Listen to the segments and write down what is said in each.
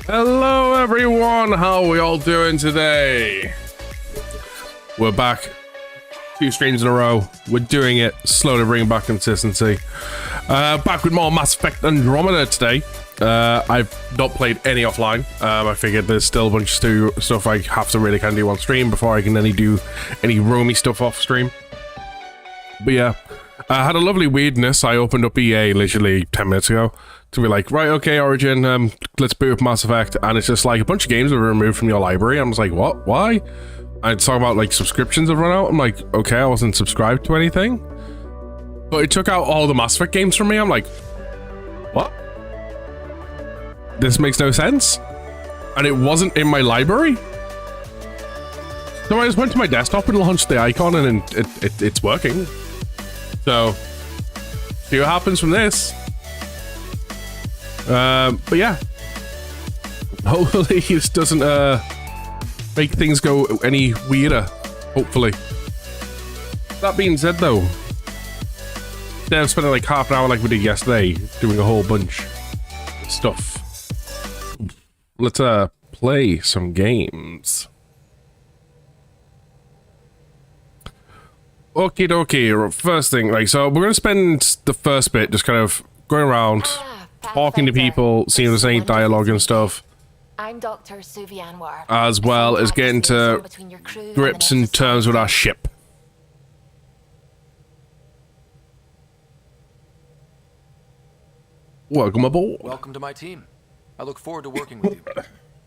Hello everyone, how are we all doing today? We're back. 2 streams in a row. We're doing it, slowly bringing back consistency. Back with more Mass Effect Andromeda today. I've not played any offline. I figured there's still a bunch of stuff I have to really kind of do on stream before I can do any roamy stuff off stream. But yeah, I had a lovely weirdness. I opened up EA literally 10 minutes ago to be like, right, okay, Origin, let's boot up Mass Effect, and it's just like a bunch of games that were removed from your library. I was like, what? Why? And it's talking about like subscriptions have run out. I'm like, okay, I wasn't subscribed to anything, but it took out all the Mass Effect games from me. I'm like, what? This makes no sense. And it wasn't in my library. So I just went to my desktop and launched the icon, and it's working. So see what happens from this. But yeah, hopefully this doesn't make things go any weirder. Hopefully. That being said, though, instead of spending like half an hour like we did yesterday doing a whole bunch of stuff, let's play some games. Okie dokie. First thing, like, so we're gonna spend the first bit just kind of going around, talking to people, seeing if there's any dialogue and stuff, I'm Dr. Suvi Anwar, as well as getting to grips and terms with our ship. Welcome aboard. Welcome to my team. I look forward to working with you.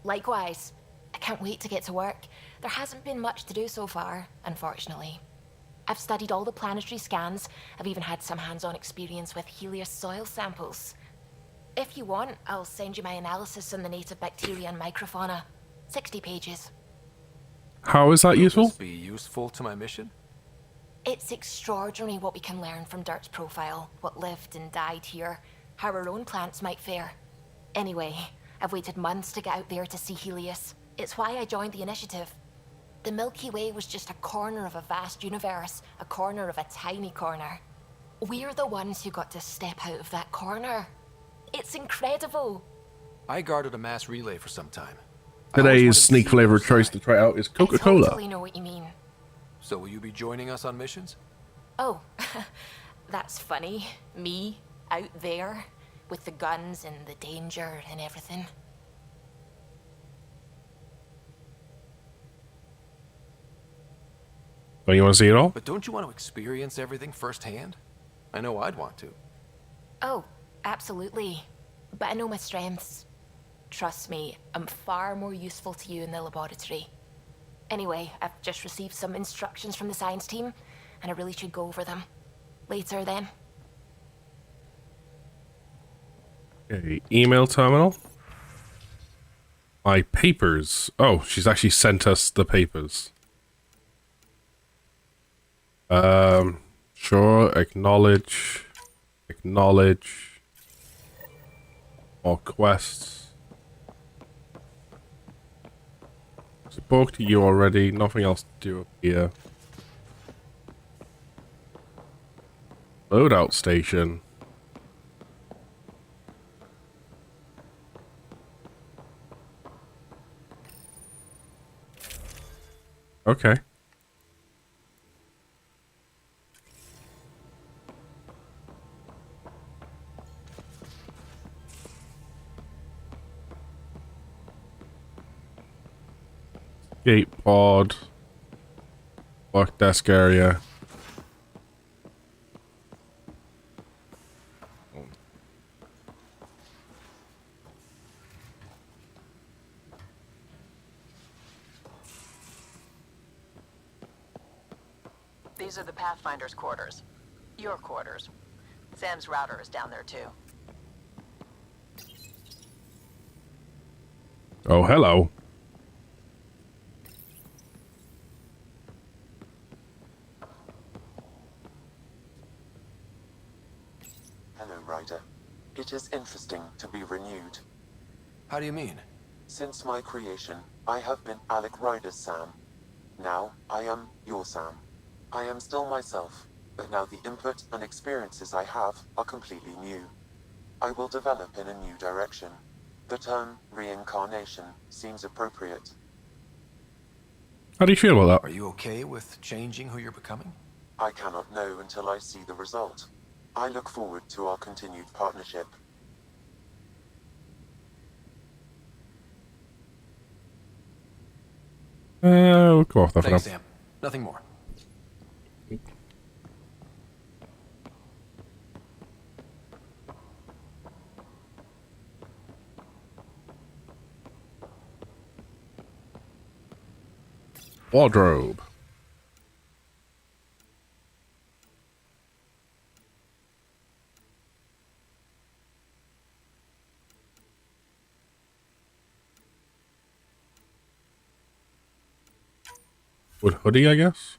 Likewise. I can't wait to get to work. There hasn't been much to do so far, unfortunately. I've studied all the planetary scans. I've even had some hands-on experience with Helios soil samples. If you want, I'll send you my analysis on the native bacteria and microfauna. 60 pages. How is that useful? Will this be useful to my mission? It's extraordinary what we can learn from Dirt's profile, what lived and died here, how our own plants might fare. Anyway, I've waited months to get out there to see Helios. It's why I joined the initiative. The Milky Way was just a corner of a vast universe, a corner of a tiny corner. We're the ones who got to step out of that corner. It's incredible. I guarded a mass relay for some time. Today's sneak flavor choice to try out is Coca-Cola. I totally know what you mean. So will you be joining us on missions? Oh, that's funny. Me, out there, with the guns and the danger and everything. Don't you want to see it all? But don't you want to experience everything firsthand? I know I'd want to. Oh, absolutely. But I know my strengths. Trust me, I'm far more useful to you in the laboratory. Anyway, I've just received some instructions from the science team, and I really should go over them. Later, then. Okay, email terminal. My papers. Oh, she's actually sent us the papers. Sure, acknowledge. Acknowledge. More quests. Spoke to you already, nothing else to do up here. Loadout station. Okay. Gate pod. Work desk area. These are the Pathfinder's quarters. Your quarters. Sam's router is down there too. Oh, hello. Hello, Ryder. It is interesting to be renewed. How do you mean? Since my creation, I have been Alec Ryder's Sam. Now, I am your Sam. I am still myself, but now the input and experiences I have are completely new. I will develop in a new direction. The term reincarnation seems appropriate. How do you feel about Are that? you okay with changing who you're becoming? I cannot know until I see the result. I look forward to our continued partnership. We'll go off that for now. Thanks, Sam. Nothing more. Wardrobe. Wood hoodie, I guess.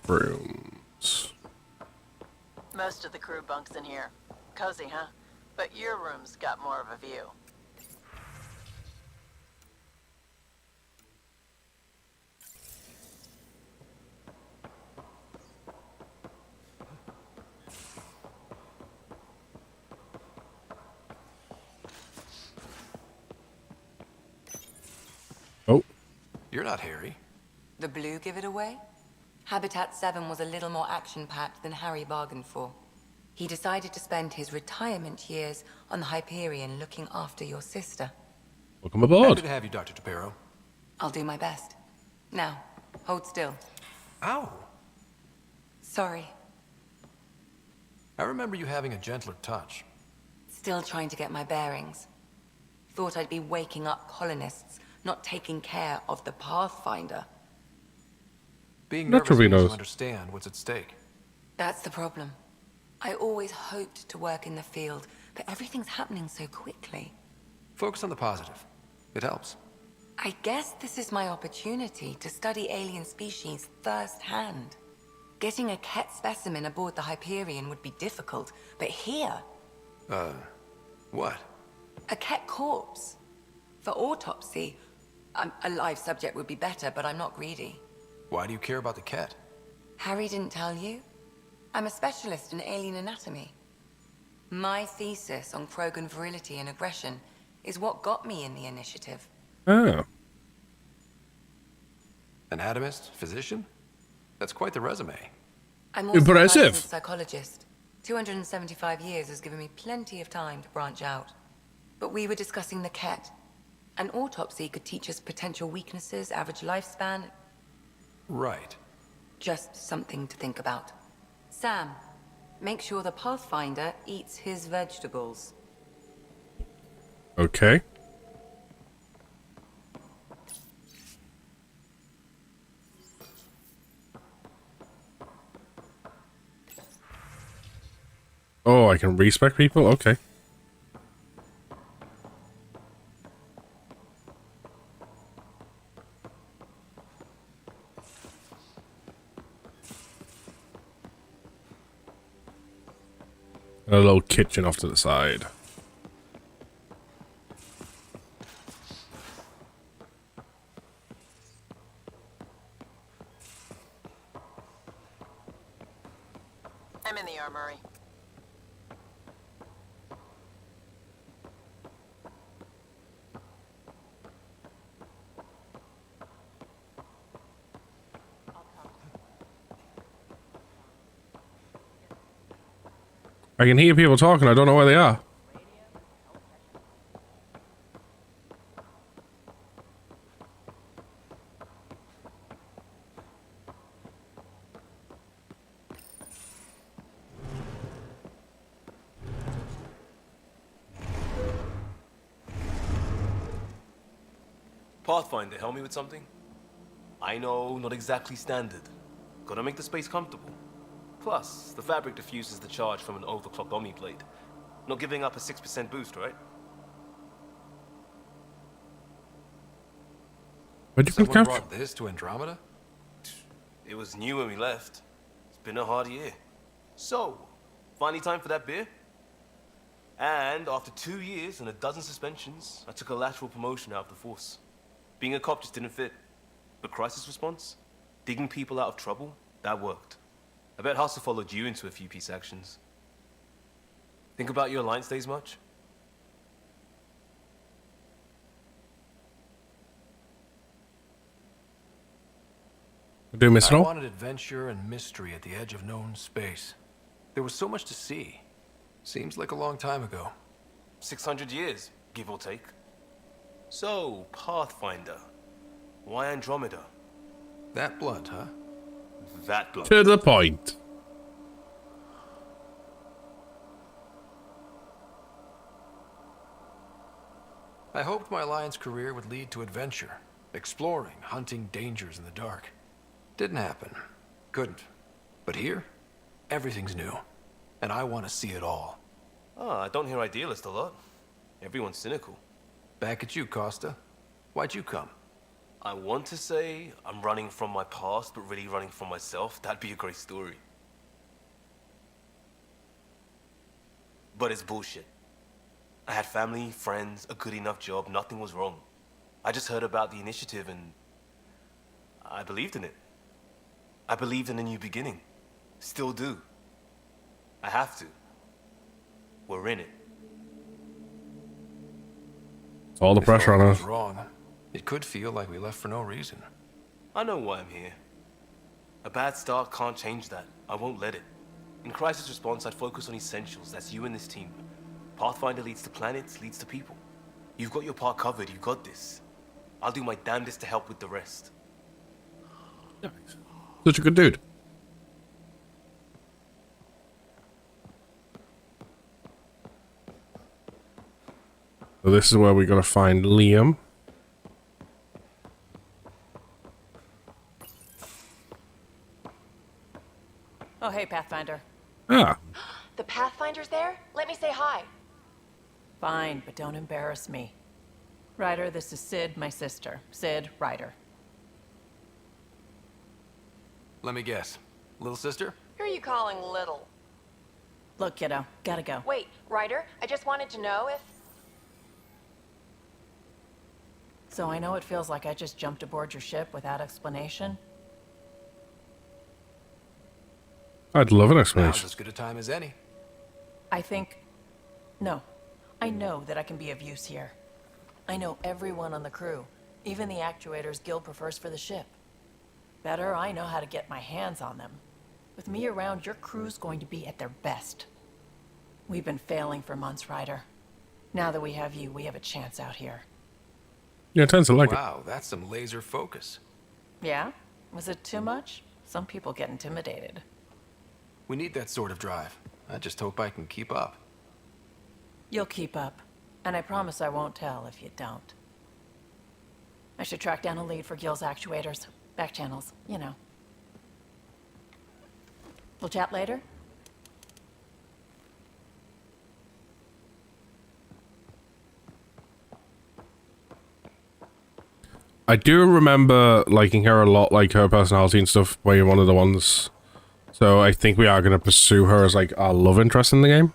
Bathrooms. Most of the crew bunks in here. Cozy, huh? But your room's got more of a view. Oh, You're not Harry. The blue give it away? Habitat 7 was a little more action-packed than Harry bargained for. He decided to spend his retirement years on the Hyperion looking after your sister. welcome Happy aboard. to have you, Dr. Tapero. I'll do my best. Now, hold still. Ow! Sorry. I remember you having a gentler touch. Still trying to get my bearings. Thought I'd be waking up colonists, not taking care of the Pathfinder. Being Not nervous sure he means you knows. understand what's at stake. That's the problem. I always hoped to work in the field, but everything's happening so quickly. Focus on the positive. It helps. I guess this is my opportunity to study alien species firsthand. Getting a Ket specimen aboard the Hyperion would be difficult, but here, What? a Ket corpse. For autopsy, a live subject would be better, but I'm not greedy. Why do you care about the cat? Harry didn't tell you? I'm a specialist in alien anatomy. My thesis on Krogan virility and aggression is what got me in the initiative. Oh, Anatomist? Physician? That's quite the resume. I'm also Impressive. a licensed psychologist. 275 years has given me plenty of time to branch out. But we were discussing the Ket. An autopsy could teach us potential weaknesses, average lifespan. Right. Just something to think about. Sam, make sure the Pathfinder eats his vegetables. okay. Oh, I can respec people? Okay. And a little kitchen off to the side. I'm in the armory. I can hear people talking, I don't know where they are. Pathfinder, help me with something? I know, not exactly standard. Gotta make the space comfortable. Plus, the fabric diffuses the charge from an overclocked Omniblade. Not giving up a 6% boost, right? Where'd you Someone come brought this to Andromeda? It was new when we left. It's been a hard year. So, finally time for that beer? And after 2 years and a dozen suspensions, I took a lateral promotion out of the force. Being a cop just didn't fit. But crisis response? Digging people out of trouble? That worked. I bet Hustle followed you into a few peace actions. Think about your Alliance days much? Do you miss it I all? wanted adventure and mystery at the edge of known space. There was so much to see. Seems like a long time ago. 600 years, give or take. So, Pathfinder. Why Andromeda? That blunt, huh? That bloke. To the point. I hoped my Alliance career would lead to adventure, exploring, hunting dangers in the dark. Didn't happen. Couldn't. But here, everything's new. And I want to see it all. I don't hear idealist a lot. Everyone's cynical. Back at you, Costa. Why'd you come? I want to say I'm running from my past, but really running from myself. That'd be a great story. But it's bullshit. I had family, friends, a good enough job, nothing was wrong. I just heard about the initiative and I believed in it. I believed in a new beginning. Still do. I have to. We're in it. It's all the pressure on If all us. goes wrong, it could feel like we left for no reason. I know why I'm here. A bad start can't change that. I won't let it. In crisis response, I'd focus on essentials. That's you and this team. Pathfinder leads to planets, leads to people. You've got your part covered. You got this. I'll do my damnedest to help with the rest. Such a good dude. So this is where we're gonna find Liam. Oh, hey, Pathfinder. Ah, The Pathfinder's there? Let me say hi. Fine, but don't embarrass me. Ryder, this is Sid, my sister. Sid, Ryder. Let me guess. Little sister? Who are you calling little? Look, kiddo, gotta go. Wait, Ryder, I just wanted to know if... So I know it feels like I just jumped aboard your ship without explanation. I'd love an Now's explanation. as good a time as any. I think... No. I know that I can be of use here. I know everyone on the crew, even the actuators Gil prefers for the ship. Better, I know how to get my hands on them. With me around, your crew's going to be at their best. We've been failing for months, Ryder. Now that we have you, we have a chance out here. Yeah, it tends to like it. Wow, that's some laser focus. Yeah? Was it too much? Some people get intimidated. We need that sort of drive. I just hope I can keep up. You'll keep up. And I promise I won't tell if you don't. I should track down a lead for Gil's actuators. Back channels, you know. We'll chat later? I do remember liking her a lot, like her personality and stuff, being one of the ones. So I think we are going to pursue her as like our love interest in the game.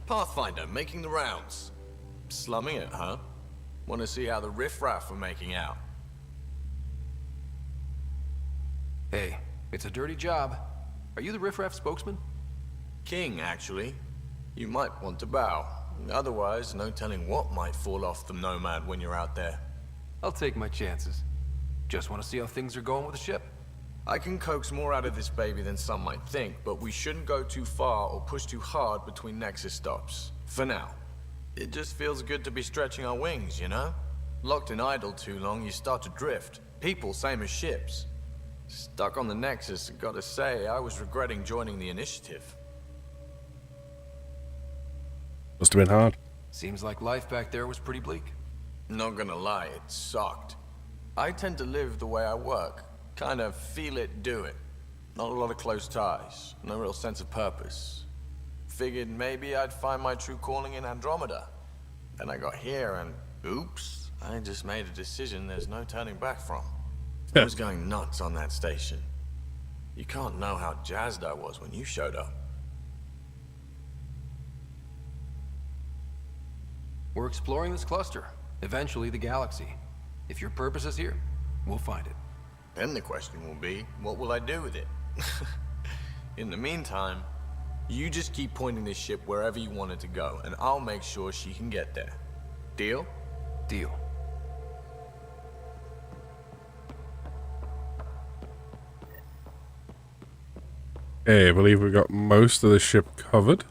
Pathfinder, making the rounds. Slumming it, huh? Want to see how the riffraff are making out? Hey, it's a dirty job. Are you the riffraff spokesman? King, actually. You might want to bow. Otherwise, no telling what might fall off the Nomad when you're out there. I'll take my chances. Just want to see how things are going with the ship. I can coax more out of this baby than some might think, but we shouldn't go too far or push too hard between Nexus stops. For now. It just feels good to be stretching our wings, you know? Locked in idle too long, you start to drift. People, same as ships. Stuck on the Nexus, gotta say, I was regretting joining the initiative. Must have been hard. Seems like life back there was pretty bleak. Not gonna lie, it sucked. I tend to live the way I work. Kind of feel it, do it. Not a lot of close ties. No real sense of purpose. Figured maybe I'd find my true calling in Andromeda. Then I got here and, oops, I just made a decision there's no turning back from. Yeah. I was going nuts on that station. You can't know how jazzed I was when you showed up. We're exploring this cluster, eventually the galaxy. If your purpose is here, we'll find it. Then the question will be, what will I do with it? In the meantime, you just keep pointing this ship wherever you want it to go, and I'll make sure she can get there. Deal? Deal. Okay, I believe we got most of the ship covered.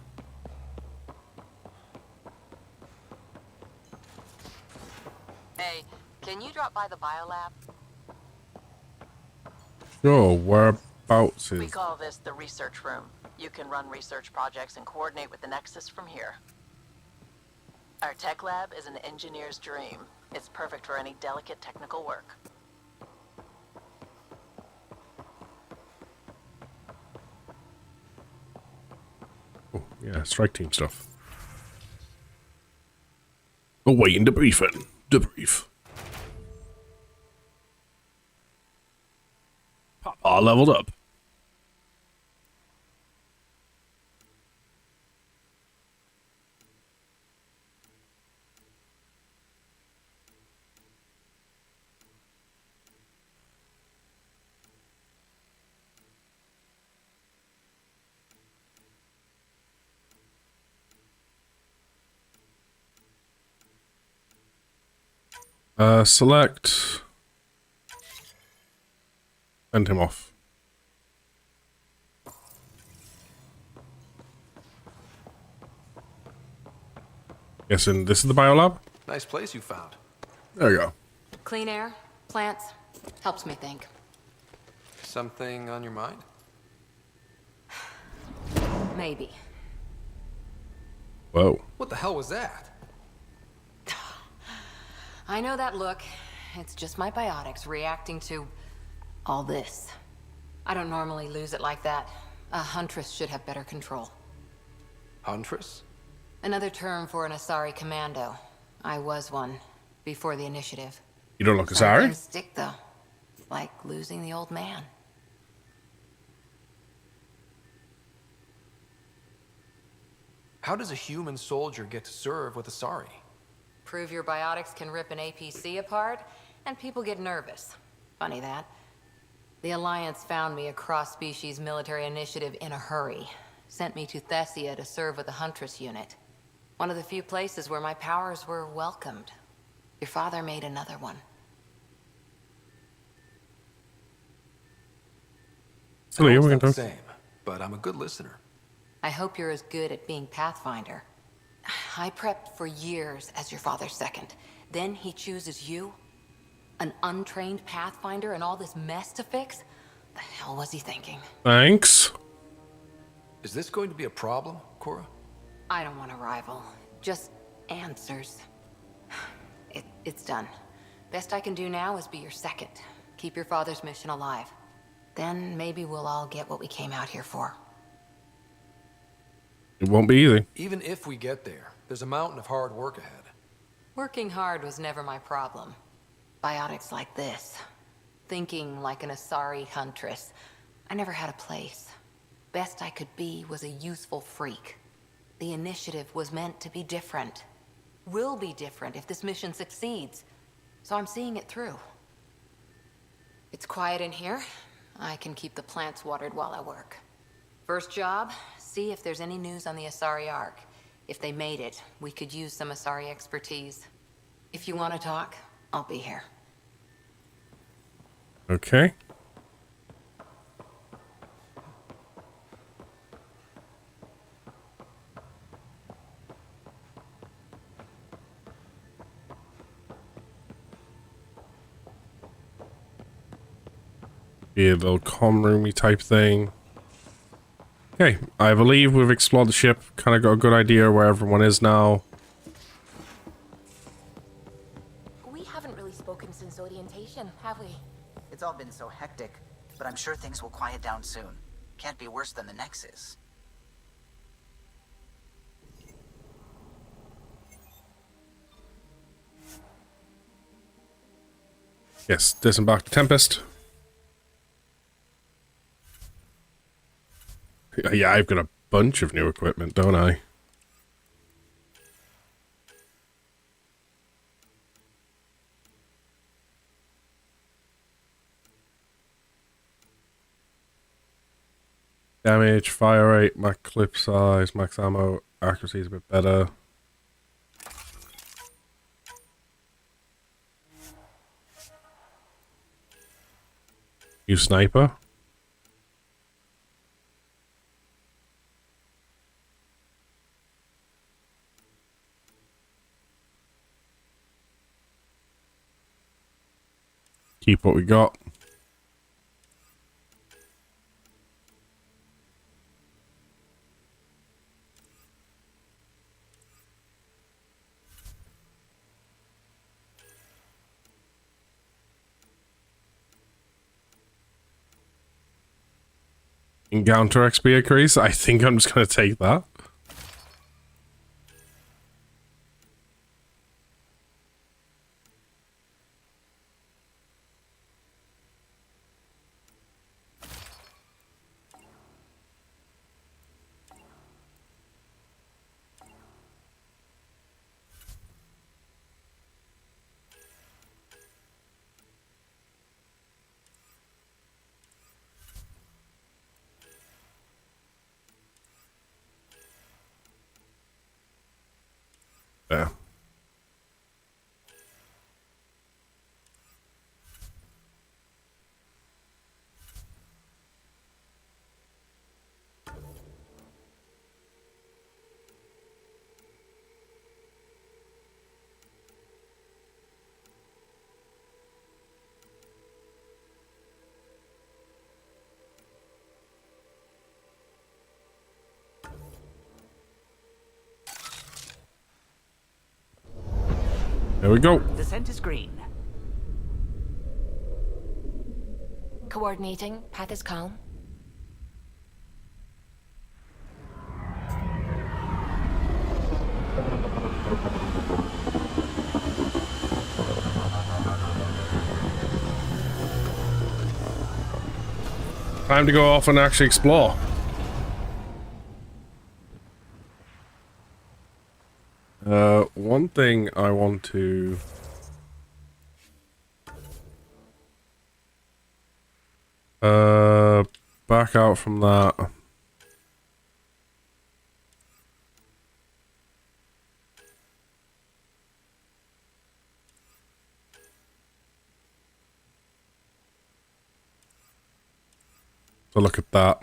Hey, can you drop by the biolab? Sure, whereabouts We is... call this the research room. You can run research projects and coordinate with the Nexus from here. Our tech lab is an engineer's dream. It's perfect for any delicate technical work. Oh, yeah, strike team stuff. Awaiting debriefing. Debrief. Papa leveled up. Select. Send him off. Guessing this is the biolab? Nice place you found. There we go. Clean air, plants, helps me think. Something on your mind? Maybe. Whoa. What the hell was that? I know that look. It's just my biotics reacting to all this. I don't normally lose it like that. A huntress should have better control. Huntress? Another term for an Asari commando. I was one before the initiative. You don't look Some Asari? things stick though, like losing the old man. How does a human soldier get to serve with Asari? Prove your biotics can rip an APC apart, and people get nervous. Funny that. The Alliance found me a cross-species military initiative in a hurry. Sent me to Thessia to serve with the Huntress unit. One of the few places where my powers were welcomed. Your father made another one. So yeah, It's we can not the talk. same, but I'm a good listener. I hope you're as good at being Pathfinder. I prepped for years as your father's second. Then he chooses you? An untrained Pathfinder and all this mess to fix? The hell was he thinking? Thanks. Is this going to be a problem, Cora? I don't want a rival. Just answers. It's done. Best I can do now is be your second. Keep your father's mission alive. Then maybe we'll all get what we came out here for. It won't be easy. Even if we get there, there's a mountain of hard work ahead. Working hard was never my problem. Biotics like this. Thinking like an Asari huntress. I never had a place. Best I could be was a useful freak. The initiative was meant to be different. Will be different if this mission succeeds. So I'm seeing it through. It's quiet in here. I can keep the plants watered while I work. First job, see if there's any news on the Asari Ark. If they made it, we could use some Asari expertise. If you want to talk, I'll be here. Okay. Be a little comm roomy type thing. Okay, I believe we've explored the ship, kind of got a good idea where everyone is now. We haven't really spoken since orientation, have we? It's all been so hectic, but I'm sure things will quiet down soon. Can't be worse than the Nexus. Yes, disembark the Tempest. Yeah, I've got a bunch of new equipment, don't I? Damage, fire rate, max clip size, max ammo, accuracy is a bit better. New sniper. Keep what we got. Encounter XP increase. I think I'm just going to take that. There. There we go. The scent is green. Coordinating. Path is calm. Time to go off and actually explore. One thing I want to... back out from that. So look at that.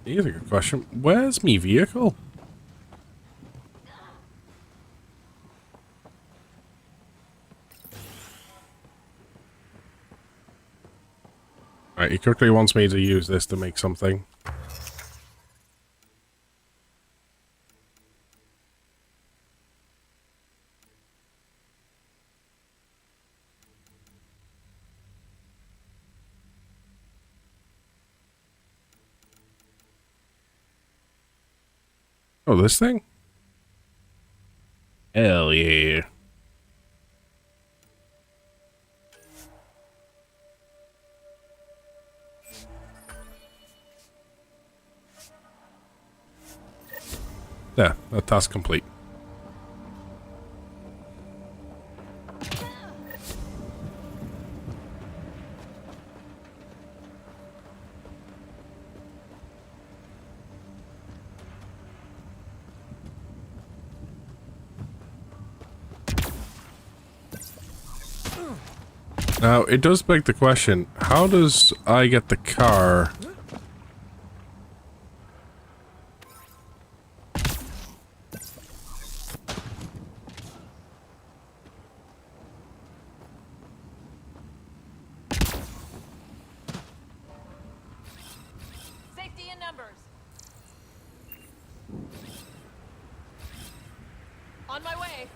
Here's a good question. Where's me vehicle? Alright, he quickly wants me to use this to make something. Oh, this thing? Hell yeah. There, that task complete. Now, it does beg the question, how does I get the car? On my way.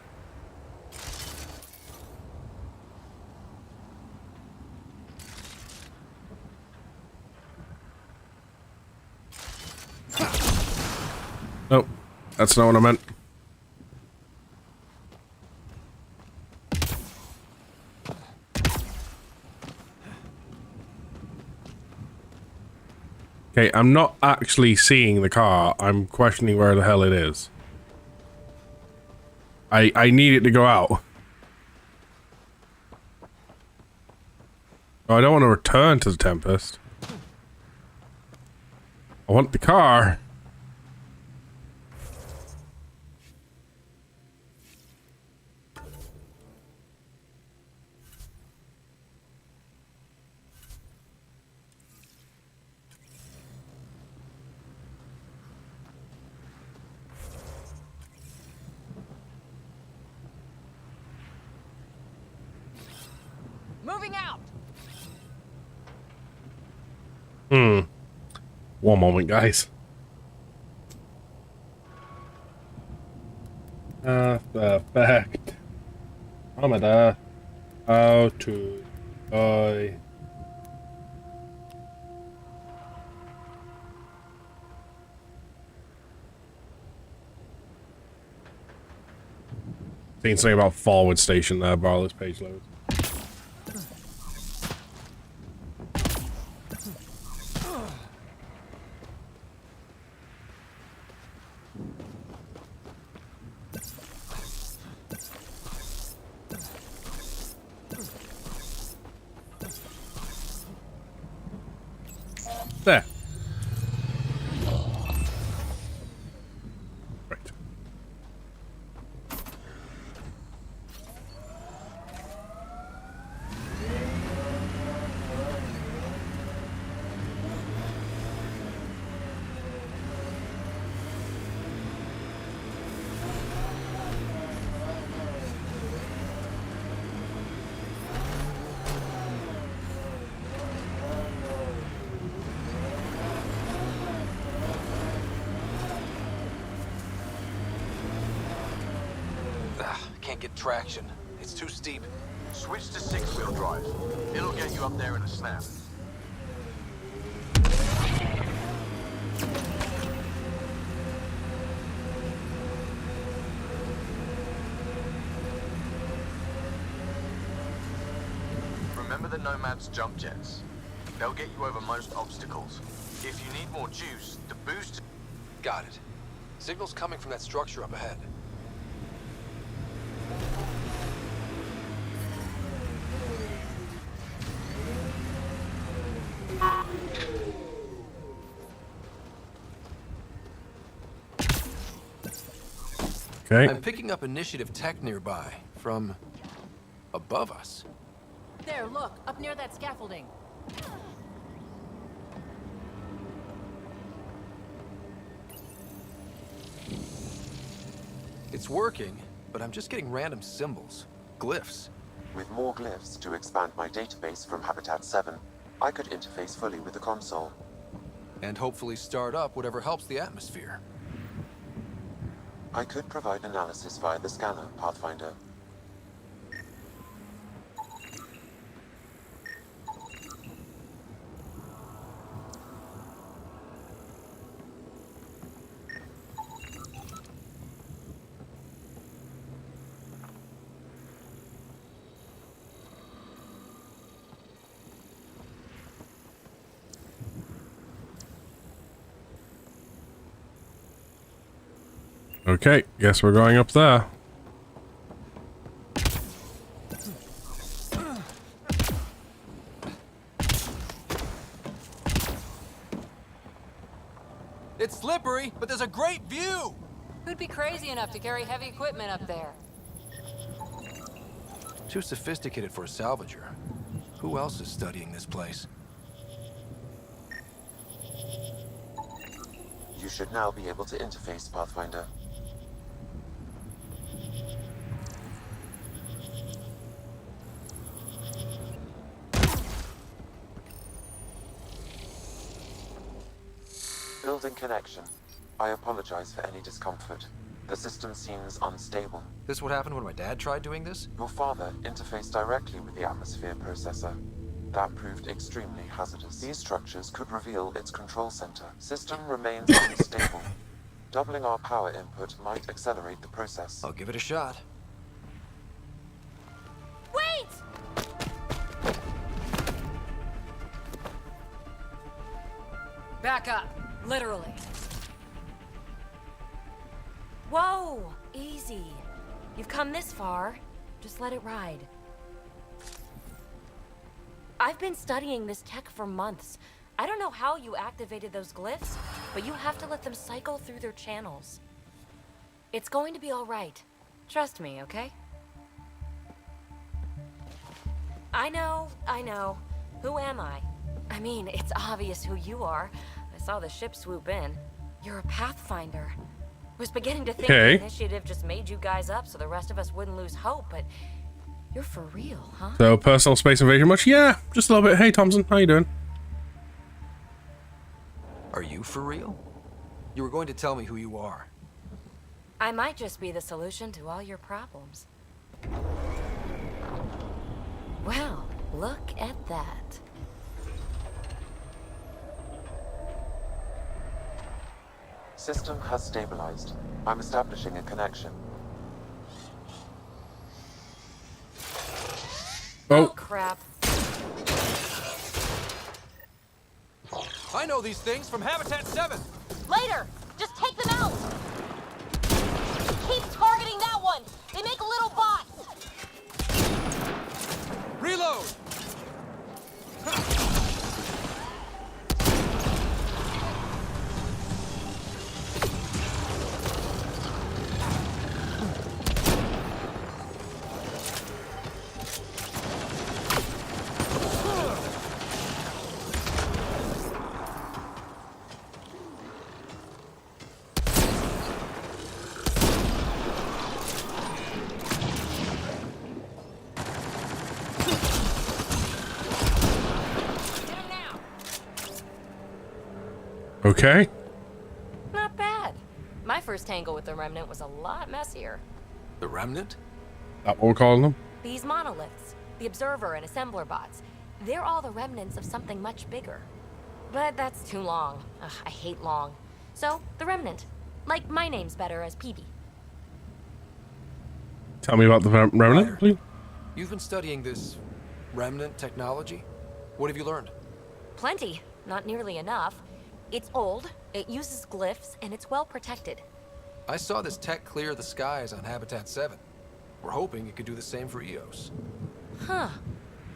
Nope, that's not what I meant. Okay, I'm not actually seeing the car. I'm questioning where the hell it is. I need it to go out. Oh, I don't want to return to the Tempest. I want the car. Moving out. One moment, guys. Perfect. Andromeda. How to die. Saying something about forward station there, while this page loads. There. Right. Can't get traction. It's too steep. Switch to 6-wheel drive. It'll get you up there in a snap. Remember the Nomad's jump jets? They'll get you over most obstacles. If you need more juice, the boost... Got it. Signal's coming from that structure up ahead. Okay. I'm picking up initiative tech nearby, from above us. There, look, up near that scaffolding. It's working, but I'm just getting random symbols, glyphs. With more glyphs to expand my database from Habitat 7, I could interface fully with the console. And hopefully start up whatever helps the atmosphere. I could provide analysis via the scanner, Pathfinder. Okay, guess we're going up there. It's slippery, but there's a great view! Who'd be crazy enough to carry heavy equipment up there? Too sophisticated for a salvager. Who else is studying this place? You should now be able to interface, Pathfinder. Building connection. I apologize for any discomfort. The system seems unstable. This what happened when my dad tried doing this? Your father interfaced directly with the atmosphere processor. That proved extremely hazardous. These structures could reveal its control center. System remains unstable. Doubling our power input might accelerate the process. I'll give it a shot. Wait! Back up. Literally. Whoa! Easy. You've come this far. Just let it ride. I've been studying this tech for months. I don't know how you activated those glyphs, but you have to let them cycle through their channels. It's going to be all right. Trust me, okay? I know. Who am I? I mean, it's obvious who you are. I saw the ship swoop in. You're a Pathfinder. Was beginning to think the initiative just made you guys up so the rest of us wouldn't lose hope, but you're for real, huh? So, personal space invasion much? Yeah, just a little bit. Hey, Thompson, how you doing? Are you for real? You were going to tell me who you are. I might just be the solution to all your problems. Well, look at that. System has stabilized. I'm establishing a connection. Oh, crap. I know these things from Habitat 7! Later! Just take them out! Keep targeting that one! They make little bots! Reload! Okay. Not bad. My first tangle with the Remnant was a lot messier. The Remnant? That what we're calling them? These monoliths, the Observer and Assembler bots, they're all the remnants of something much bigger. But that's too long. Ugh, I hate long. So, the Remnant. Like, my name's better as PB. Tell me about the Remnant, please. You've been studying this Remnant technology? What have you learned? Plenty. Not nearly enough. It's old, it uses glyphs, and it's well protected. I saw this tech clear the skies on Habitat 7. We're hoping it could do the same for EOS. Huh.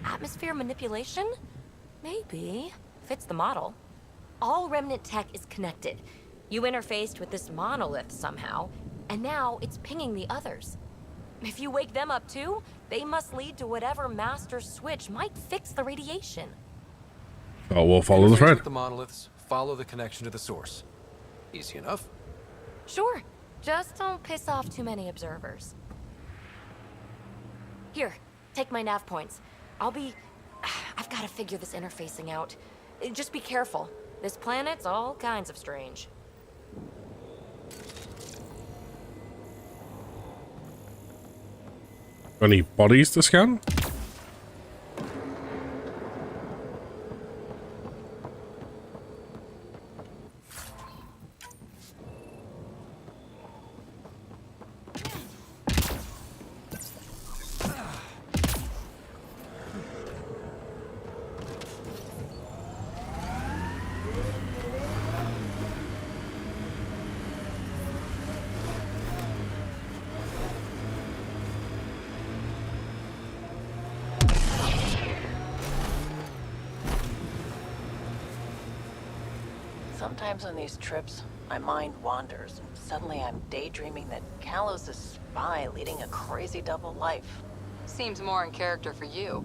Atmosphere manipulation? Maybe. Fits the model. All Remnant tech is connected. You interfaced with this monolith somehow, and now it's pinging the others. If you wake them up too, they must lead to whatever master switch might fix the radiation. Oh, we'll follow the thread. The monoliths, follow the connection to the source. Easy enough. Sure. Just don't piss off too many observers. Here, take my nav points. I've got to figure this interfacing out. Just be careful. This planet's all kinds of strange. Any bodies to scan? Sometimes on these trips, my mind wanders, and suddenly I'm daydreaming that Callow's a spy leading a crazy double life. Seems more in character for you.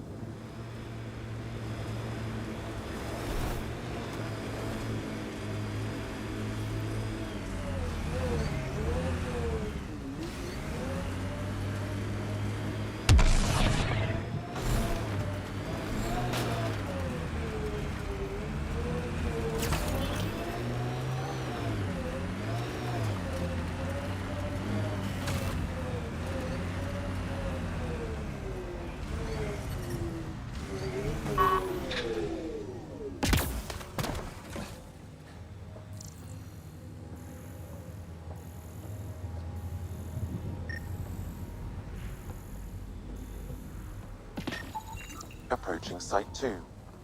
approaching Site 2.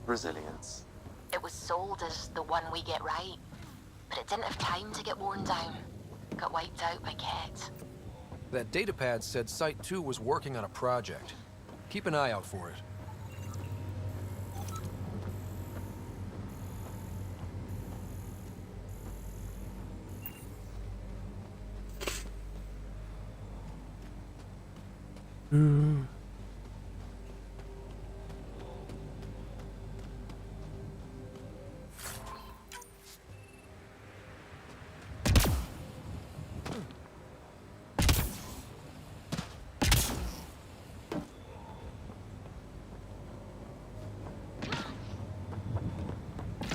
Resilience. It was sold as the one we get right, but it didn't have time to get worn down. Got wiped out by Ket. That datapad said Site 2 was working on a project. Keep an eye out for it.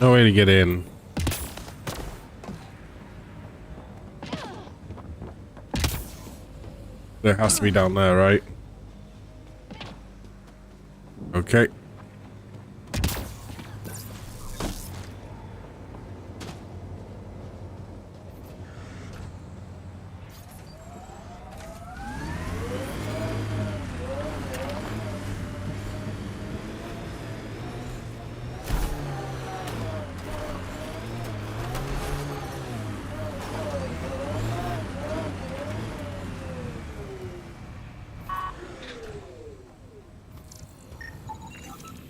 No way to get in. There has to be down there, right? Okay.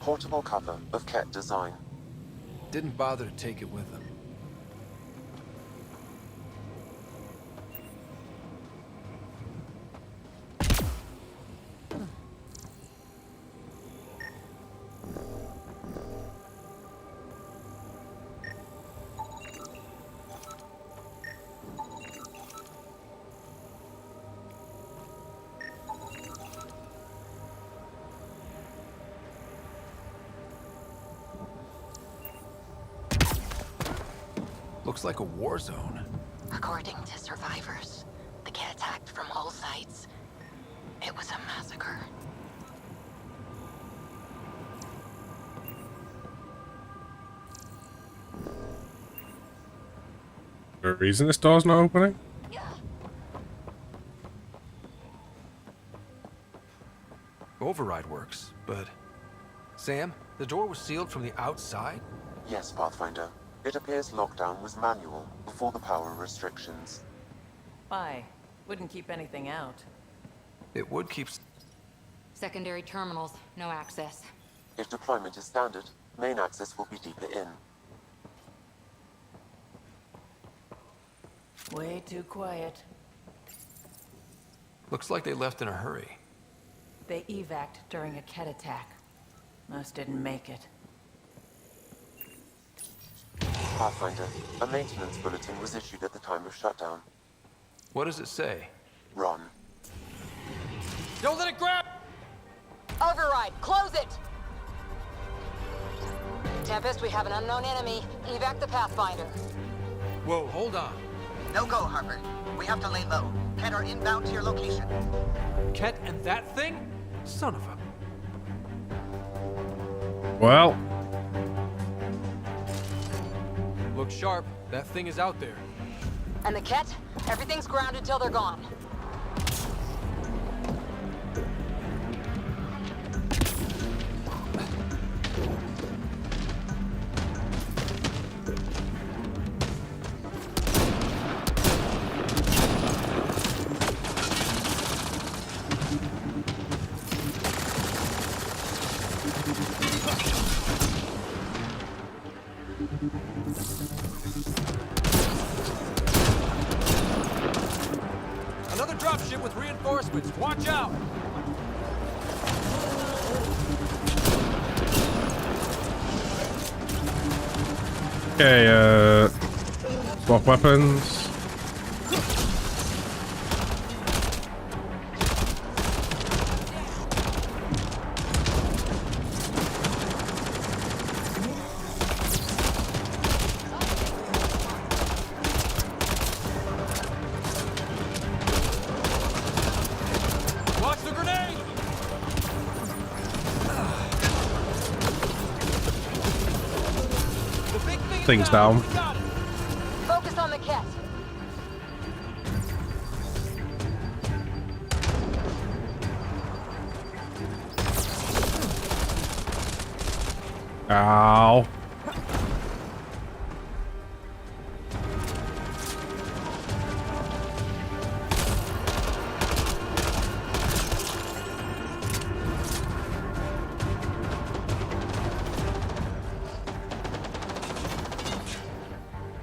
Portable cover of Ket design. Didn't bother to take it with them. Looks like a war zone. According to survivors, the Ket attacked from all sides. It was a massacre. The reason this door's not opening? Override works, but... Sam, the door was sealed from the outside? Yes, Pathfinder. It appears lockdown was manual before the power restrictions. Why? Wouldn't keep anything out. It would keep... Secondary terminals, no access. If deployment is standard, main access will be deeper in. Way too quiet. Looks like they left in a hurry. They evac'd during a Ket attack. Most didn't make it. Pathfinder, a maintenance bulletin was issued at the time of shutdown. What does it say? Run. Don't let it grab! Override, close it! Tempest, we have an unknown enemy. Evac the Pathfinder. Whoa, hold on. No go, Harper. We have to lay low. Ket are inbound to your location. Ket and that thing? Son of a... Well, Look sharp. That thing is out there. And the Ket? Everything's grounded till they're gone. Another dropship with reinforcements. Watch out! okay, swap weapons. Watch the grenade! The big thing is Things down. We got it. Focus on the Ket. Ow.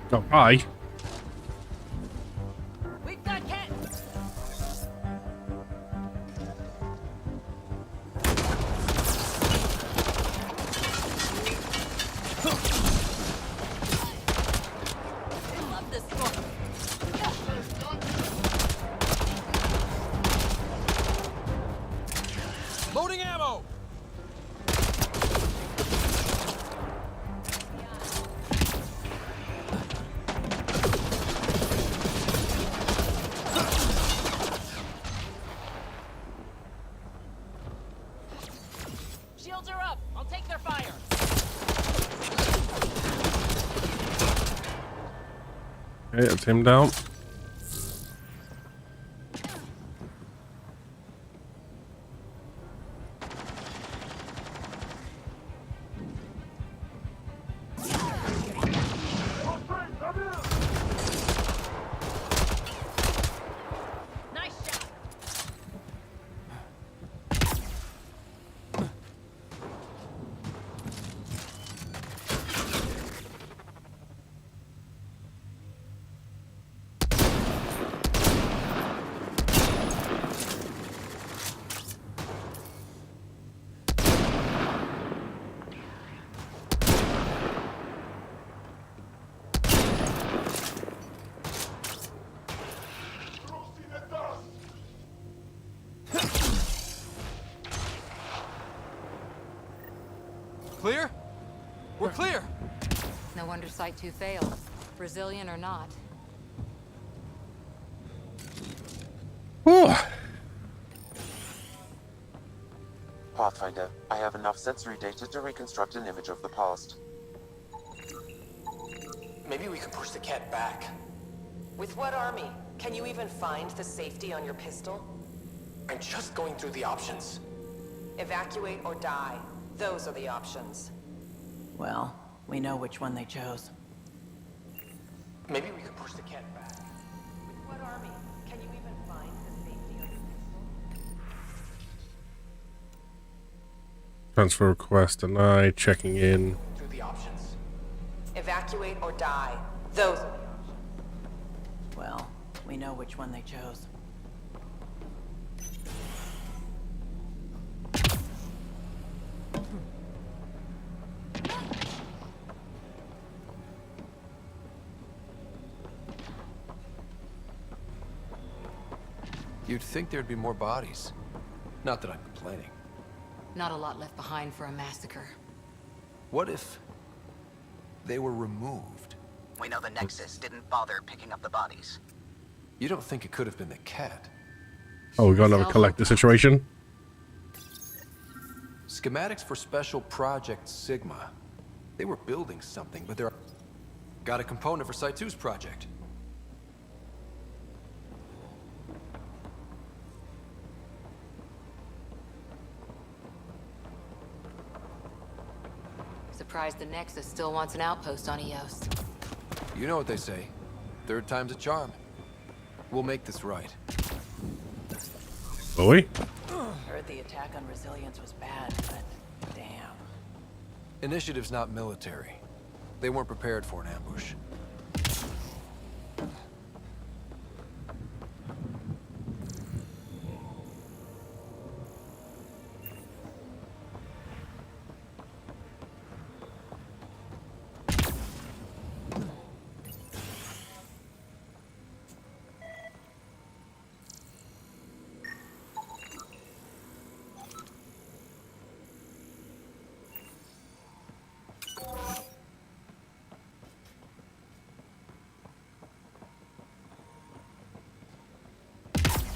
Oh, hi. We've got Cat. I love this one. Loading ammo! Shields are up. I'll take their fire. Okay, that's him down. Nice shot. Clear? We're clear! No wonder Site 2 failed. Brazilian or not. Whew. Pathfinder, I have enough sensory data to reconstruct an image of the past. Maybe we could push the cat back. With what army? Can you even find the safety on your pistol? I'm just going through the options. Evacuate or die. Those are the options. Well, we know which one they chose. Maybe we could push the cat back. With what army? Can you even find the safety on your pistol? Transfer request denied. Checking in. Through the options. Evacuate or die. Those are the options. Well, we know which one they chose. You'd think there'd be more bodies. Not that I'm complaining. Not a lot left behind for a massacre. What if they were removed? We know the Nexus didn't bother picking up the bodies. You don't think it could have been the cat? Oh, we got another collector situation. Schematics for Special Project Sigma. They were building something, but they're... Got a component for Site 2's project. Surprised the Nexus still wants an outpost on Eos. You know what they say. Third time's a charm. We'll make this right. Will we? Heard the attack on Resilience was bad, but damn. Initiative's not military. They weren't prepared for an ambush.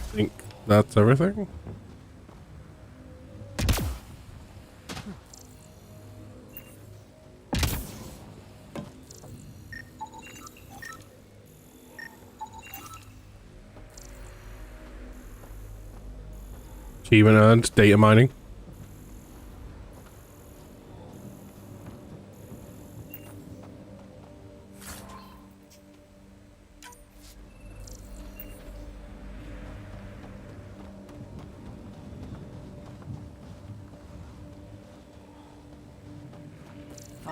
I think that's everything. Achievement earned, data mining.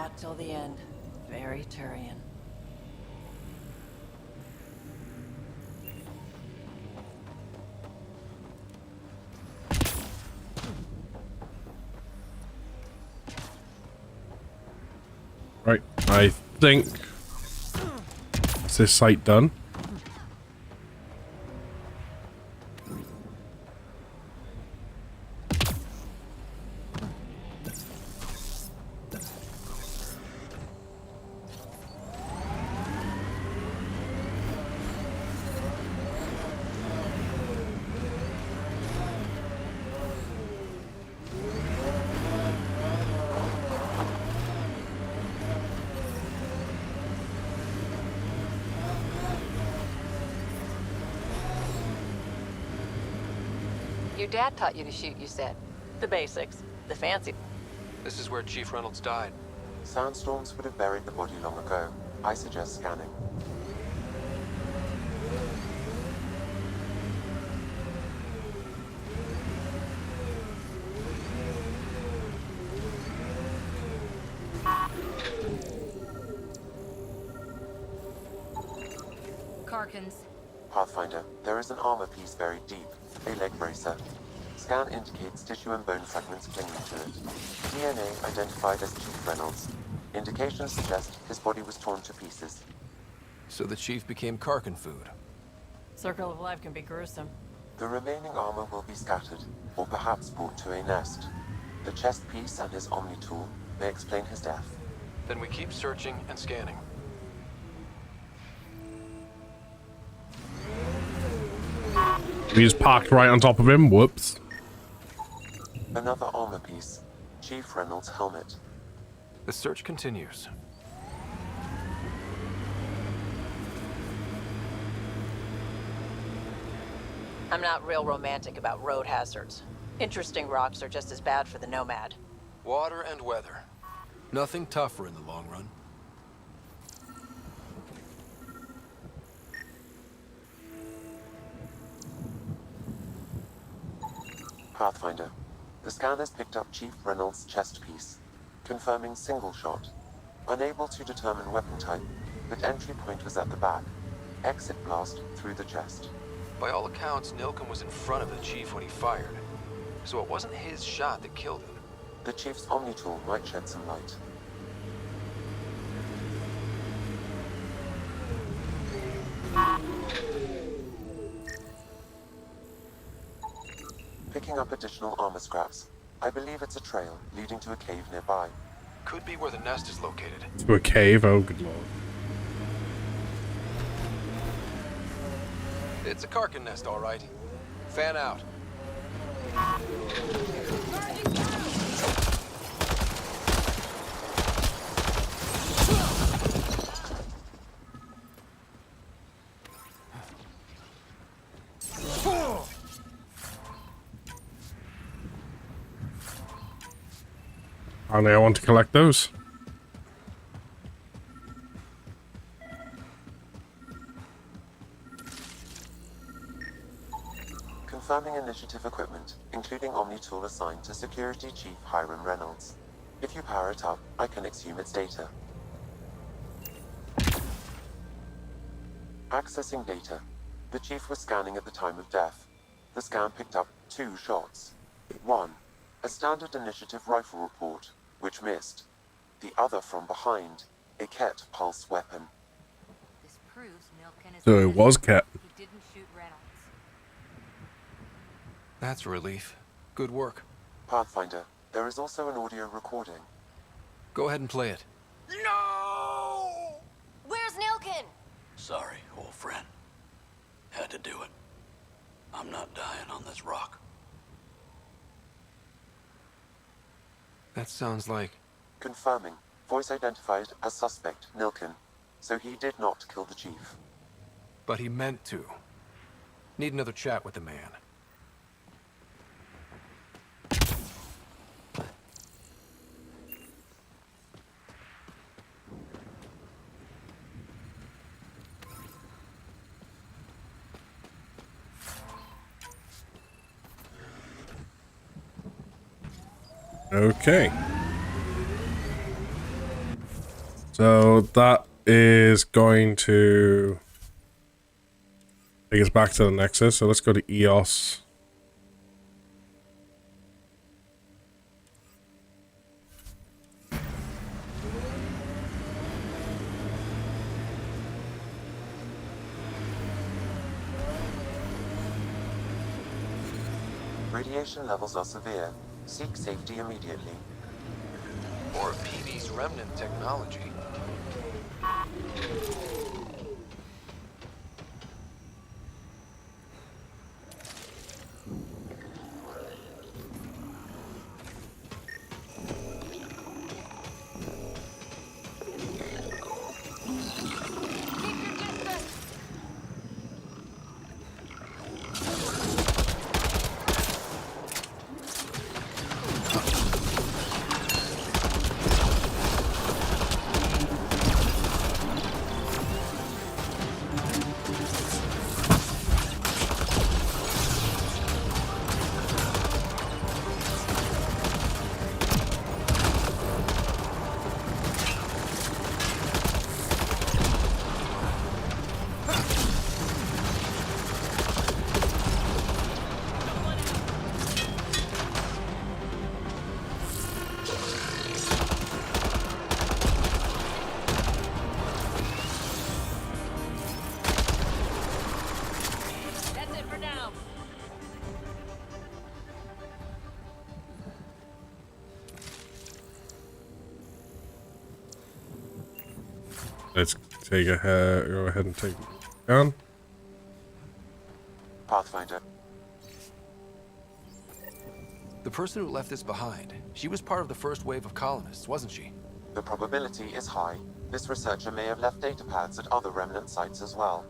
fought till the end. Very Turian. Right, I think... Is this site done? Your dad taught you to shoot, you said. The basics. The fancy. This is where Chief Reynolds died. Sandstorms would have buried the body long ago. I suggest scanning. Karkins. Pathfinder, there is an armor piece buried deep. A leg bracer. Scan indicates tissue and bone fragments clinging to it. DNA identified as Chief Reynolds. Indications suggest his body was torn to pieces. So the Chief became Karkin food. Circle of life can be gruesome. The remaining armor will be scattered, or perhaps brought to a nest. The chest piece and his Omni tool may explain his death. Then we keep searching and scanning. We just parked right on top of him. Whoops. Another armor piece. Chief Reynolds' helmet. The search continues. I'm not real romantic about road hazards. Interesting rocks are just as bad for the Nomad. Water and weather. Nothing tougher in the long run. Pathfinder. The scan has picked up Chief Reynolds' chest piece, confirming single shot. Unable to determine weapon type, but entry point was at the back. Exit blast through the chest. By all accounts, Nilken was in front of the Chief when he fired. So it wasn't his shot that killed him. The Chief's Omni tool might shed some light. Picking up additional armor scraps. I believe it's a trail leading to a cave nearby. Could be where the nest is located. To a cave? Oh, good lord. It's a Karkin nest, all right. Fan out. Apparently I want to collect those. Confirming initiative equipment, including Omni tool assigned to Security Chief Hiram Reynolds. If you power it up, I can exhume its data. Accessing data. The Chief was scanning at the time of death. The scan picked up 2 shots. 1. A standard initiative rifle report, which missed. The other from behind, a Ket pulse weapon. This proves Nilken is So it was Ket. He didn't shoot Reynolds. That's a relief. Good work. Pathfinder, there is also an audio recording. Go ahead and play it. No! Where's Nilken? Sorry, old friend. Had to do it. I'm not dying on this rock. That sounds like... Confirming. Voice identified as suspect, Nilken. So he did not kill the Chief. But he meant to. Need another chat with the man. Okay. So that is going to take us back to the Nexus. So let's go to EOS. Radiation levels are severe. Seek safety immediately. Or PD's remnant technology. Let's take go ahead and take it down. Pathfinder. The person who left this behind, she was part of the first wave of colonists, wasn't she? The probability is high. This researcher may have left data pads at other remnant sites as well.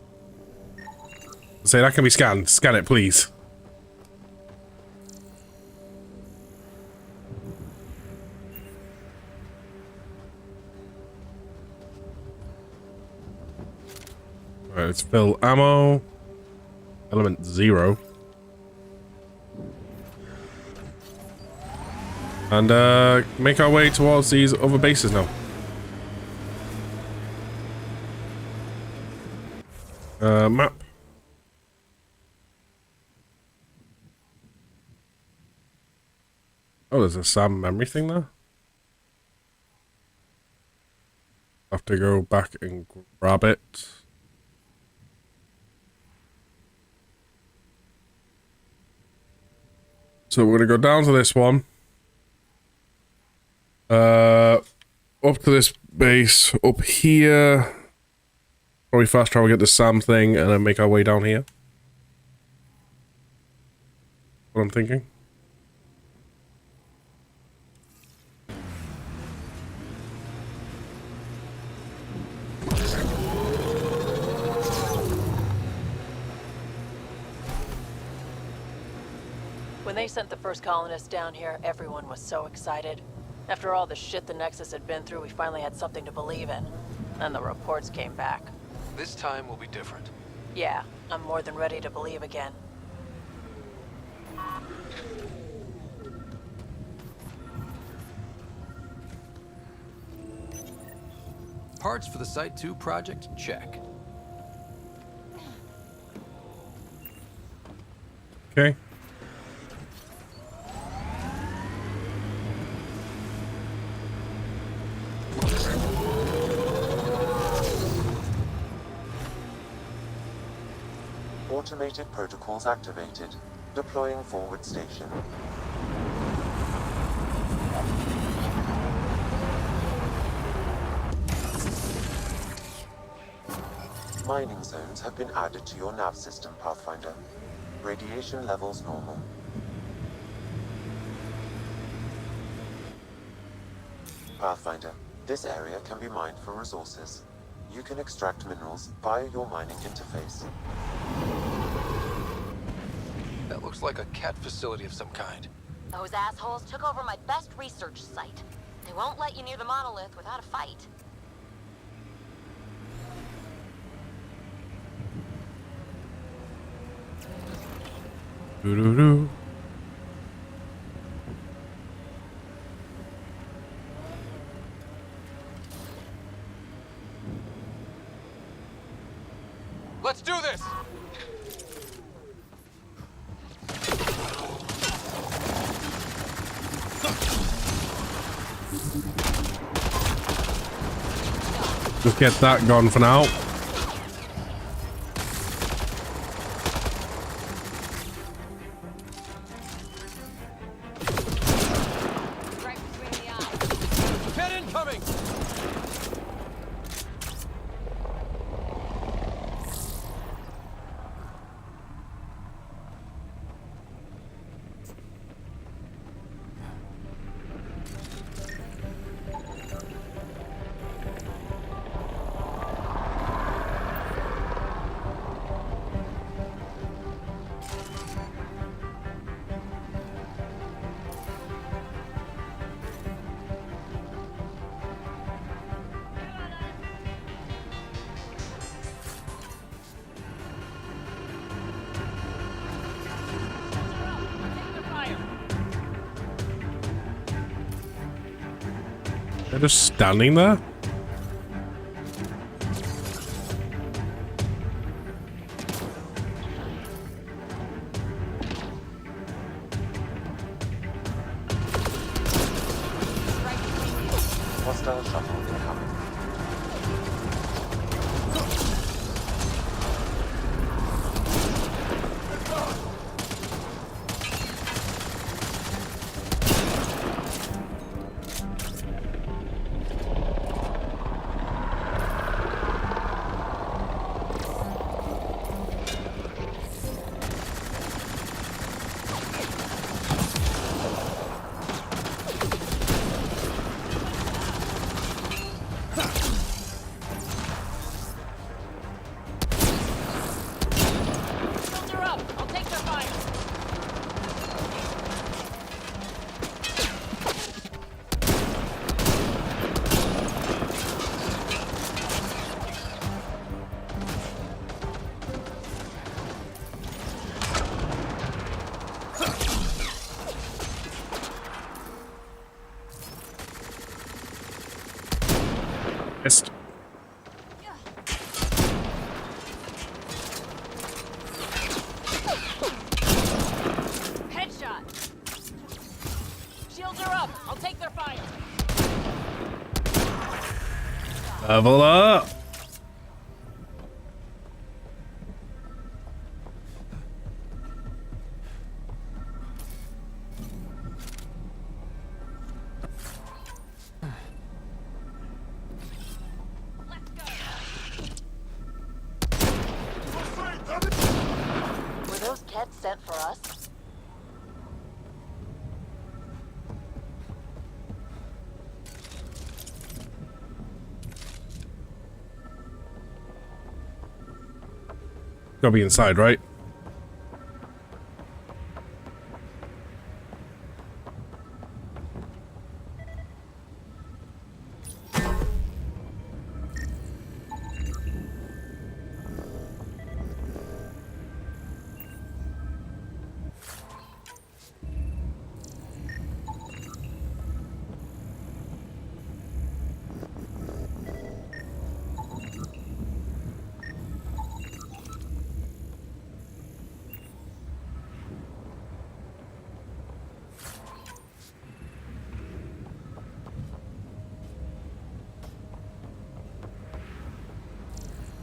Say that can be scanned. Scan it, please. Alright, let's fill ammo. Element 0. And make our way towards these other bases now. Map. Oh, there's a SAM memory thing there. Have to go back and grab it. So we're gonna go down to this one. Up to this base, up here. Probably fast travel, get the SAM thing, and then make our way down here. What I'm thinking. When they sent the first colonists down here, everyone was so excited. After all the shit the Nexus had been through, we finally had something to believe in. Then the reports came back. This time will be different. Yeah, I'm more than ready to believe again. Parts for the Site 2 project, check. Okay. Automated protocols activated. Deploying forward station. Mining zones have been added to your nav system, Pathfinder. Radiation levels normal. Pathfinder, this area can be mined for resources. You can extract minerals via your mining interface. That looks like a cat facility of some kind. Those assholes took over my best research site. They won't let you near the monolith without a fight. Doo-doo-doo. Let's do this! Just get that gone for now. Get incoming! They're just standing there. Hostile shuttle incoming. Missed. Headshot. Shields are up. I'll take their fire. Level up. Were those Kets sent for us? Gotta be inside, right?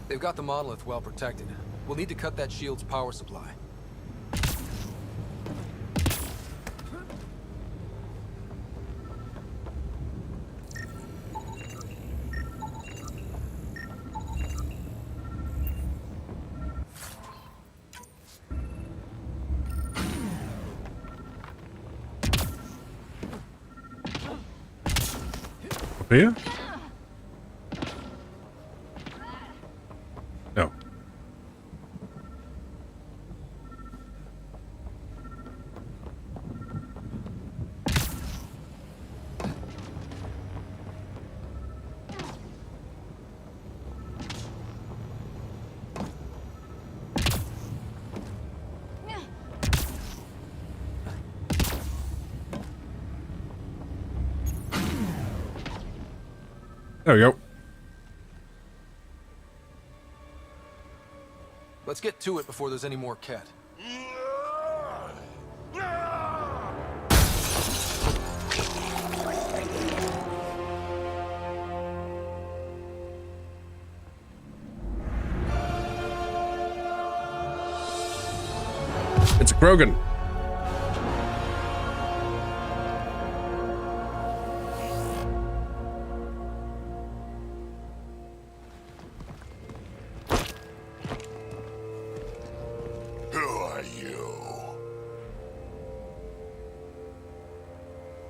They've got the monolith well protected. We'll need to cut that shield's power supply. Up here? No. There we go. Let's get to it before there's any more Ket. It's a Krogan.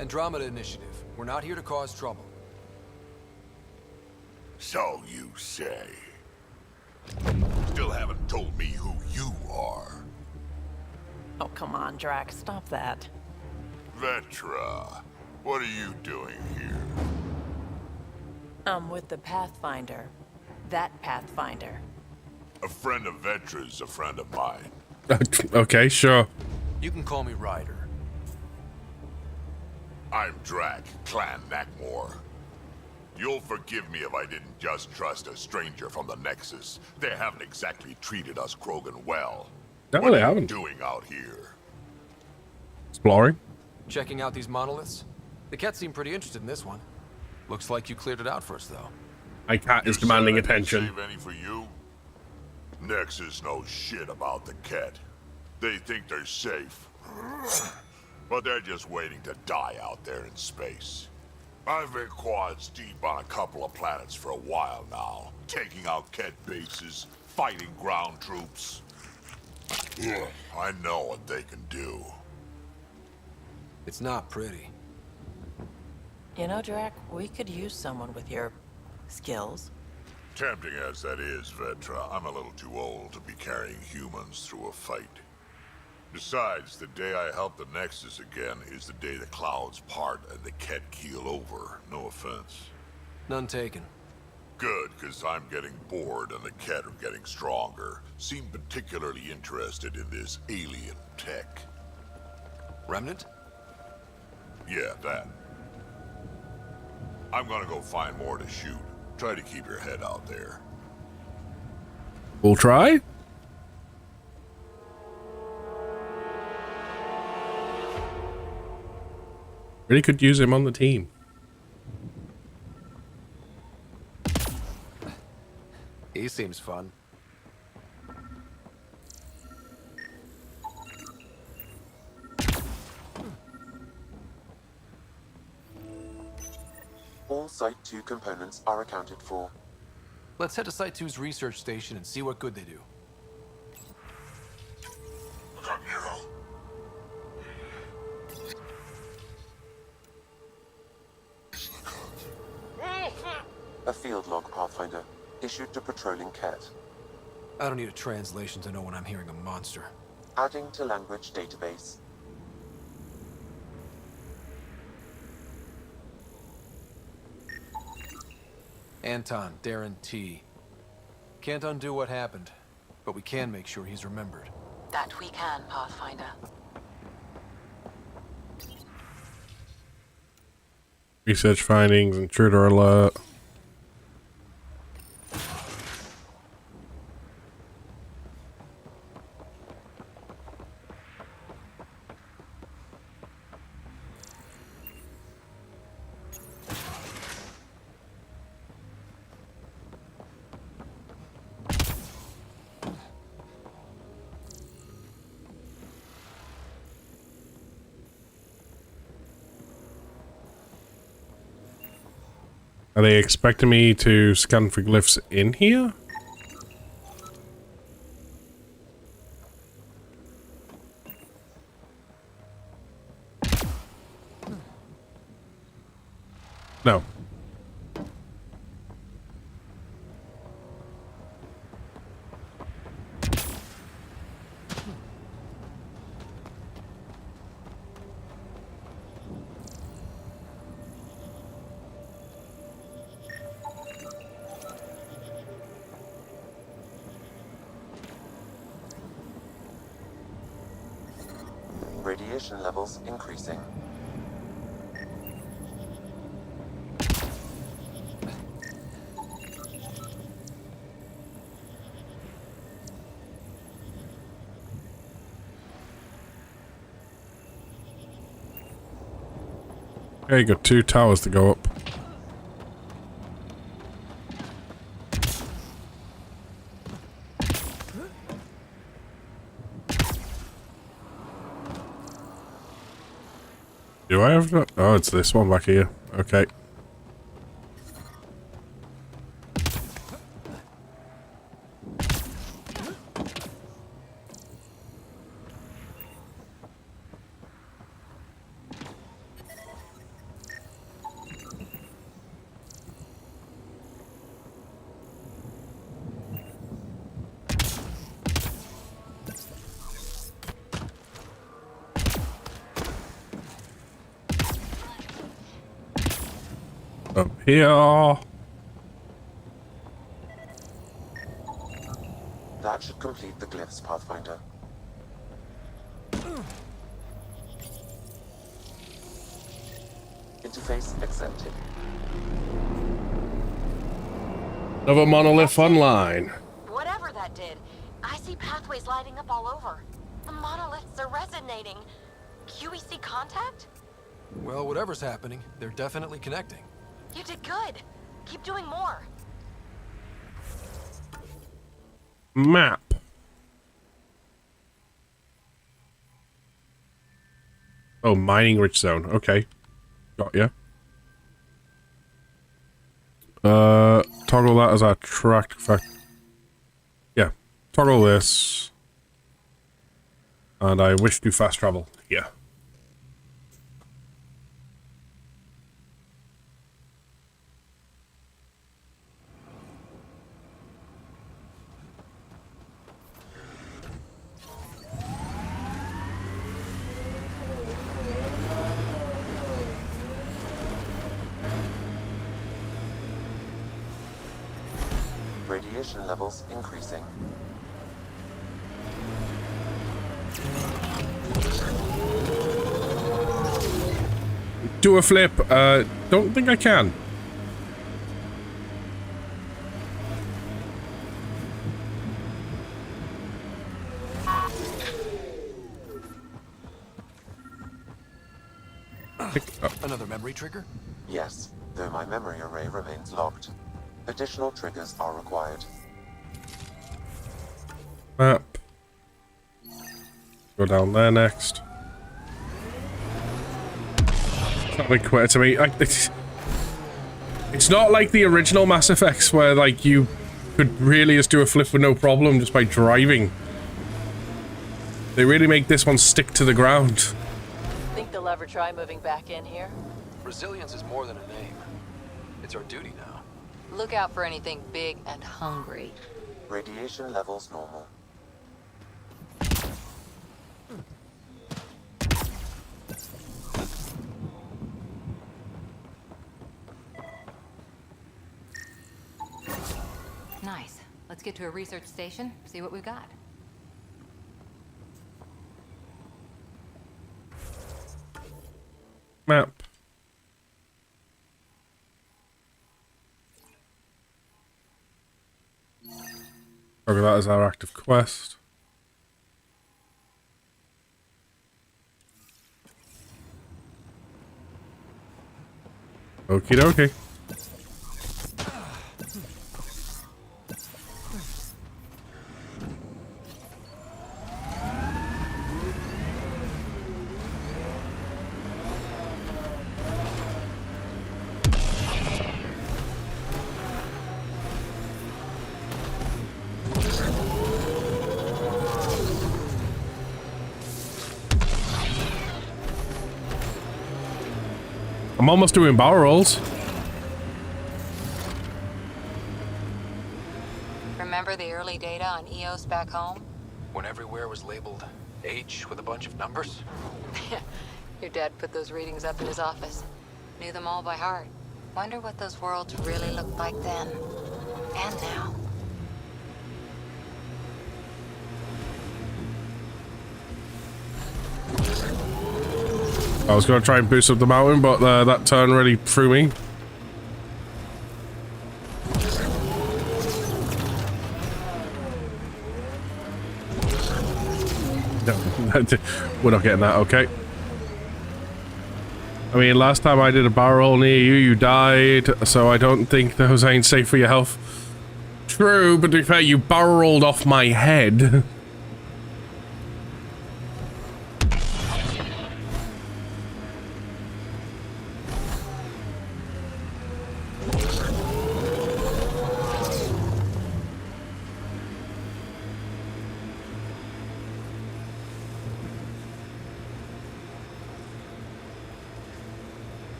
Andromeda Initiative. We're not here to cause trouble. So you say. Still haven't told me who you are. Oh, come on, Drax. Stop that. Vetra, what are you doing here? I'm with the Pathfinder. That Pathfinder. A friend of Vetra's a friend of mine. Okay, sure. You can call me Ryder. I'm Drac, Clan Nakmor. You'll forgive me if I didn't just trust a stranger from the Nexus. They haven't exactly treated us Krogan well. No, what they are you haven't. doing out here? Exploring. Checking out these monoliths? The Ket seem pretty interested in this one. Looks like you cleared it out for us, though. My cat is You demanding said I didn't attention. Save any for you? Nexus knows shit about the Ket. They think they're safe. But they're just waiting to die out there in space. I've been quads deep on a couple of planets for a while now, taking out Ket bases, fighting ground troops. I know what they can do. It's not pretty. You know, Drac, we could use someone with your skills. Tempting as that is, Vetra, I'm a little too old to be carrying humans through a fight. Besides, the day I help the Nexus again is the day the clouds part and the Ket keel over. No offense. None taken. Good, because I'm getting bored and the Ket are getting stronger. Seem particularly interested in this alien tech. Remnant? Yeah, that. I'm gonna go find more to shoot. Try to keep your head out there. We'll try. Really could use him on the team. He seems fun. All Site 2 components are accounted for. Let's head to Site 2's research station and see what good they do. A field log, Pathfinder, issued to patrolling Ket. I don't need a translation to know when I'm hearing a monster. Adding to language database. Anton, Darren T. Can't undo what happened, but we can make sure he's remembered. That we can, Pathfinder. Research findings, intruder alert. Are they expecting me to scan for glyphs in here? No. Radiation levels increasing. Okay, got 2 towers to go up. Do I have that? Oh, it's this one back here. Okay. Up here. That should complete the glyphs, Pathfinder. Interface accepted. Another monolith online. Whatever that did, I see pathways lighting up all over. The monoliths are resonating. QEC contact? Well, whatever's happening, they're definitely connecting. You did good. Keep doing more. Map. Oh, mining rich zone. Okay. Got ya. Toggle that as our track effect. Yeah. Toggle this. And I wish to fast travel. Yeah. Radiation levels increasing. Do a flip. Don't think I can. Another memory trigger? Yes, though my memory array remains locked. Additional triggers are required. Map. Go down there next. It's not like clear to me. It's not like the original Mass Effects where like you could really just do a flip with no problem just by driving. They really make this one stick to the ground. Think they'll ever try moving back in here? Resilience is more than a name. It's our duty now. Look out for anything big and hungry. Radiation levels normal. Nice. Let's get to a research station, see what we've got. Map. Okay, that is our active quest. Okie dokie. I'm almost doing barrel rolls. Remember the early data on EOS back home? When everywhere was labeled H with a bunch of numbers? Your dad put those readings up in his office. Knew them all by heart. Wonder what those worlds really looked like then. And now. I was going to try and boost up the mountain, but that turn really threw me. No, we're not getting that, okay. I mean, last time I did a barrel roll near you, you died, so I don't think those ain't safe for your health. True, but to be fair, you barrel rolled off my head.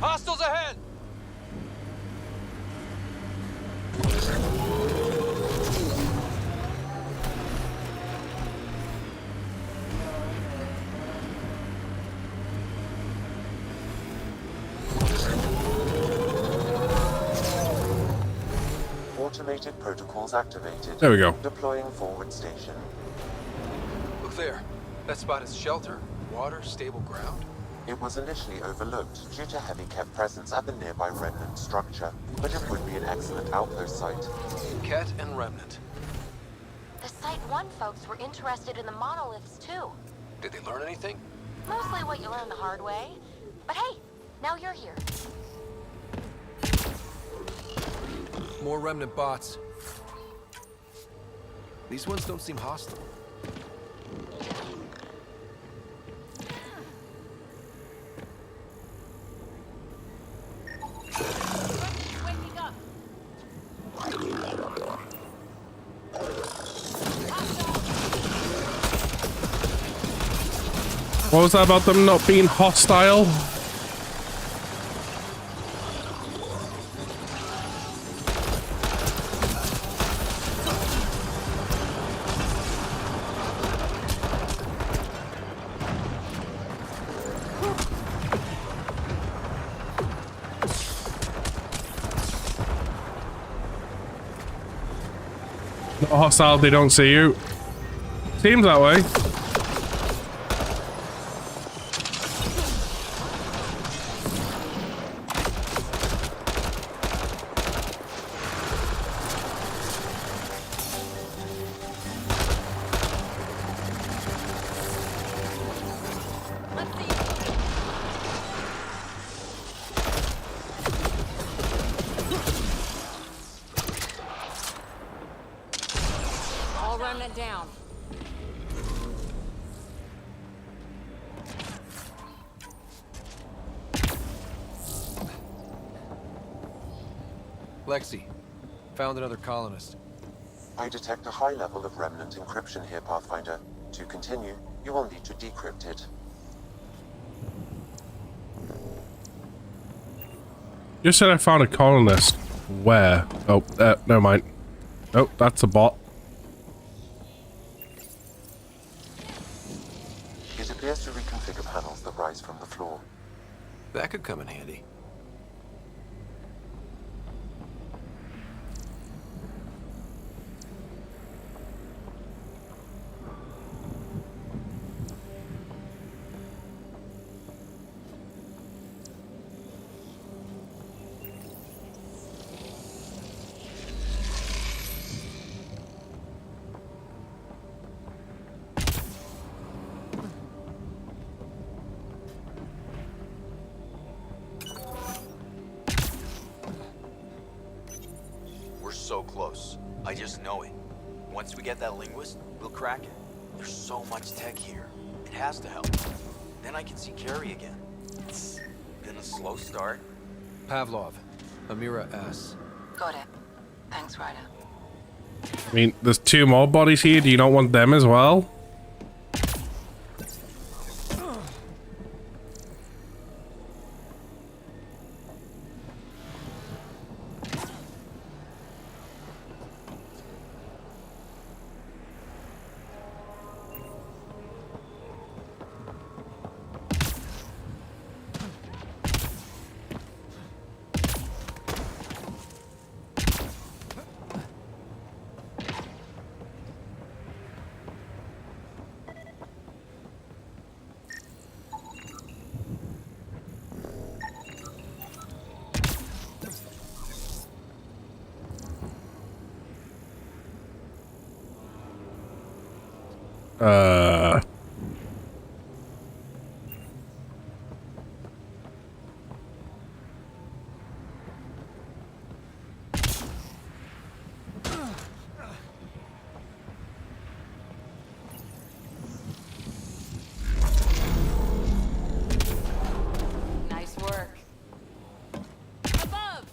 Hostiles ahead! Automated protocols activated. There we go. Deploying forward station. Look there. That spot is shelter, water, stable ground. It was initially overlooked due to heavy Ket presence at the nearby Remnant structure, but it would be an excellent outpost site. Ket and Remnant. The Site 1 folks were interested in the monoliths too. Did they learn anything? Mostly what you learn the hard way. But hey, now you're here. More Remnant bots. These ones don't seem hostile. What was that about them not being hostile? Not hostile, they don't see you. Seems that way. All Remnant down. Lexi, found another colonist. I detect a high level of Remnant encryption here, Pathfinder. To continue, you will need to decrypt it. You said I found a colonist. Where? Oh, never mind. Oh, that's a bot. It appears to reconfigure panels that rise from the floor. That could come in handy. So close. I just know it. Once we get that linguist, we'll crack it. There's so much tech here. It has to help. Then I can see Carrie again. It's been a slow start. Pavlov, Amira S. Got it. Thanks, Ryder. I mean, there's two more bodies here. Do you not want them as well? Nice work. Above.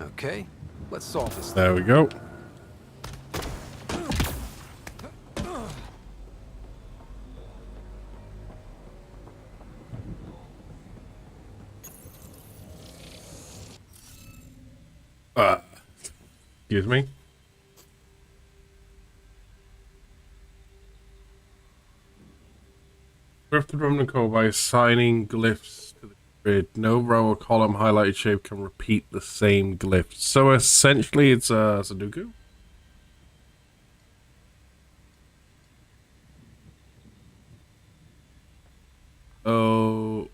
Okay, let's solve this. There we go. Excuse me. Drifted from the code by assigning glyphs to the grid. No row or column highlighted shape can repeat the same glyph. So essentially it's a Sudoku. Oh.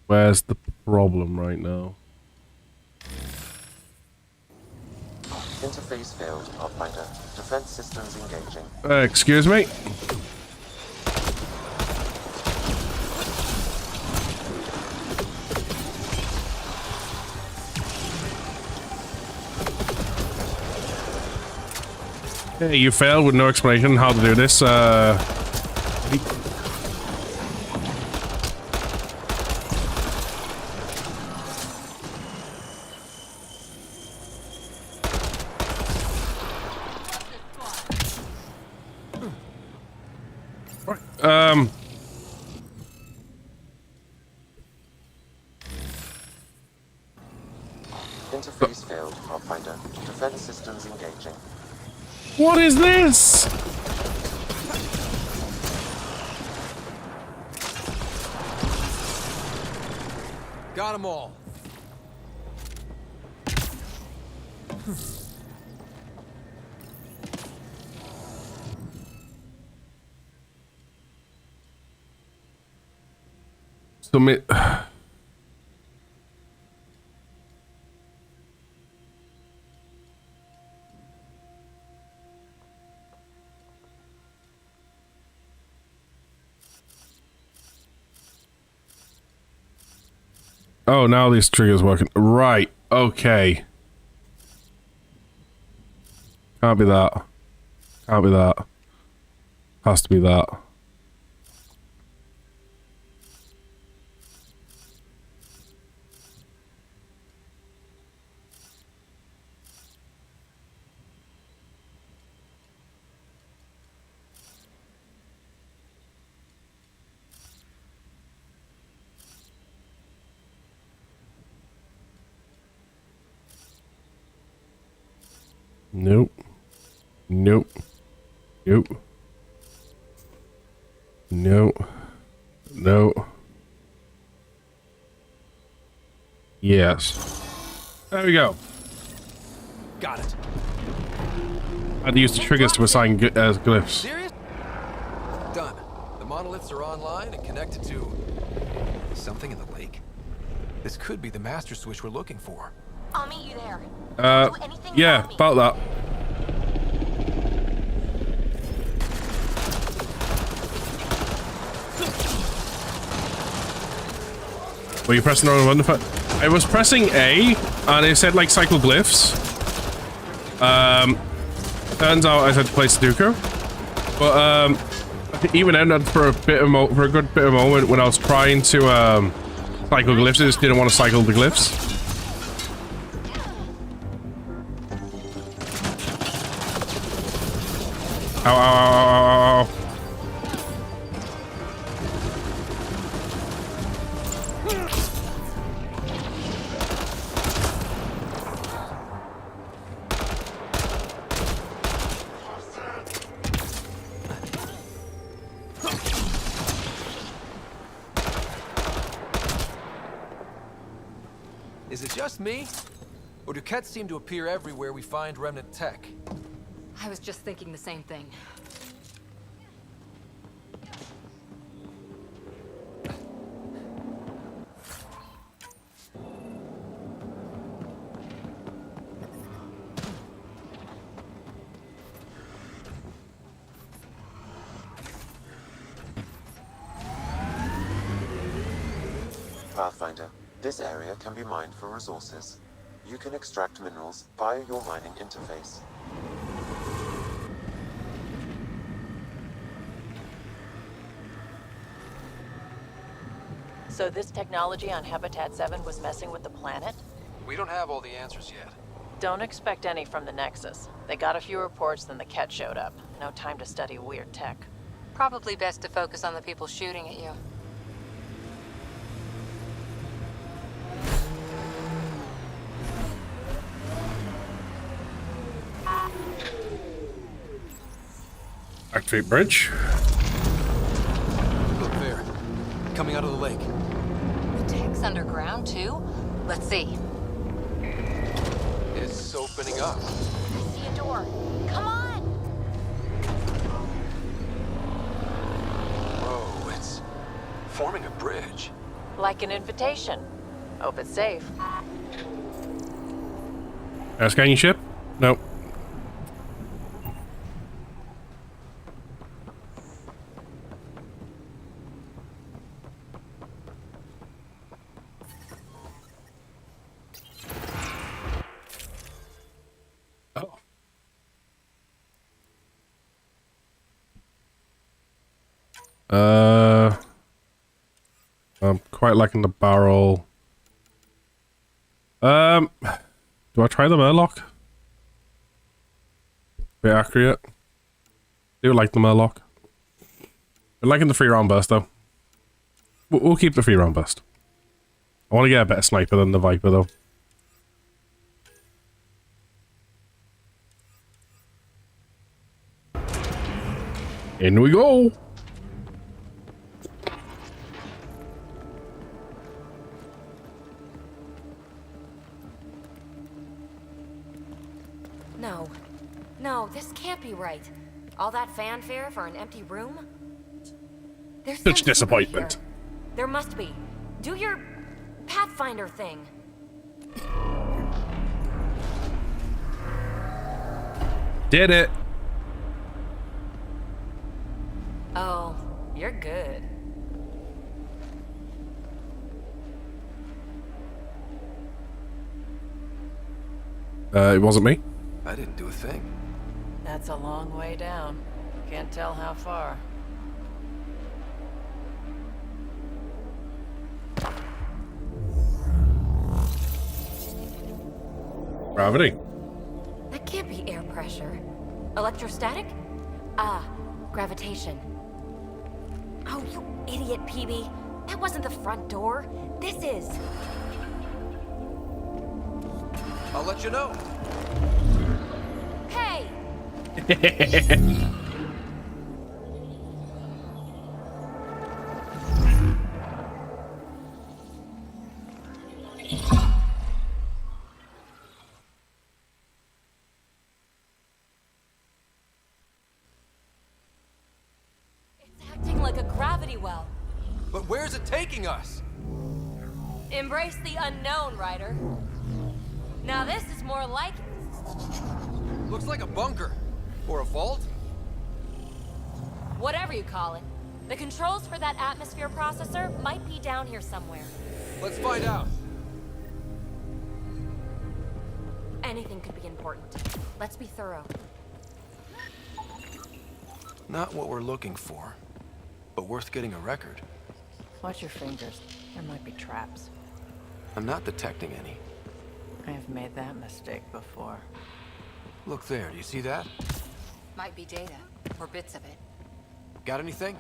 Where's the problem right now? Interface failed, Pathfinder. Defense systems engaging. Excuse me? Okay, you failed with no explanation how to do this. Interface failed, Pathfinder. Defense systems engaging. What is this? Got them all. Submit. Oh, now this trigger's working. Right. Okay. Can't be that. Can't be that. Has to be that. Nope. Nope. Nope. Nope. No. Yes. There we go. Got it. I had to use the triggers to assign glyphs. Serious? Done. The monoliths are online and connected to something in the lake. This could be the master switch we're looking for. I'll meet you there. Yeah, about that. Were you pressing the wrong button? I was pressing A, and it said like cycle glyphs. Turns out I said to play Sudoku, but even ended for a good bit of moment when I was trying to cycle glyphs. I just didn't want to cycle the glyphs. Ow, ow, ow, ow, ow. Is it just me? Or do Kets seem to appear everywhere we find remnant tech? I was just thinking the same thing. Pathfinder, this area can be mined for resources. You can extract minerals via your mining interface. So this technology on Habitat 7 was messing with the planet? We don't have all the answers yet. Don't expect any from the Nexus. They got a few reports, then the Ket showed up. No time to study weird tech. Probably best to focus on the people shooting at you. Activate bridge. Look there. Coming out of the lake. The tech's underground, too? Let's see. It's opening up. I see a door. Come on! Whoa, it's forming a bridge. Like an invitation. Hope it's safe. Scanning ship? Nope. I'm quite liking the barrel. Do I try the Murloc? Bit accurate. Do like the Murloc. I'm liking the 3-round burst though. We'll keep the 3-round burst. I want to get a better sniper than the Viper though. In we go! No, this can't be right. All that fanfare for an empty room? There's Such some disappointment. secret here. There must be. Do your Pathfinder thing. Did it! Oh, you're good. It wasn't me. I didn't do a thing. That's a long way down. Can't tell how far. Gravity. That can't be air pressure. Electrostatic? Ah, gravitation. Oh, you idiot, PB. That wasn't the front door. This is. I'll let you know. Hey! It's acting like a gravity well. But where's it taking us? Embrace the unknown, Ryder. Now this is more like it. Looks like a bunker. Or a vault? Whatever you call it. The controls for that atmosphere processor might be down here somewhere. Let's find out. Anything could be important. Let's be thorough. Not what we're looking for, but worth getting a record. Watch your fingers. There might be traps. I'm not detecting any. I have made that mistake before. Look there, do you see that? Might be data, or bits of it. Got anything?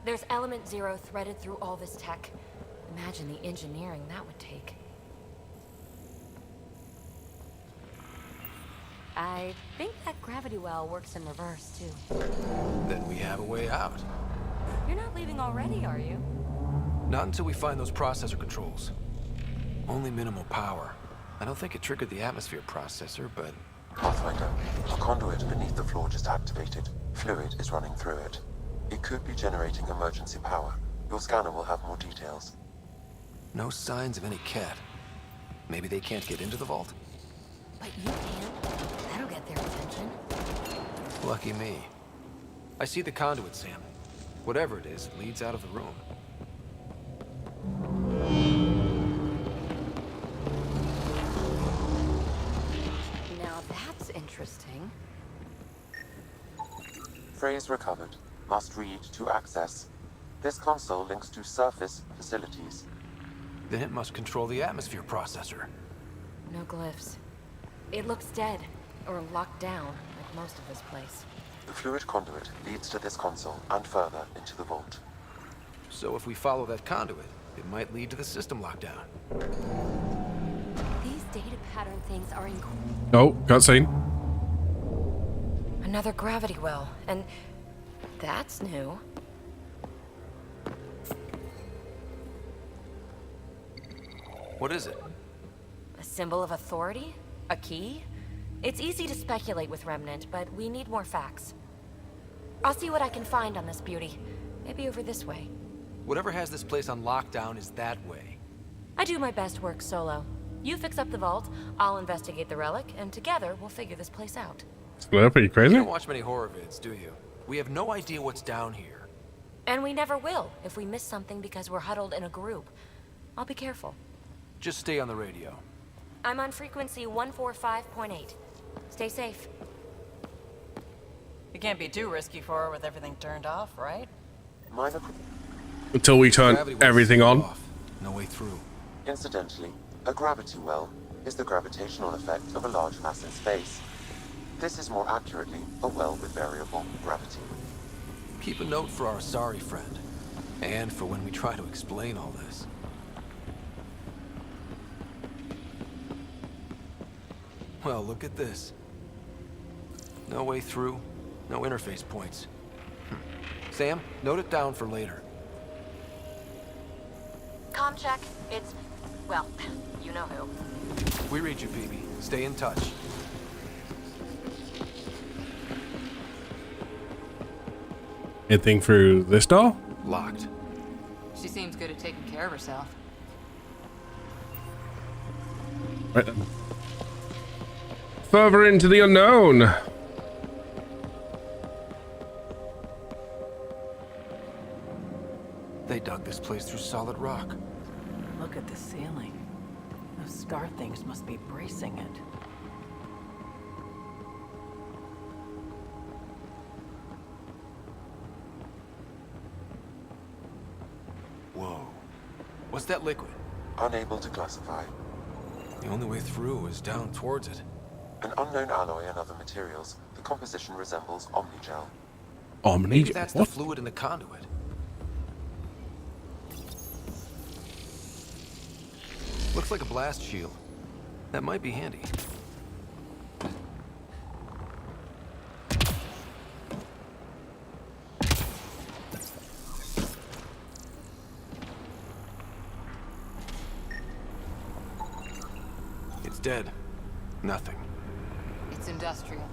There's element 0 threaded through all this tech. Imagine the engineering that would take. I think that gravity well works in reverse, too. Then we have a way out. You're not leaving already, are you? Not until we find those processor controls. Only minimal power. I don't think it triggered the atmosphere processor, but... Pathfinder, a conduit beneath the floor just activated. Fluid is running through it. It could be generating emergency power. Your scanner will have more details. No signs of any cat. Maybe they can't get into the vault? But you can. That'll get their attention. Lucky me. I see the conduit, Sam. Whatever it is, it leads out of the room. Interesting. Phrase recovered. Must read to access. This console links to surface facilities. Then it must control the atmosphere processor. No glyphs. It looks dead, or locked down, like most of this place. The fluid conduit leads to this console and further into the vault. So if we follow that conduit, it might lead to the system lockdown. These data pattern things are incredible. Oh, cutscene. Another gravity well, and that's new. What is it? A symbol of authority? A key? It's easy to speculate with Remnant, but we need more facts. I'll see what I can find on this beauty. Maybe over this way. Whatever has this place on lockdown is that way. I do my best work solo. You fix up the vault, I'll investigate the relic, and together we'll figure this place out. Split are you crazy? You don't watch many horror vids, do you? We have no idea what's down here. And we never will if we miss something because we're huddled in a group. I'll be careful. Just stay on the radio. I'm on frequency 145.8. Stay safe. It can't be too risky for her with everything turned off, right? Minor. Until we turn everything on. Off. No way through. Incidentally, a gravity well is the gravitational effect of a large mass in space. This is more accurately a well with variable gravity. Keep a note for our sorry friend. And for when we try to explain all this. Well, look at this. No way through, no interface points. Sam, note it down for later. Comm check. It's, well, you know who. We read you, PB. Stay in touch. Anything through this door? Locked. She seems good at taking care of herself. Right then. Further into the unknown. They dug this place through solid rock. Look at the ceiling. Those star things must be bracing it. Whoa. What's that liquid? Unable to classify. The only way through is down towards it. An unknown alloy and other materials. The composition resembles omnigel. Maybe that's the fluid in the conduit. Looks like a blast shield. That might be handy. It's dead. Nothing. It's industrial.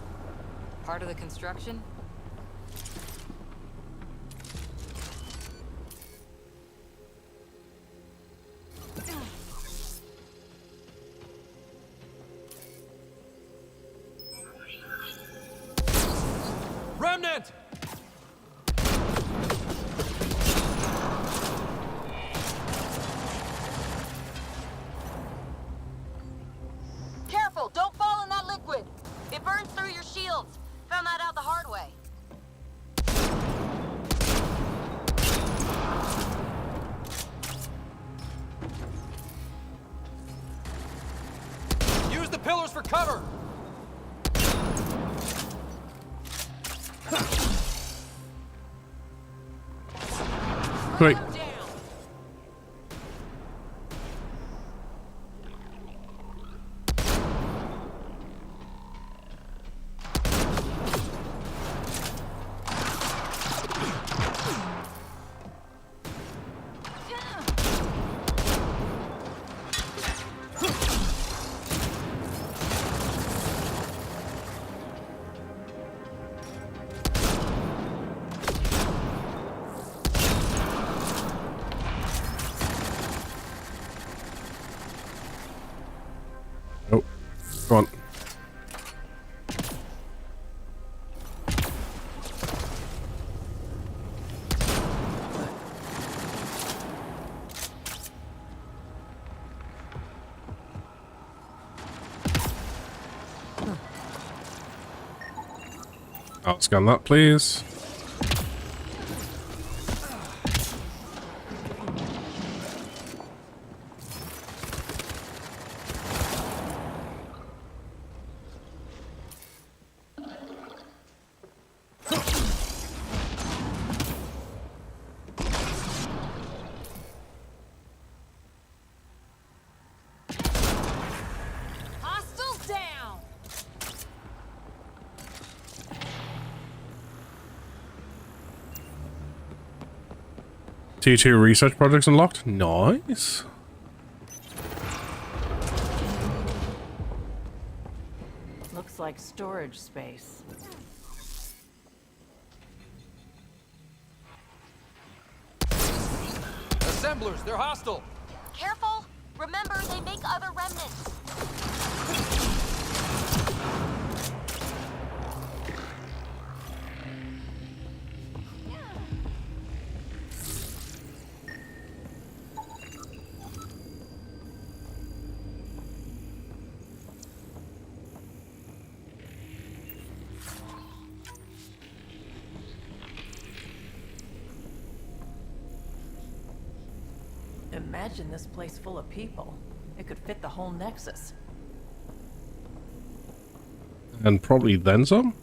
Part of the construction? Remnant! Careful, don't fall in that liquid. It burns through your shields. Found that out the hard way. Use the pillars for cover! Quick. I'll scan that, please. Hostiles down! T2 research projects unlocked. Nice. Looks like storage space. Assemblers, they're hostile! Careful! Remember, they make other remnants. Imagine this place full of people. It could fit the whole Nexus. And probably then some.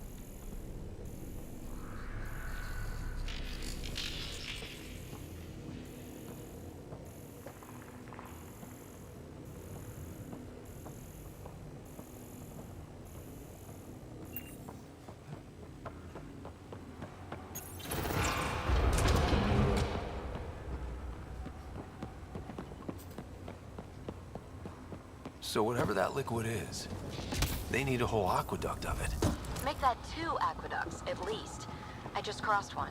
So whatever that liquid is, they need a whole aqueduct of it. Make that 2 aqueducts, at least. I just crossed one.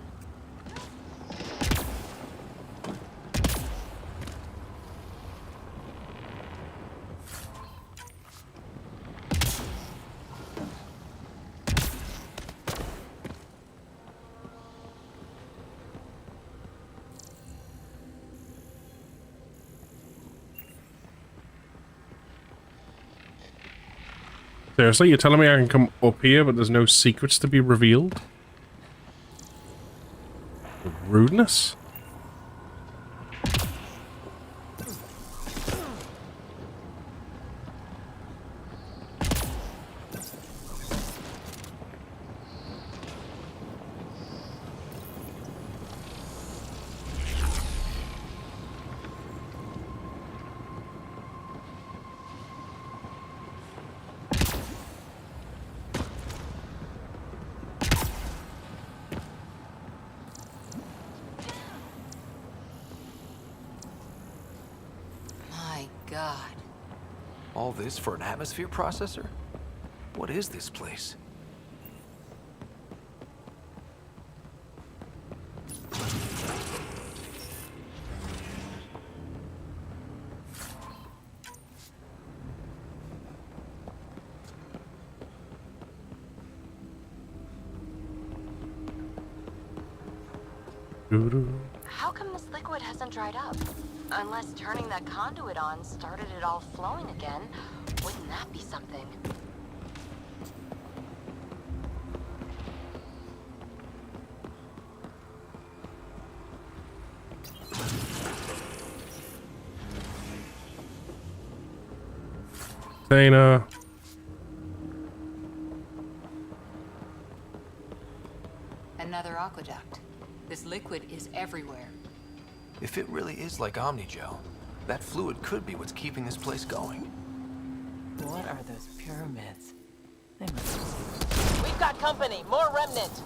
Seriously, you're telling me I can come up here, but there's no secrets to be revealed? The rudeness. God. All this for an atmosphere processor? What is this place? How come this liquid hasn't dried up? Unless turning that conduit on started it all flowing again. Wouldn't that be something? Dana. Another aqueduct. This liquid is everywhere. If it really is like Omnigel, that fluid could be what's keeping this place going. What are those pyramids? They must... We've got company. More remnant.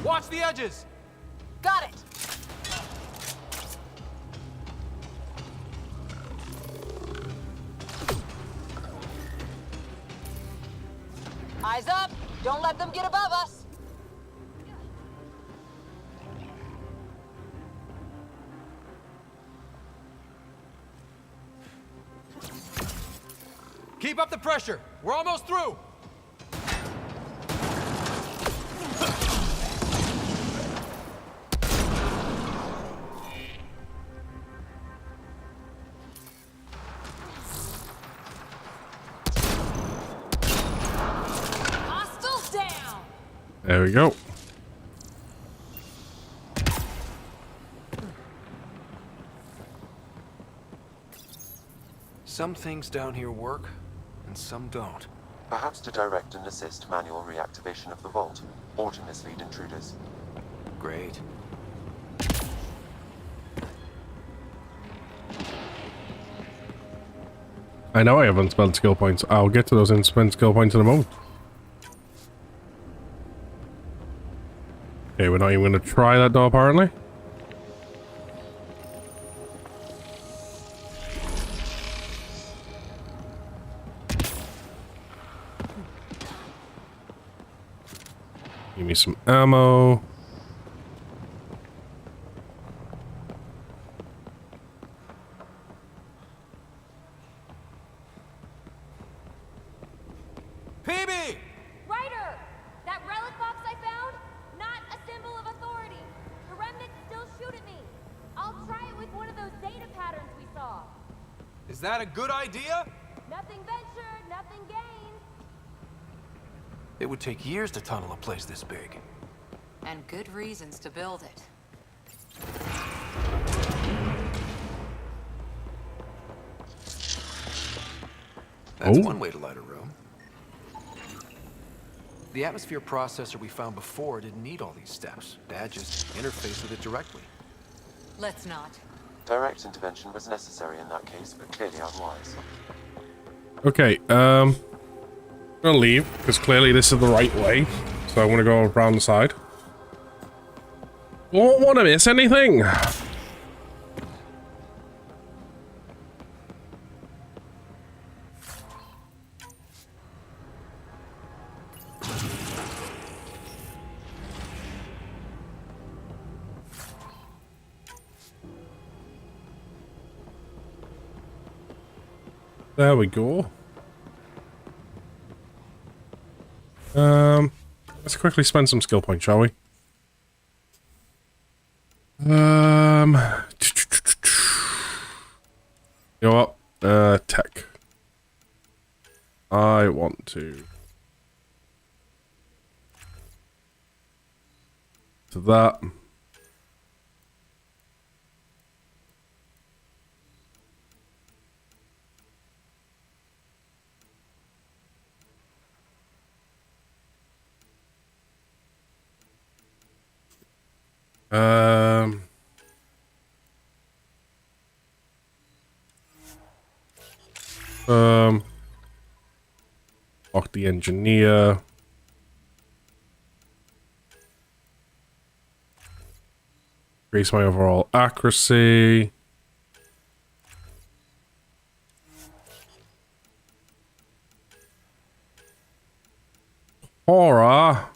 Watch the edges! Got it! Eyes up! Don't let them get above us! Keep up the pressure! We're almost through! There we go. Some things down here work, and some don't. Perhaps to direct and assist manual reactivation of the vault, or to mislead intruders. Great. I know I have unspent skill points. I'll get to those unspent skill points in a moment. Okay, we're not even going to try that door, apparently. Give me some ammo. Ryder! That relic box I found? Not a symbol of authority. The remnants still shoot at me. I'll try it with one of those data patterns we saw. Is that a good idea? Nothing ventured, nothing gained. It would take years to tunnel a place this big. And good reasons to build it. That's one way to light a room. The atmosphere processor we found before didn't need all these steps. Dad just interfaced with it directly. Let's not. Direct intervention was necessary in that case, but clearly unwise. Okay, I'm gonna leave, because clearly this is the right way. So I want to go around the side. Won't want to miss anything. There we go. Let's quickly spend some skill points, shall we? You know what? Tech. I want to that. Lock the engineer. Increase my overall accuracy. Horror.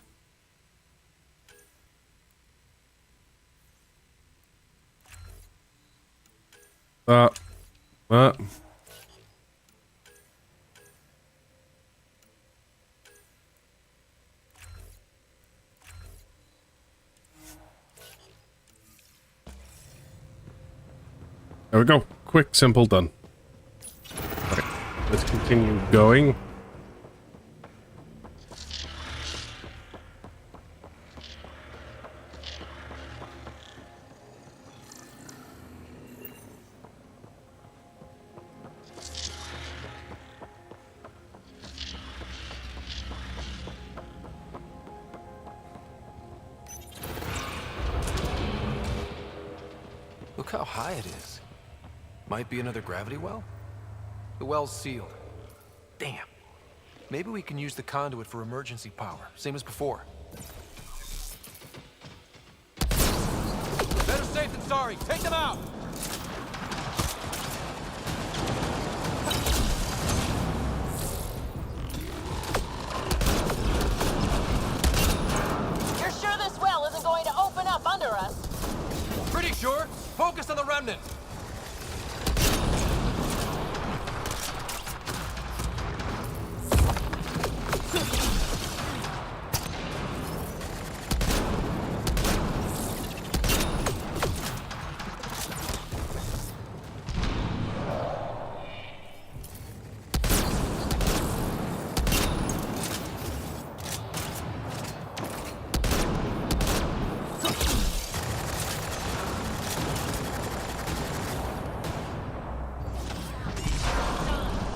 That. There we go. Quick, simple, done. Okay, let's continue going. Look how high it is. Might be another gravity well? The well's sealed. Damn. Maybe we can use the conduit for emergency power, same as before. Better safe than sorry. Take them out! You're sure this well isn't going to open up under us? Pretty sure. Focus on the remnant.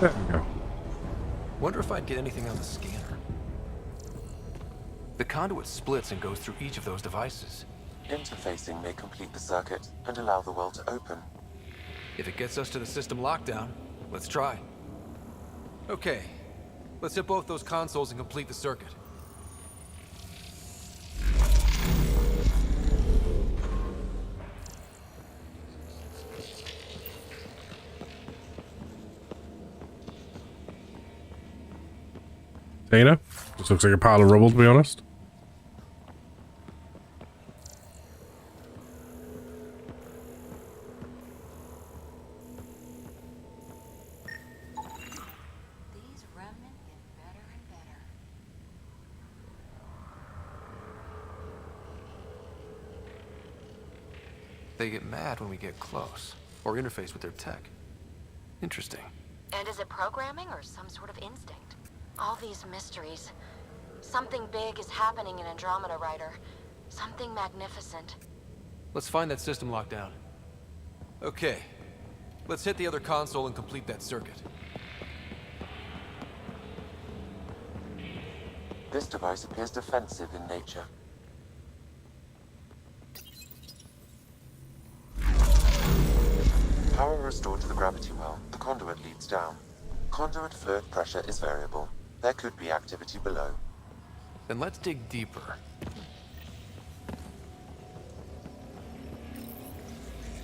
There we go. Wonder if I'd get anything on the scanner. The conduit splits and goes through each of those devices. Interfacing may complete the circuit and allow the well to open. If it gets us to the system lockdown, let's try. Okay, let's hit both those consoles and complete the circuit. Dana? This looks like a pile of rubble, to be honest. These remnants get better and better. They get mad when we get close, or interface with their tech. Interesting. And is it programming or some sort of instinct? All these mysteries. Something big is happening in Andromeda, Ryder. Something magnificent. Let's find that system lockdown. Okay, let's hit the other console and complete that circuit. This device appears defensive in nature. Power restored to the gravity well. The conduit leads down. Conduit fluid pressure is variable. There could be activity below. Then let's dig deeper.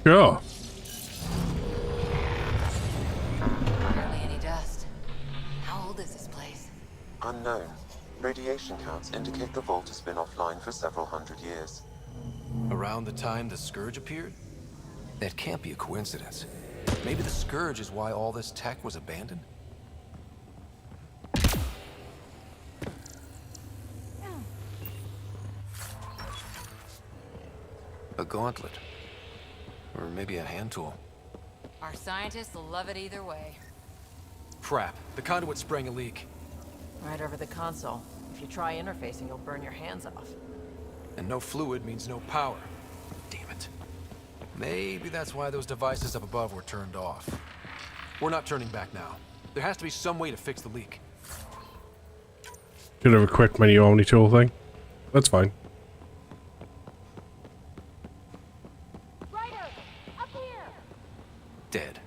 Sure. Hardly any dust. How old is this place? Unknown. Radiation counts indicate the vault has been offline for several hundred years. Around the time the Scourge appeared? That can't be a coincidence. Maybe the Scourge is why all this tech was abandoned? A gauntlet. Or maybe a hand tool. Our scientists will love it either way. Crap. The conduit sprang a leak. Right over the console. If you try interfacing, you'll burn your hands off. And no fluid means no power. Damn it. Maybe that's why those devices up above were turned off. We're not turning back now. There has to be some way to fix the leak. Could have a quick menu only tool thing. That's fine. Ryder, up here! Dead.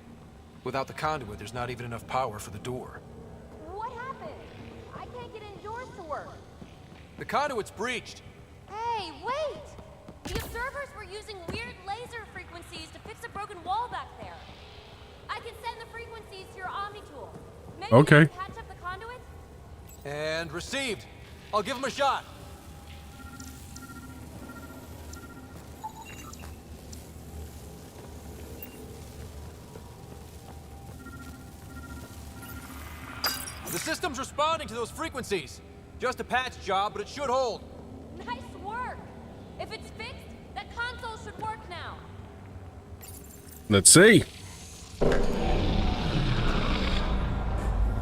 Without the conduit, there's not even enough power for the door. What happened? I can't get indoors to work. The conduit's breached. Hey, wait! The observers were using weird laser frequencies to fix a broken wall back there. I can send the frequencies to your Omni tool. Maybe Okay. you can patch up the conduit? And received. I'll give him a shot. The system's responding to those frequencies. Just a patch job, but it should hold. Nice work! If it's fixed, that console should work now. Let's see.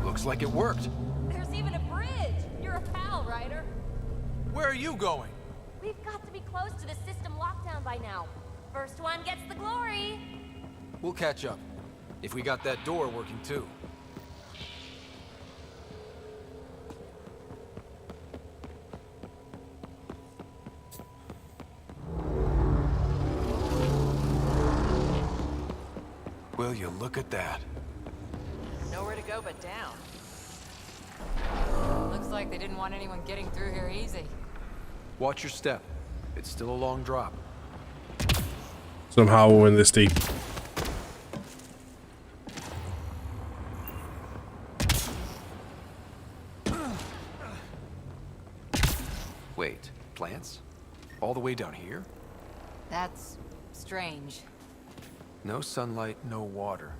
Looks like it worked. There's even a bridge. You're a pal, Ryder. Where are you going? We've got to be close to the system lockdown by now. First one gets the glory. We'll catch up. If we got that door working too. Will you look at that? Nowhere to go but down. Looks like they didn't want anyone getting through here easy. Watch your step. It's still a long drop. Somehow we'll win this deep. Wait, plants? All the way down here? That's strange. No sunlight, no water.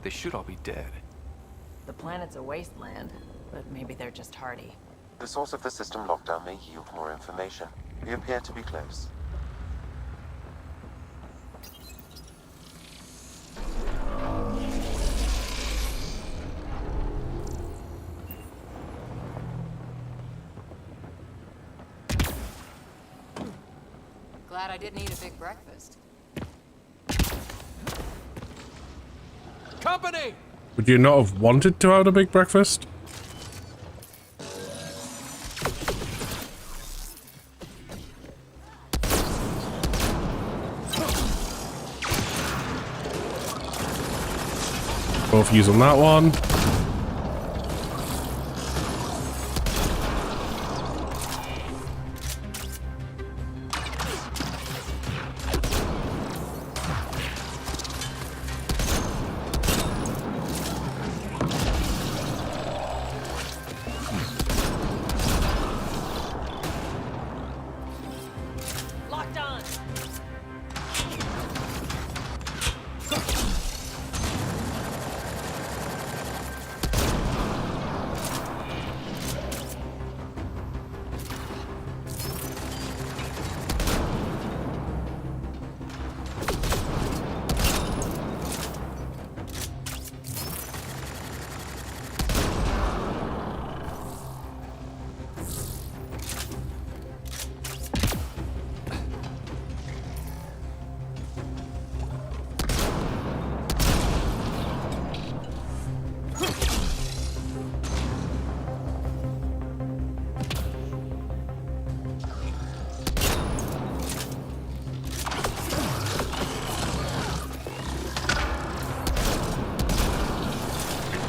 They should all be dead. The planet's a wasteland, but maybe they're just hardy. The source of the system lockdown may yield more information. We appear to be close. Glad I didn't eat a big breakfast. Company! Would you not have wanted to have a big breakfast? Both using that one. Locked on.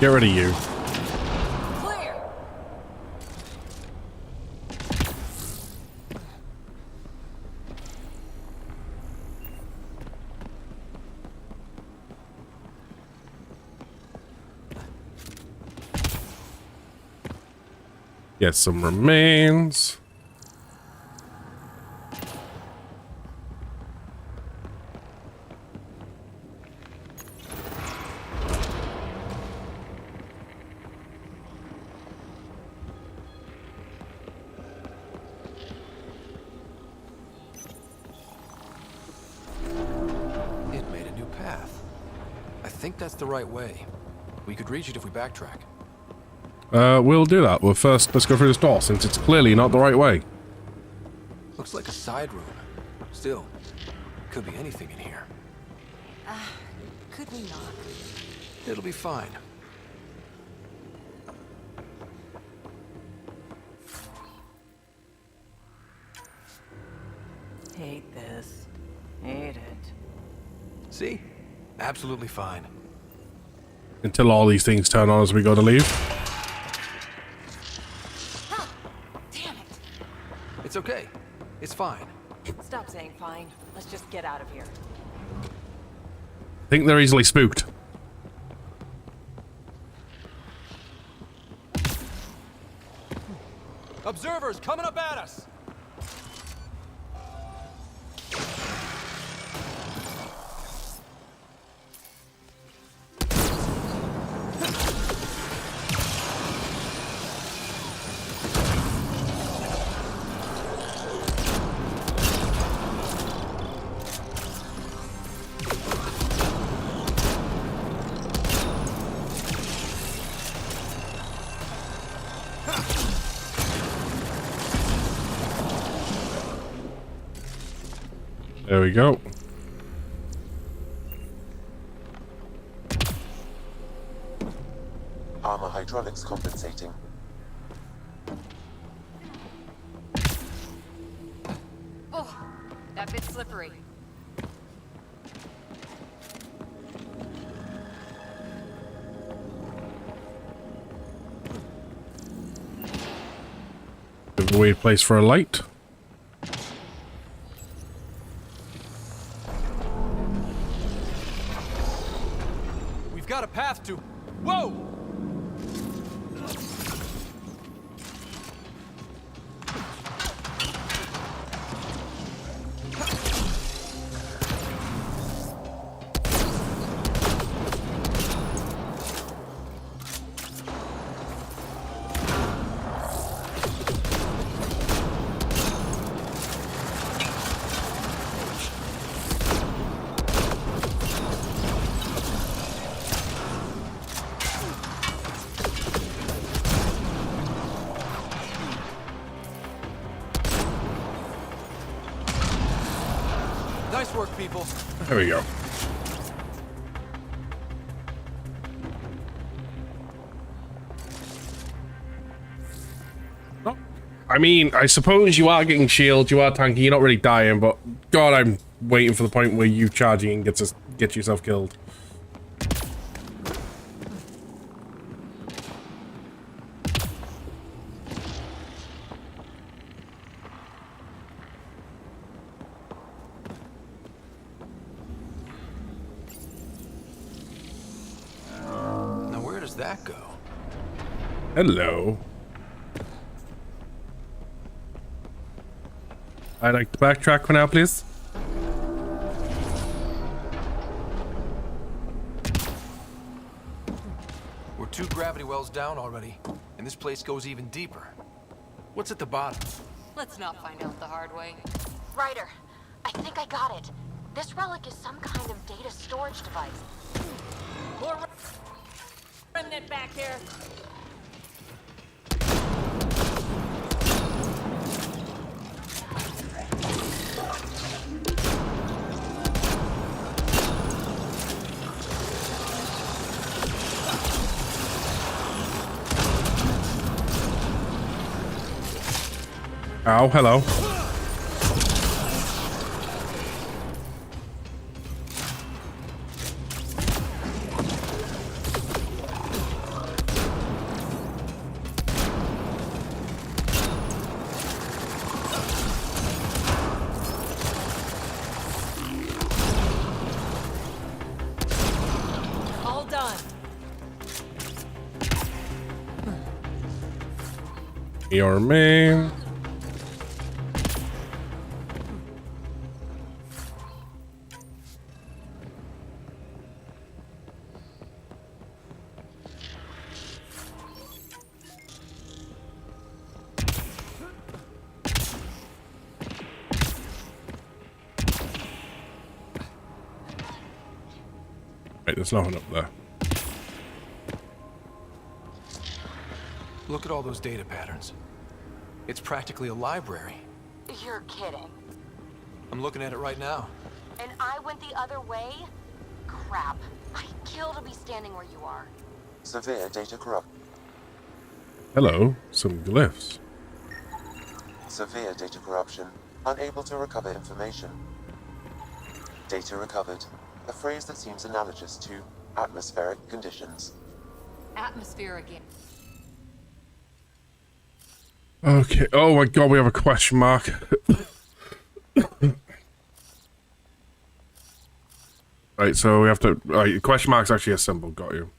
Get rid of you. Clear. Get some remains. It made a new path. I think that's the right way. We could reach it if we backtrack. We'll do that. Well, first, let's go through this door, since it's clearly not the right way. Looks like a side room. Still, could be anything in here. Could we not? It'll be fine. Hate this. Hate it. See? Absolutely fine. Until all these things turn on as we go to leave. Damn it. It's okay. It's fine. Stop saying fine. Let's just get out of here. I think they're easily spooked. Observers coming up at us! There we go. Armor hydraulics compensating. Oh, that bit's slippery. Bit of a weird place for a light. Got a path to... Whoa! Nice work, people. There we go. I mean, I suppose you are getting shield, you are tanky, you're not really dying, but God, I'm waiting for the point where you charging and get yourself killed. Now where does that go? Hello. I'd like to backtrack for now, please. We're 2 gravity wells down already, and this place goes even deeper. What's at the bottom? Let's not find out the hard way. Ryder, I think I got it. This relic is some kind of data storage device. More remnant back here. Ow, hello. All done. Your man. Right, there's nothing up there. Look at all those data patterns. It's practically a library. You're kidding. I'm looking at it right now. And I went the other way? Crap. I'd kill to be standing where you are. Severe data corrupt. Hello, some glyphs. Severe data corruption. Unable to recover information. Data recovered. A phrase that seems analogous to atmospheric conditions. Atmosphere again. Okay. Oh my God, we have a question mark. Right, so we have to. Right, question mark's actually a symbol. Got you.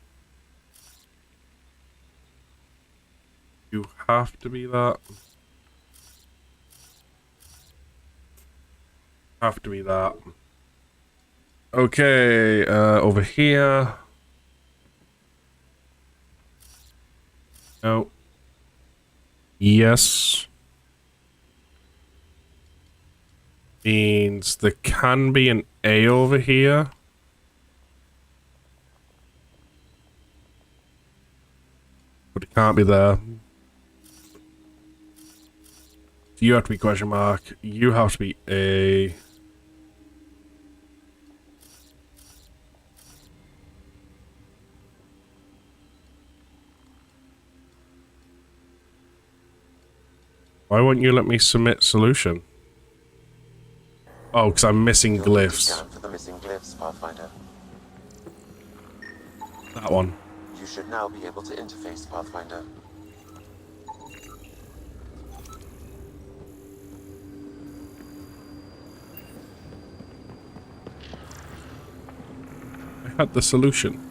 You have to be that. Have to be that. Okay, over here. No. Yes. Means there can be an A over here. But it can't be there. You have to be question mark. You have to be A. Why won't you let me submit solution? Oh, because I'm missing glyphs. Scan for the missing glyphs, Pathfinder. That one. You should now be able to interface, Pathfinder. I had the solution.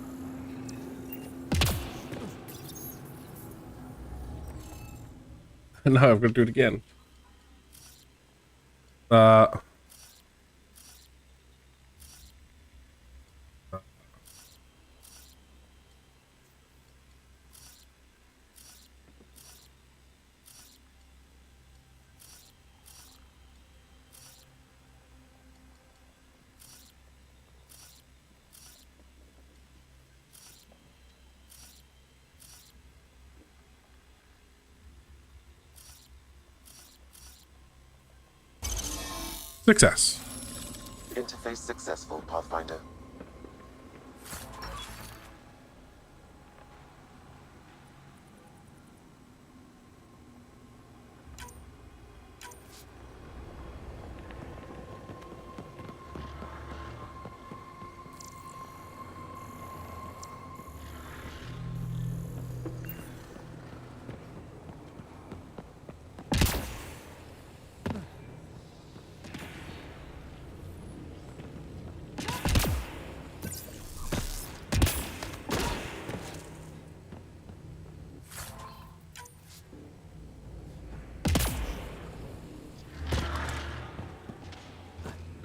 No, I'm gonna do it again. Success. Interface successful, Pathfinder.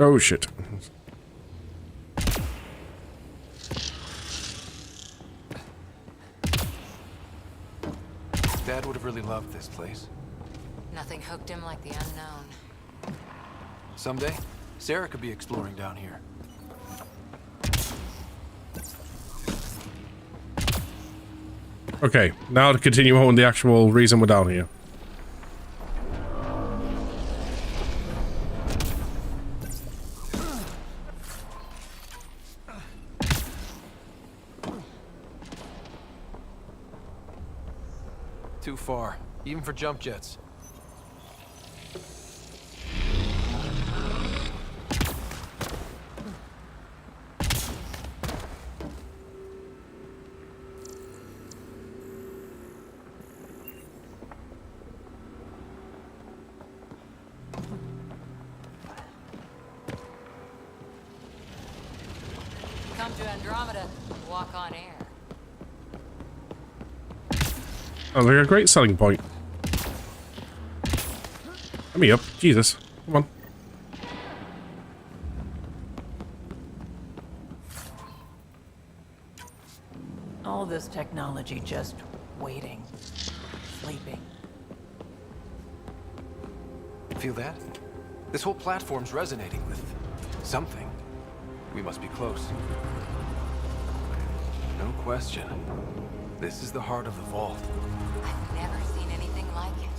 Oh shit. Dad would have really loved this place. Nothing hooked him like the unknown. Someday, Sarah could be exploring down here. Okay, now to continue on the actual reason we're down here. Too far, even for jump jets. Come to Andromeda, walk on air. Sounds like a great selling point. Let me up. Jesus. Come on. All this technology just waiting, sleeping. Feel that? This whole platform's resonating with something. We must be close. No question. This is the heart of the vault. I've never seen anything like it.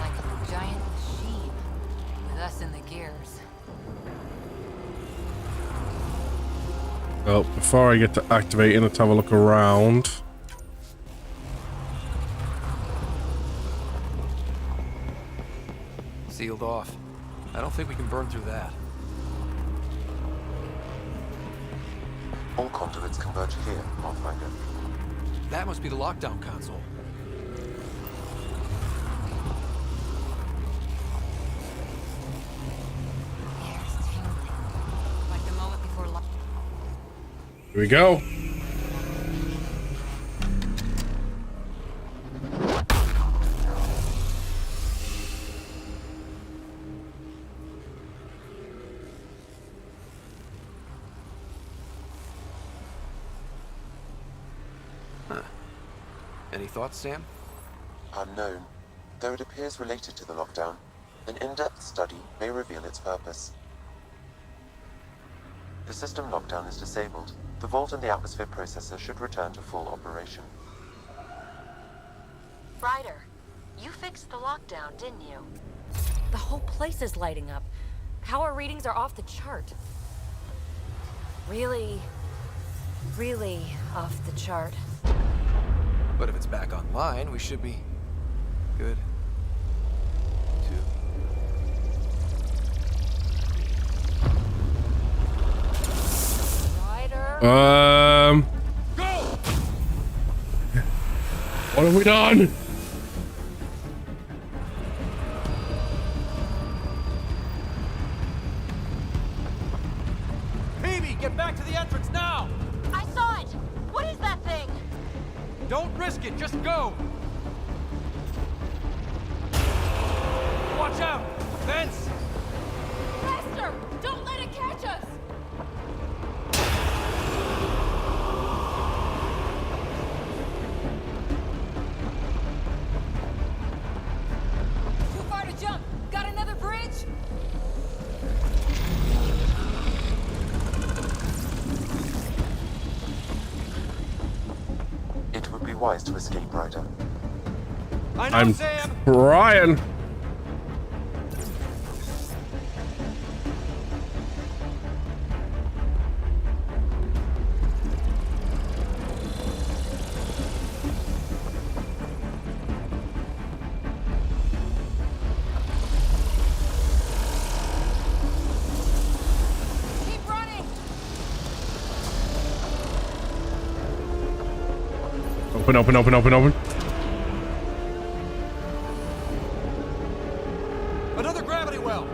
Like a giant machine, with us in the gears. Well, before I get to activating, let's have a look around. Sealed off. I don't think we can burn through that. All conduits converge here, Pathfinder. That must be the lockdown console. Ears tingling. Like the moment before Here we go. Any thoughts, Sam? Unknown. Though it appears related to the lockdown, an in-depth study may reveal its purpose. The system lockdown is disabled. The vault and the atmosphere processor should return to full operation. Ryder, you fixed the lockdown, didn't you? The whole place is lighting up. Power readings are off the chart. Really off the chart. But if it's back online, we should be good. Ryder. What have we done? Phoebe, get back to the entrance now! I saw it! What is that thing? Don't risk it, just go! Watch out! Fence! Faster! Don't let it catch us! Too far to jump. Got another bridge? It would be wise to escape, Ryder. I'm Brian. Keep running! Open. Another gravity well!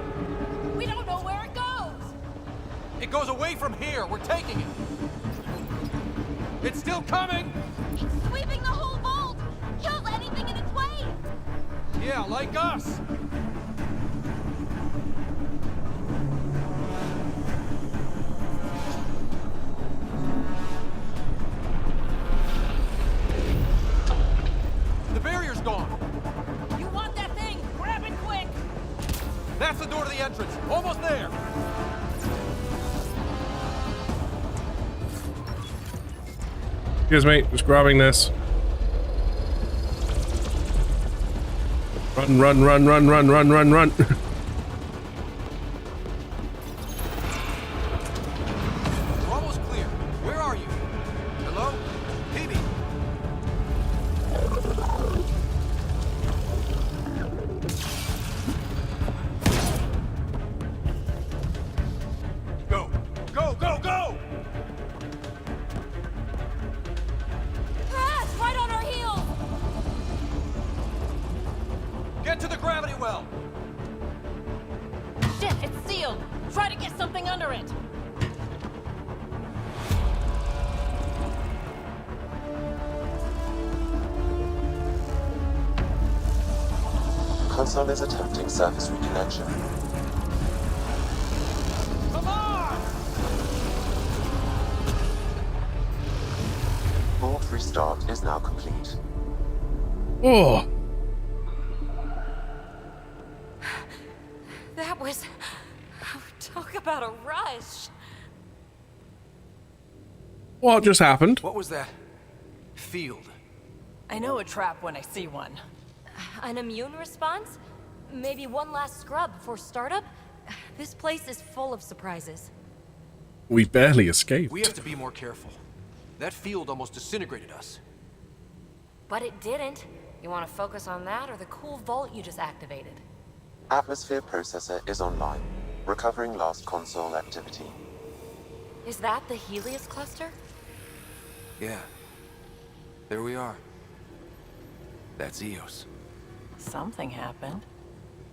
We don't know where it goes! It goes away from here. We're taking it. It's still coming! It's sweeping the whole vault! Kills anything in its way! Yeah, like us. almost there. Excuse me, just grabbing this. Run, run, run, run, run, run, run, run. We're almost clear. Where are you? Hello? Phoebe? Go! Go, go, go! Ah, it's right on our heels! Get to the gravity well! Shit, it's sealed. Try to get something under it. Console is attempting surface reconnection. Come on! Board restart is now complete. Oh, That was... Talk about a rush. what just happened? What was that? Field. I know a trap when I see one. An immune response? Maybe one last scrub before startup? This place is full of surprises. We barely escaped. We have to be more careful. That field almost disintegrated us. But it didn't. You want to focus on that or the cool vault you just activated? Atmosphere processor is online, recovering last console activity. Is that the Helios cluster? Yeah. There we are. That's Eos. Something happened.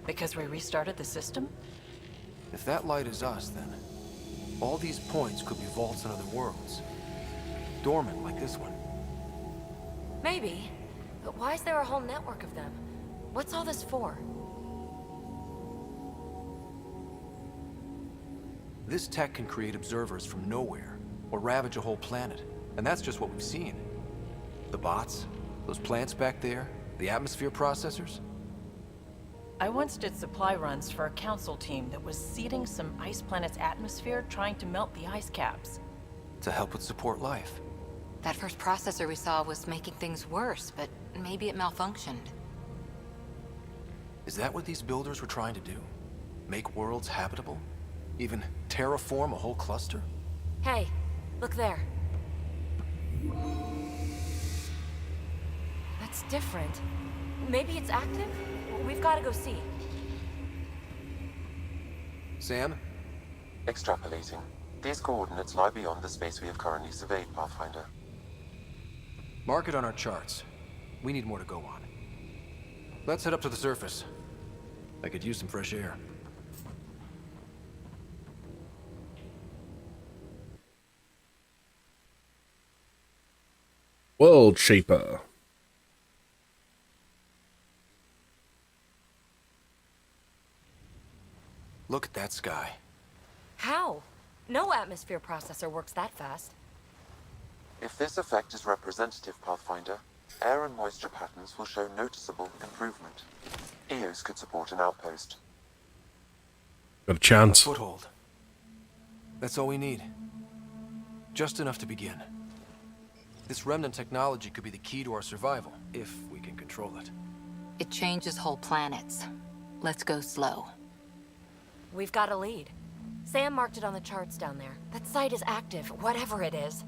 Because we restarted the system? If that light is us, then all these points could be vaults in other worlds. Dormant like this one. Maybe. But why is there a whole network of them? What's all this for? This tech can create observers from nowhere, or ravage a whole planet. And that's just what we've seen. The bots, those plants back there, the atmosphere processors. I once did supply runs for a council team that was seeding some ice planet's atmosphere, trying to melt the ice caps. To help with support life. That first processor we saw was making things worse, but maybe it malfunctioned. Is that what these builders were trying to do? Make worlds habitable? Even terraform a whole cluster? Hey, look there. That's different. Maybe it's active? We've got to go see. Sam? Extrapolating. These coordinates lie beyond the space we have currently surveyed, Pathfinder. Mark it on our charts. We need more to go on. Let's head up to the surface. I could use some fresh air. World Shaper. Look at that sky. How? No atmosphere processor works that fast. If this effect is representative, Pathfinder, air and moisture patterns will show noticeable improvement. Eos could support an outpost. Got a chance. Foothold. That's all we need. Just enough to begin. This remnant technology could be the key to our survival, if we can control it. It changes whole planets. Let's go slow. We've got a lead. Sam marked it on the charts down there. That site is active, whatever it is.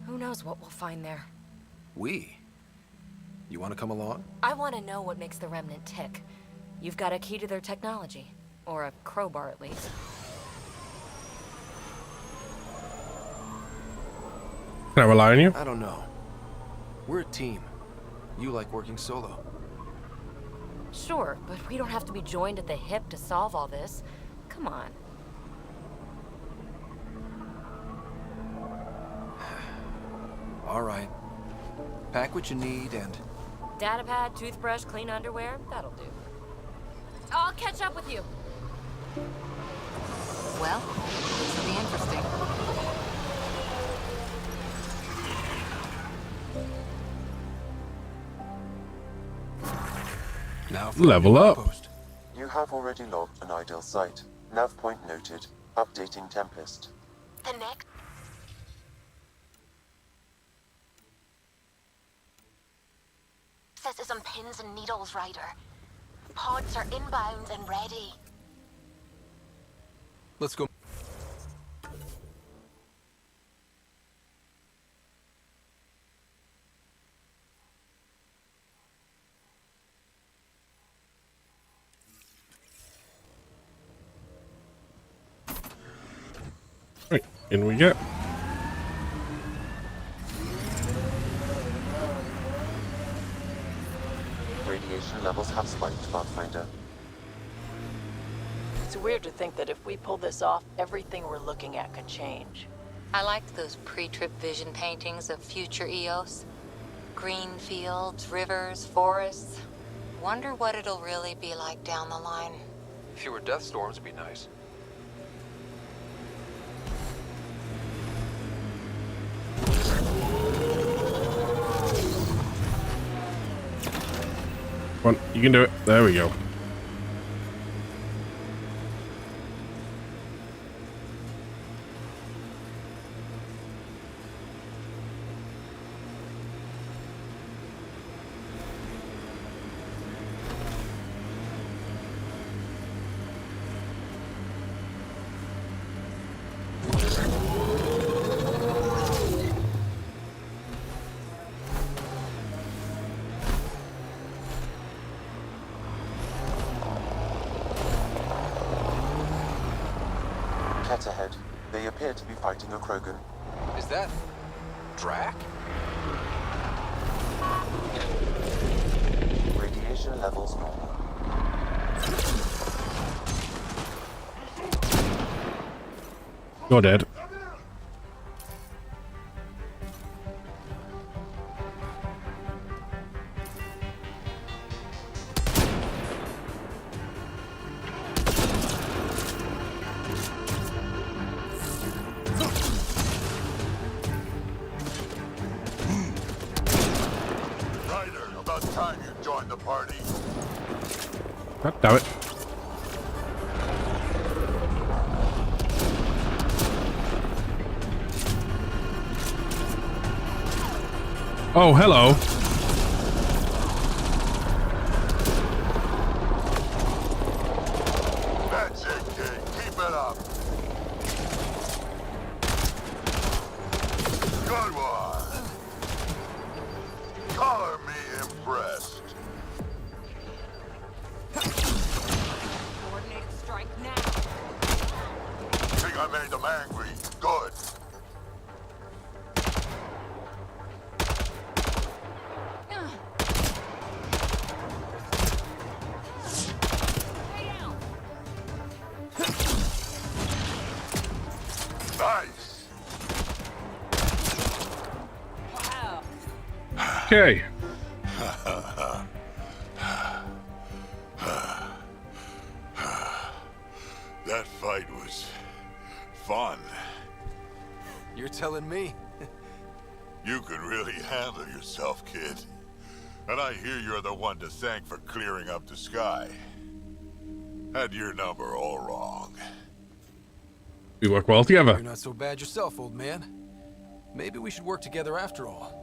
Who knows what we'll find there. We? You want to come along? I want to know what makes the Remnant tick. You've got a key to their technology. Or a crowbar, at least. Can I rely on you? I don't know. We're a team. You like working solo. Sure, but we don't have to be joined at the hip to solve all this. Come on. All right. Pack what you need and... Datapad, toothbrush, clean underwear, that'll do. I'll catch up with you. Well, this will be interesting. Now level up. You have already logged an ideal site. Nav point noted. Updating Tempest. The next is on pins and needles, Ryder. Pods are inbound and ready. Let's go. Right, in we go. Radiation levels have spiked, Pathfinder. It's weird to think that if we pull this off, everything we're looking at could change. I liked those pre-trip vision paintings of future Eos. Green fields, rivers, forests. Wonder what it'll really be like down the line. Fewer death storms would be nice. Come on, you can do it. There we go. Ket ahead. They appear to be fighting a Krogan. Is that Drac? Radiation levels normal. You're dead. Ryder, about time you joined the party. God damn it. Oh, hello. That's it, kid. Keep it up. Good one. Color me impressed. Coordinated strike now. Think I made them angry. Good. Nice. Okay. That fight was fun. You're telling me? You can really handle yourself, kid. And I hear you're the one to thank for clearing up the sky. Had your number all wrong. We work well together. You're not so bad yourself, old man. Maybe we should work together after all.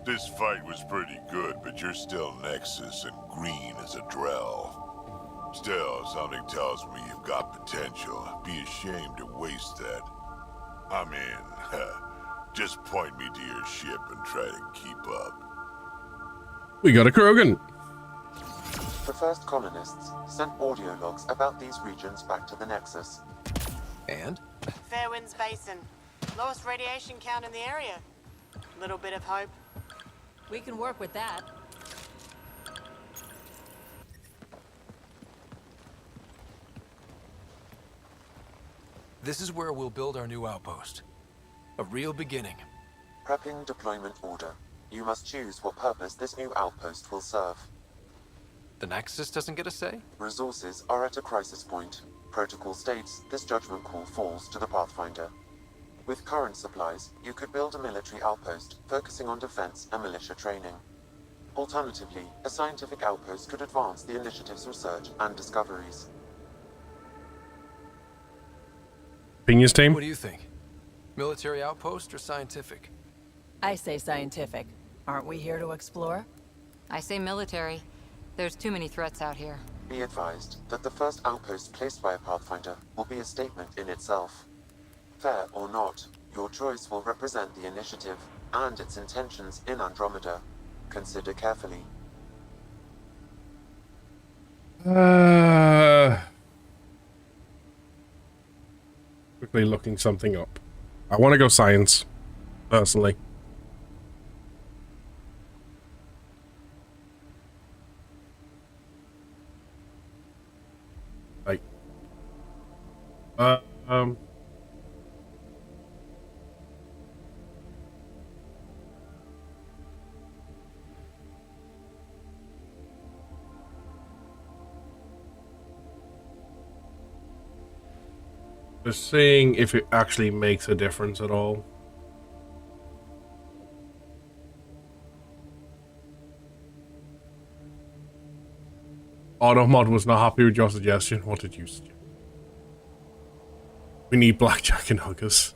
This fight was pretty good, but you're still Nexus and green as a Drell. Still, something tells me you've got potential. Be ashamed to waste that. I mean, just point me to your ship and try to keep up. We got a Krogan. The first colonists sent audio logs about these regions back to the Nexus. And? Fairwinds Basin. Lowest radiation count in the area. Little bit of hope. We can work with that. This is where we'll build our new outpost. A real beginning. Prepping deployment order. You must choose what purpose this new outpost will serve. The Nexus doesn't get a say? Resources are at a crisis point. Protocol states this judgment call falls to the Pathfinder. With current supplies, you could build a military outpost focusing on defense and militia training. Alternatively, a scientific outpost could advance the initiative's research and discoveries. Opinions team? What do you think? Military outpost or scientific? I say scientific. Aren't we here to explore? I say military. There's too many threats out here. Be advised that the first outpost placed by a Pathfinder will be a statement in itself. Fair or not, your choice will represent the initiative and its intentions in Andromeda. Consider carefully. Quickly looking something up. I want to go science, personally. Right. Just seeing if it actually makes a difference at all. Automod was not happy with your suggestion. What did you suggest? We need blackjack and hookers.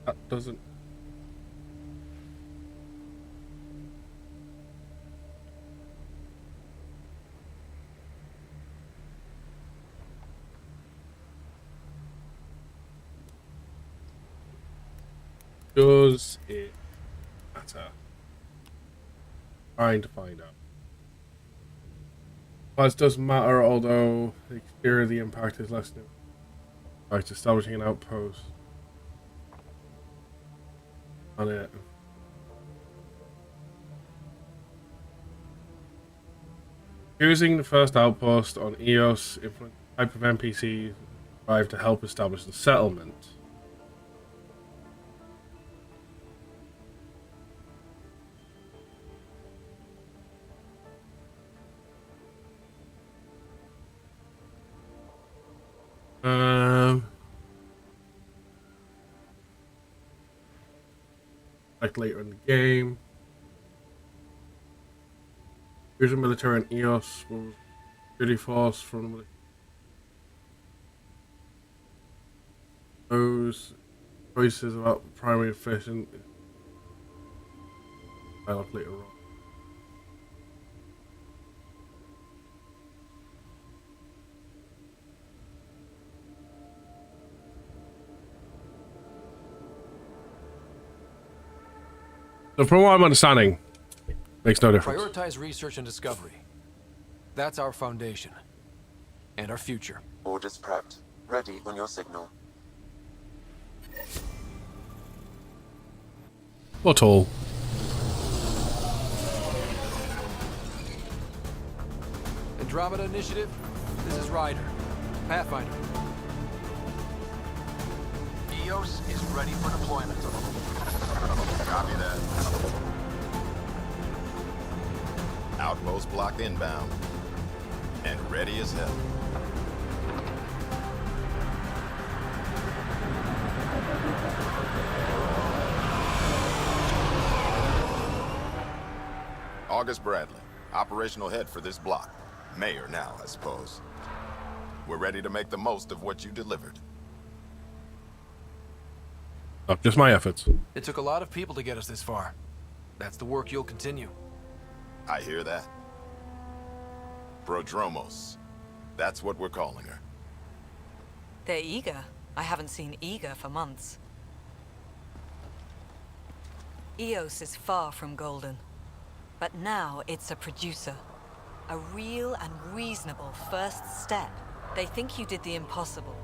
That doesn't. Does it matter? Trying to find out. Size does matter, although the exterior of the impact is less than. Right, establishing an outpost on it. Using the first outpost on EOS, influence type of NPC arrive to help establish the settlement. Like later in the game. Here's a military and EOS will security force from those choices about primary efficient. I look later on. So from what I'm understanding, makes no difference. Prioritize research and discovery. That's our foundation. And our future. Orders prepped. Ready on your signal. What all? Andromeda Initiative, this is Ryder. Pathfinder. EOS is ready for deployment. Copy that. Outpost blocked inbound. And ready as hell. August Bradley, operational head for this block. Mayor now, I suppose. We're ready to make the most of what you delivered. Not just my efforts. It took a lot of people to get us this far. That's the work you'll continue. I hear that. Prodromos. That's what we're calling her. They're eager. I haven't seen eager for months. EOS is far from golden. But now it's a producer. A real and reasonable first step. They think you did the impossible.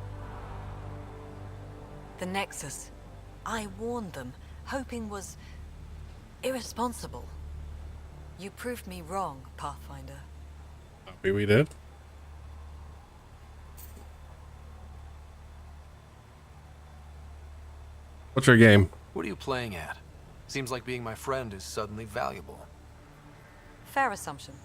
The Nexus. I warned them, hoping was irresponsible. You proved me wrong, Pathfinder. Happy we did. What's your game? What are you playing at? Seems like being my friend is suddenly valuable. Fair assumption.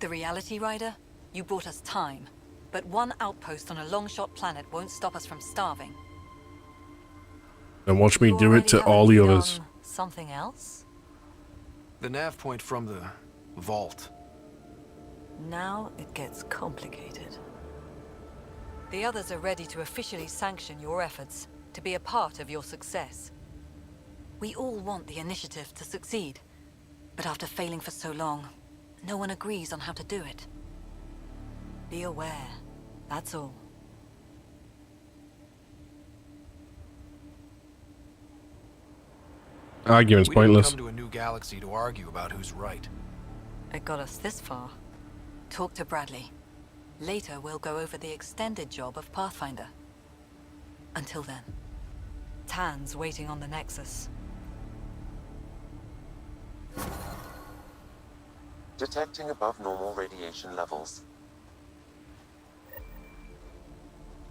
The reality, Ryder? You brought us time. But one outpost on a long-shot planet won't stop us from starving. Then watch me do it to all the others. Something else? The nav point from the vault. Now it gets complicated. The others are ready to officially sanction your efforts, to be a part of your success. We all want the initiative to succeed, but after failing for so long, no one agrees on how to do it. Be aware, that's all. Argument's pointless. We didn't come to a new galaxy to argue about who's right. It got us this far. Talk to Bradley. Later, we'll go over the extended job of Pathfinder. Until then, Tan's waiting on the Nexus. Detecting above normal radiation levels. Is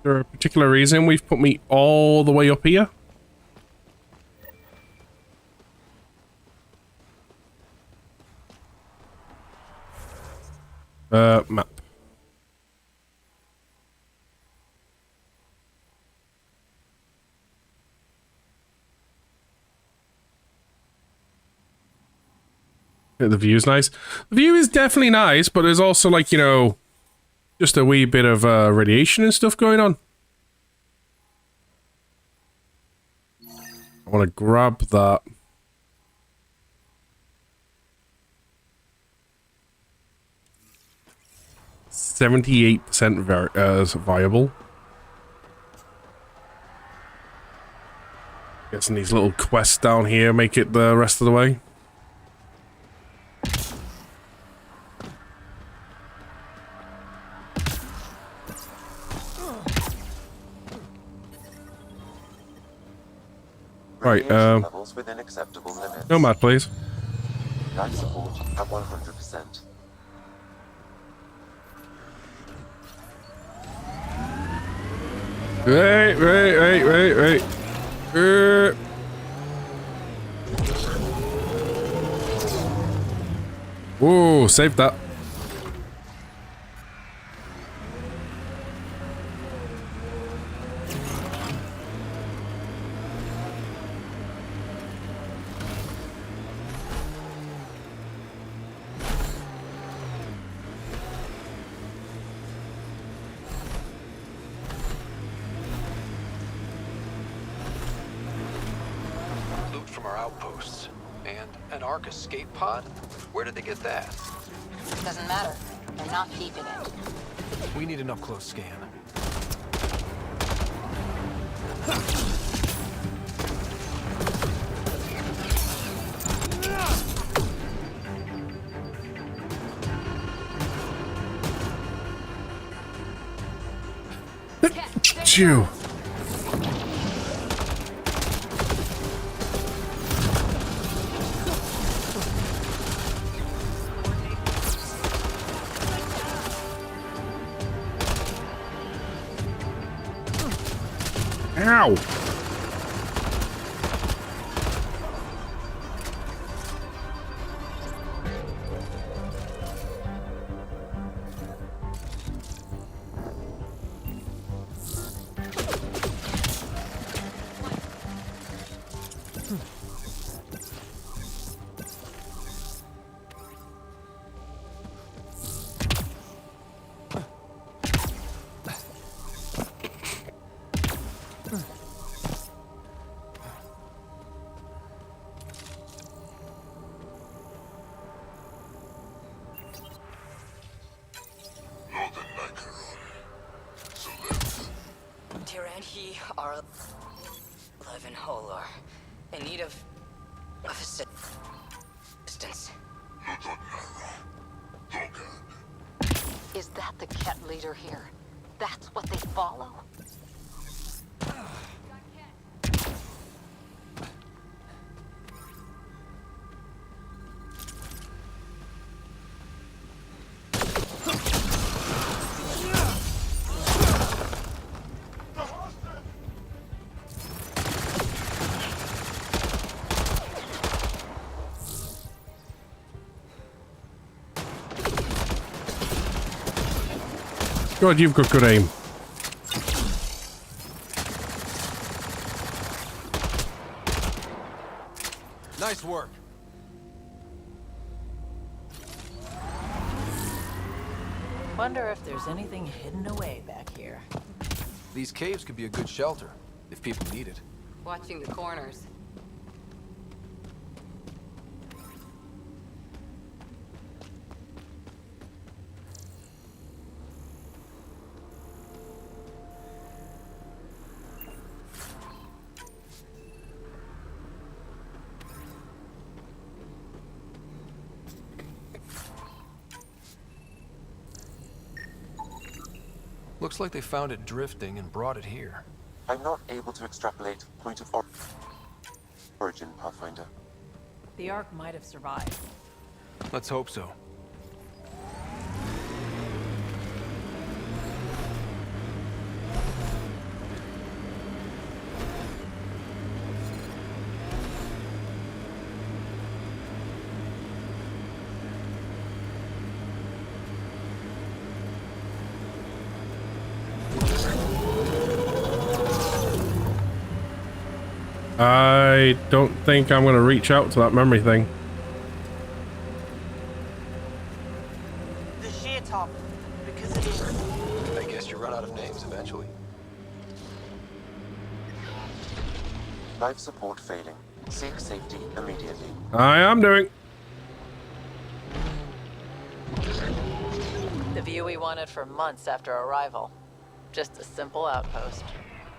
there a particular reason we've put me all the way up here? Map. Yeah, the view's nice. The view is definitely nice, but there's also, like, you know, just a wee bit of radiation and stuff going on. I want to grab that. %78% viable. Guessing these little quests down here make it the rest of the way. Right, levels within acceptable limits. Nomad, please. Life support at 100%. Wait. Whoa, save that. Loot from our outposts. And an Ark escape pod? Where did they get that? Doesn't matter. They're not keeping it. We need an up-close scan. Chew. Ow! He are alive and whole or in need of assistance. Is that the Ket leader here? That's what they follow? God, you've got good aim. Nice work. Wonder if there's anything hidden away back here. These caves could be a good shelter, if people need it. Watching the corners. Looks like they found it drifting and brought it here. I'm not able to extrapolate point of origin, Pathfinder. The Ark might have survived. Let's hope so. I don't think I'm going to reach out to that memory thing. The sheer top, because it is. I guess you run out of names eventually. Life support failing. Seek safety immediately. I am doing. The view we wanted for months after arrival. Just a simple outpost.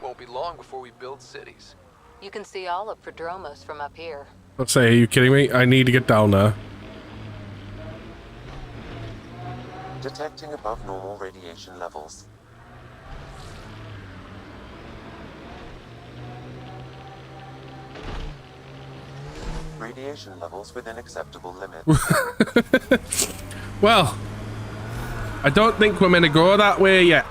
Won't be long before we build cities. You can see all of Prodromos from up here. Let's say, are you kidding me? I need to get down there. Detecting above normal radiation levels. Radiation levels within acceptable limits. Well, I don't think we're going to go that way yet.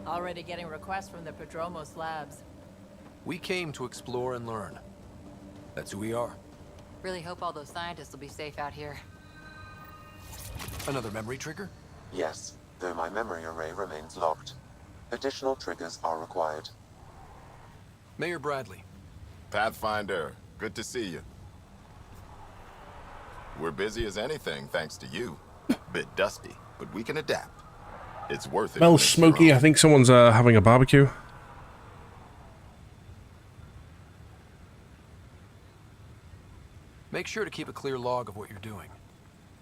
Already getting requests from the Prodromos labs. We came to explore and learn. That's who we are. Really hope all those scientists will be safe out here. Another memory trigger? Yes, though my memory array remains locked. Additional triggers are required. Mayor Bradley. Pathfinder, good to see you. We're busy as anything, thanks to you. Bit dusty, but we can adapt. It's worth it. Smells smoky. I think someone's having a barbecue. Make sure to keep a clear log of what you're doing.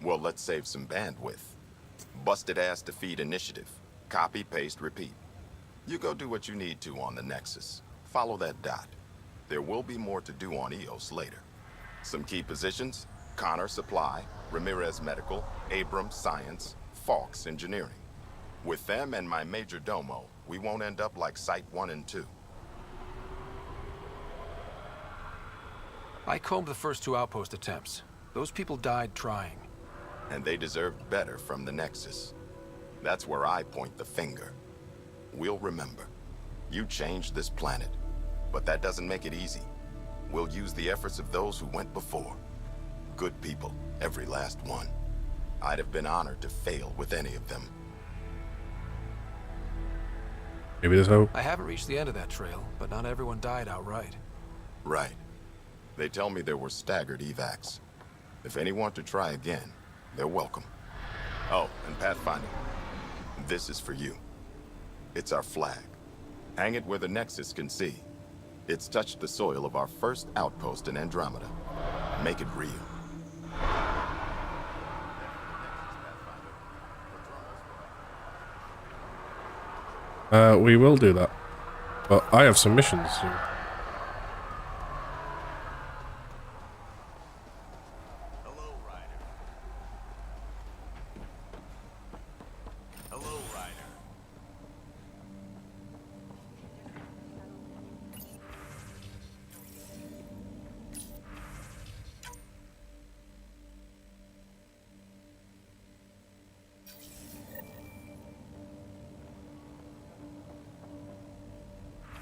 Well, let's save some bandwidth. Busted ass to feed initiative. Copy, paste, repeat. You go do what you need to on the Nexus. Follow that dot. There will be more to do on EOS later. Some key positions: Connor Supply, Ramirez Medical, Abrams Science, Fawkes Engineering. With them and my major domo, we won't end up like Site 1 and 2. I combed the first 2 outpost attempts. Those people died trying. And they deserved better from the Nexus. That's where I point the finger. We'll remember. You changed this planet, but that doesn't make it easy. We'll use the efforts of those who went before. Good people, every last one. I'd have been honored to fail with any of them. Maybe there's hope. I haven't reached the end of that trail, but not everyone died outright. Right. They tell me there were staggered evacs. If any want to try again, they're welcome. Oh, and Pathfinder, this is for you. It's our flag. Hang it where the Nexus can see. It's touched the soil of our first outpost in Andromeda. Make it real. We will do that. But I have some missions soon.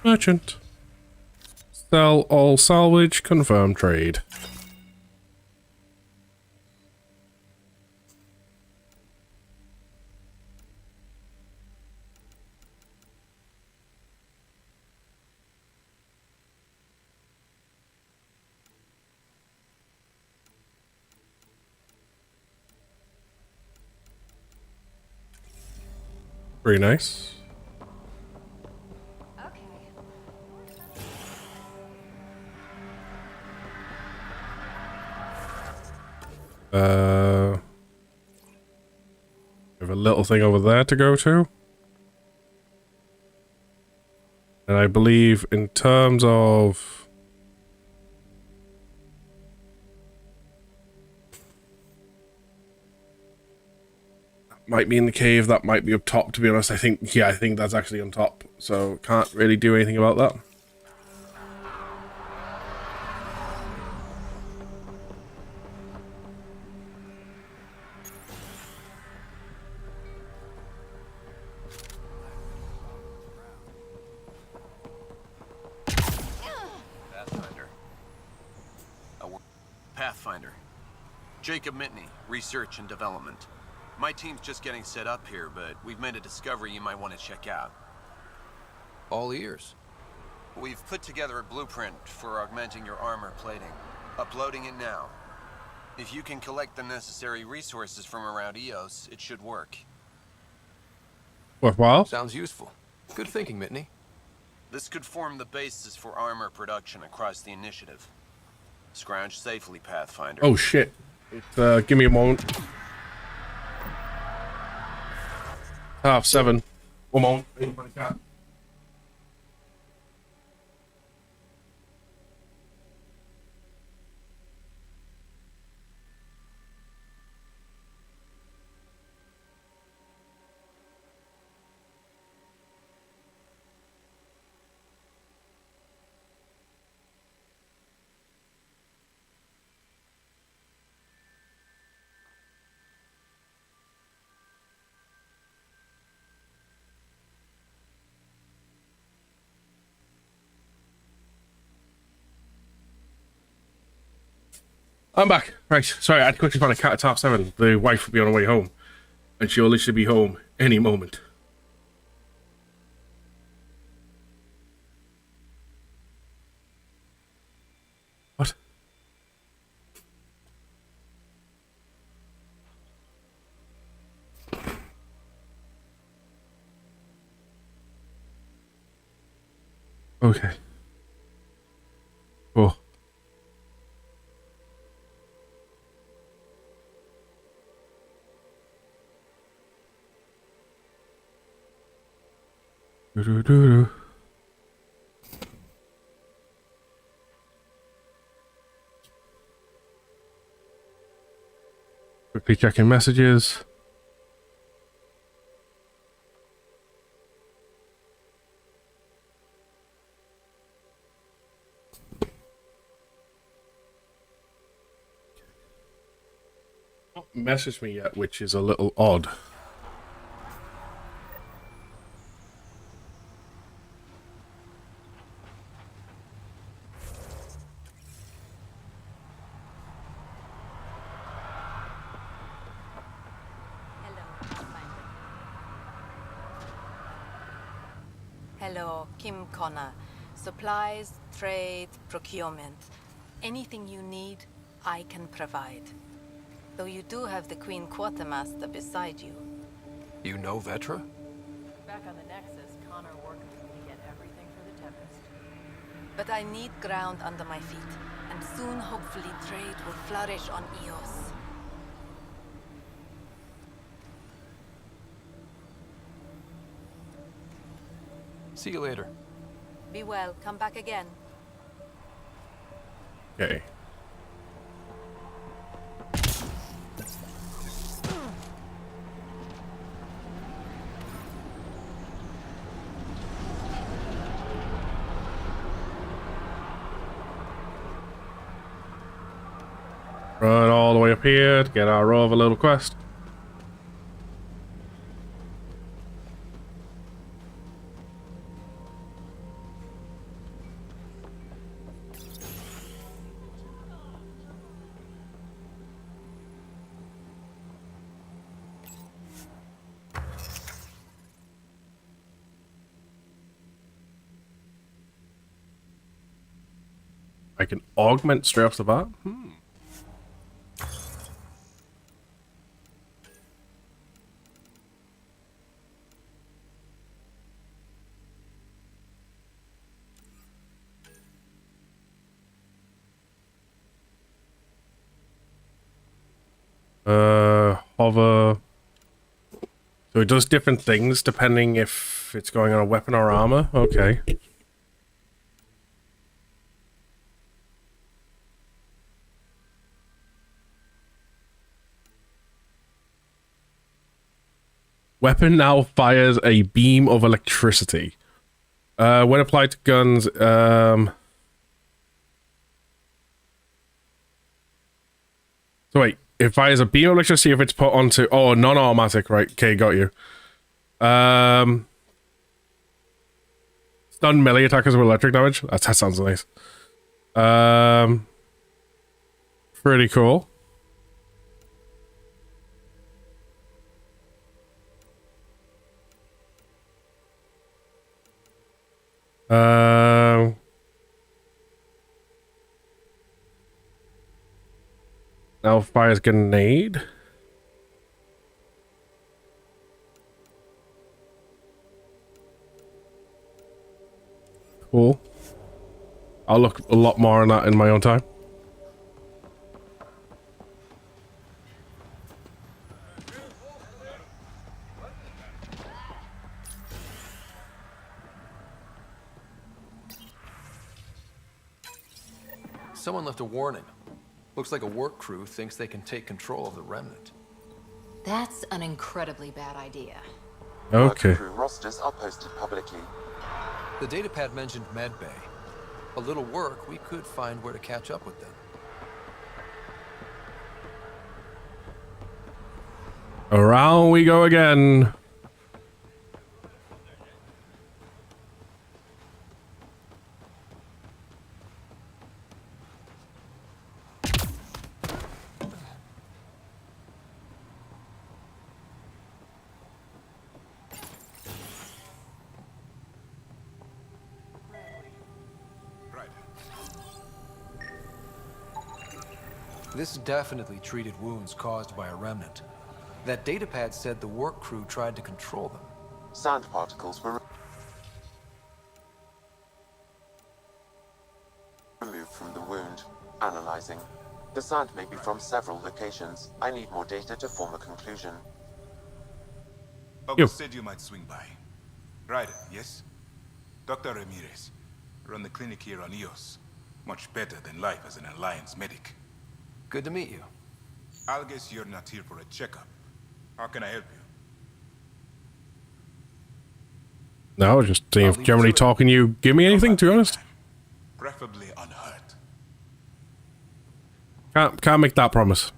Merchant. Sell all salvage, confirm trade. Very nice. We have a little thing over there to go to. And I believe in terms of... That might be in the cave, that might be up top, to be honest. I think that's actually on top. So can't really do anything about that. Pathfinder. Jacob Mitney, Research and Development. My team's just getting set up here, but we've made a discovery you might want to check out. All ears. We've put together a blueprint for augmenting your armor plating. Uploading it now. If you can collect the necessary resources from around EOS, it should work. Worthwhile? Sounds useful. Good thinking, Mitney. This could form the basis for armor production across the initiative. Scrounge safely, Pathfinder. Oh shit. Give me a moment. 7:30. 1 moment. I'm back. Right, sorry, I had to quickly find a cat at 7:30. The wife will be on her way home. And she'll literally be home any moment. What? Okay. Cool. Quickly checking messages. Not messaged me yet, which is a little odd. Hello, Kim Connor. Supplies, trade, procurement. Anything you need, I can provide. Though you do have the Queen Quartermaster beside you. You know Vetra? Back on the Nexus, Connor worked with me to get everything for the Tempest. But I need ground under my feet, and soon hopefully trade will flourish on EOS. See you later. Be well, come back again. Okay. Run all the way up here to get our rover little quest. I can augment straight off the bat? Hover. So it does different things depending if it's going on a weapon or armor? Okay. Weapon now fires a beam of electricity. When applied to guns, so wait, it fires a beam of electricity if it's put onto... Oh, non-automatic, right. Okay, got you. Stun melee attackers with electric damage. That sounds nice. Pretty cool. Now fires grenade. Cool. I'll look a lot more on that in my own time. Someone left a warning. Looks like a work crew thinks they can take control of the remnant. That's an incredibly bad idea. Okay. Crew rosters are posted publicly. The datapad mentioned medbay. A little work, we could find where to catch up with them. Around we go again. This definitely treated wounds caused by a remnant. That datapad said the work crew tried to control them. Sand particles were removed from the wound. Analyzing. The sand may be from several locations. I need more data to form a conclusion. August said you might swing by. Ryder, yes? Dr. Ramirez. Run the clinic here on EOS. Much better than life as an Alliance medic. Good to meet you. I'll guess you're not here for a checkup. How can I help you? No, I was just seeing if Germany talking you give me anything, to be honest. Preferably unhurt. Can't make that promise.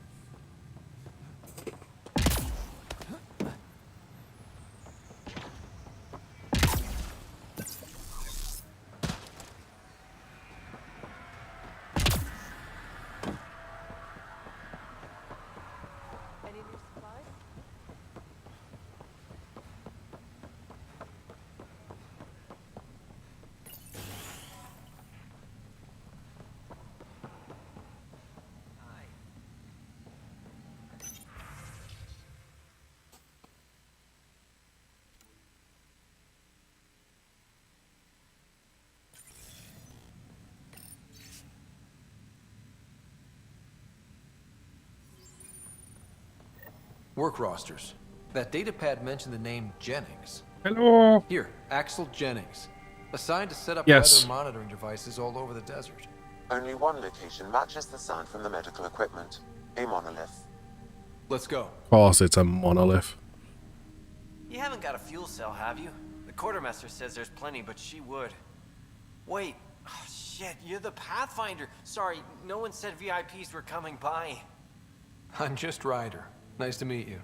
Work rosters. That datapad mentioned the name Jennings. Hello. Here, Axel Jennings. Assigned to set up Yes. weather monitoring devices all over the desert. Only one location matches the sound from the medical equipment. A monolith. Let's go. Of course, it's a monolith. You haven't got a fuel cell, have you? The quartermaster says there's plenty, but she would. Wait. Oh, shit, you're the Pathfinder. Sorry, no one said VIPs were coming by. I'm just Ryder. Nice to meet you.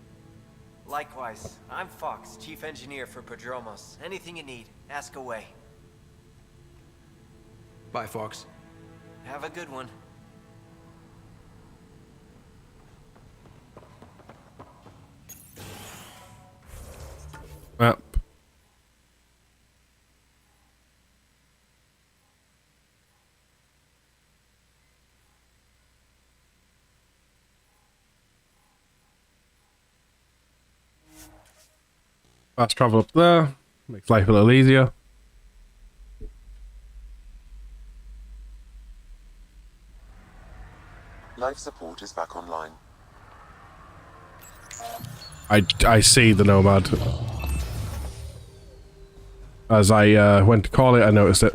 Likewise. I'm Fox, Chief Engineer for Prodromos. Anything you need, ask away. Bye, Fox. Have a good one. Map. Fast travel up there. Makes life a little easier. Life support is back online. I see the Nomad. As I went to call it, I noticed it.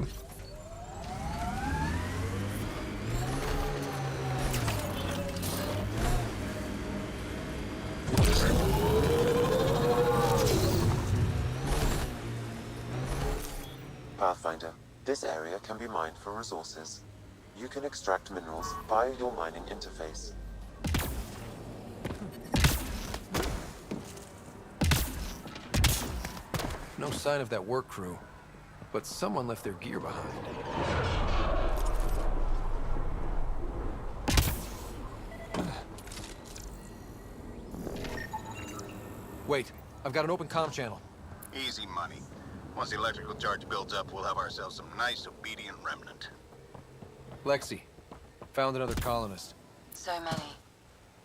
Pathfinder, this area can be mined for resources. You can extract minerals via your mining interface. No sign of that work crew, but someone left their gear behind. Wait, I've got an open comm channel. Easy money. Once the electrical charge builds up, we'll have ourselves some nice, obedient remnant. Lexi, found another colonist. So many.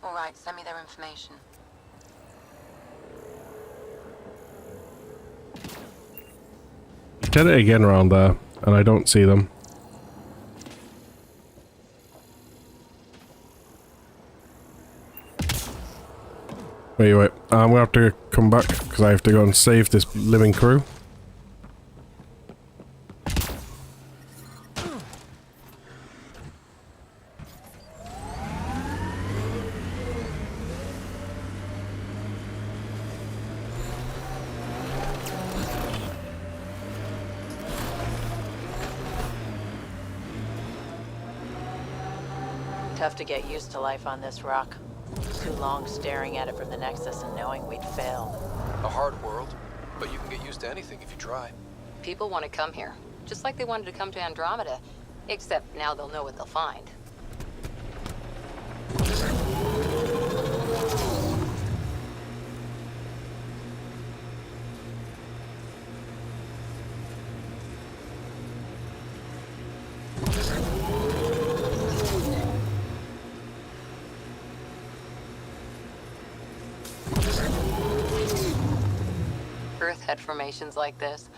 All right, send me their information. Did it again around there, and I don't see them. Wait. I'm gonna have to come back because I have to go and save this living crew. Tough to get used to life on this rock. Too long staring at it from the Nexus and knowing we'd fail. A hard world, but you can get used to anything if you try. People want to come here, just like they wanted to come to Andromeda, except now they'll know what they'll find. Earth had formations like this.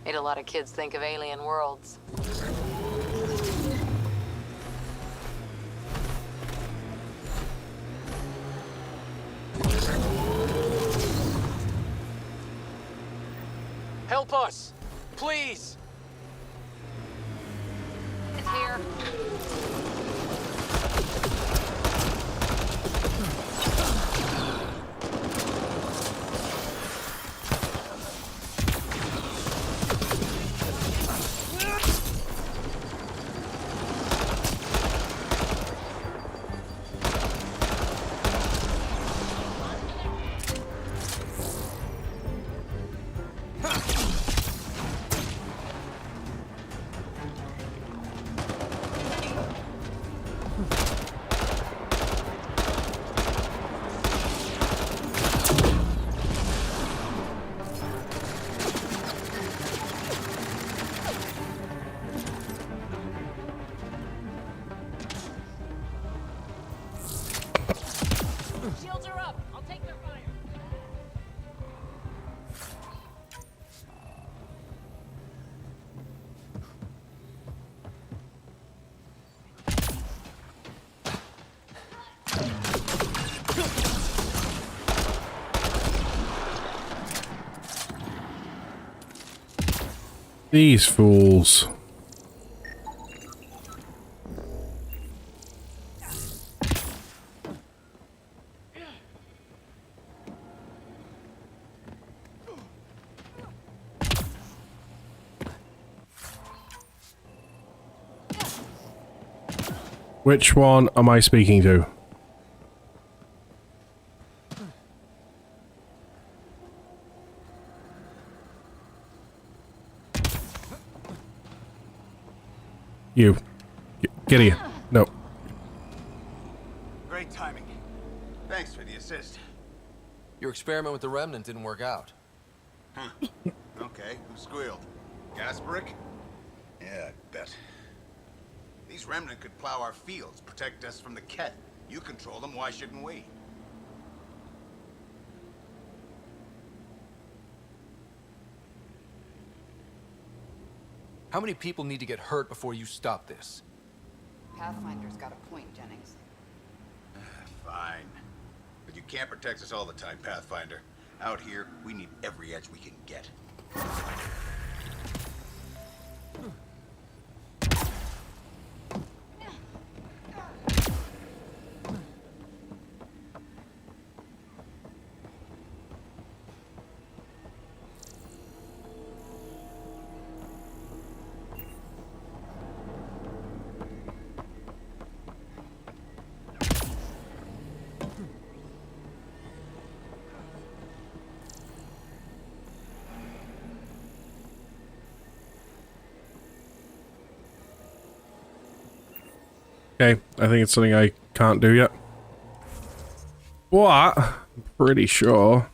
Made a lot of kids think of alien worlds. Help us! Please! It's here. Shields are up. I'll take their fire. These fools. Which one am I speaking to? You. Get here. No. Great timing. Thanks for the assist. Your experiment with the remnant didn't work out. Huh. Okay, who squealed? Gasparic? Yeah, I bet. These remnant could plow our fields, protect us from the Ket. You control them, why shouldn't we? How many people need to get hurt before you stop this? Pathfinder's got a point, Jennings. Fine. But you can't protect us all the time, Pathfinder. Out here, we need every edge we can get. Okay, I think it's something I can't do yet. What? I'm pretty sure.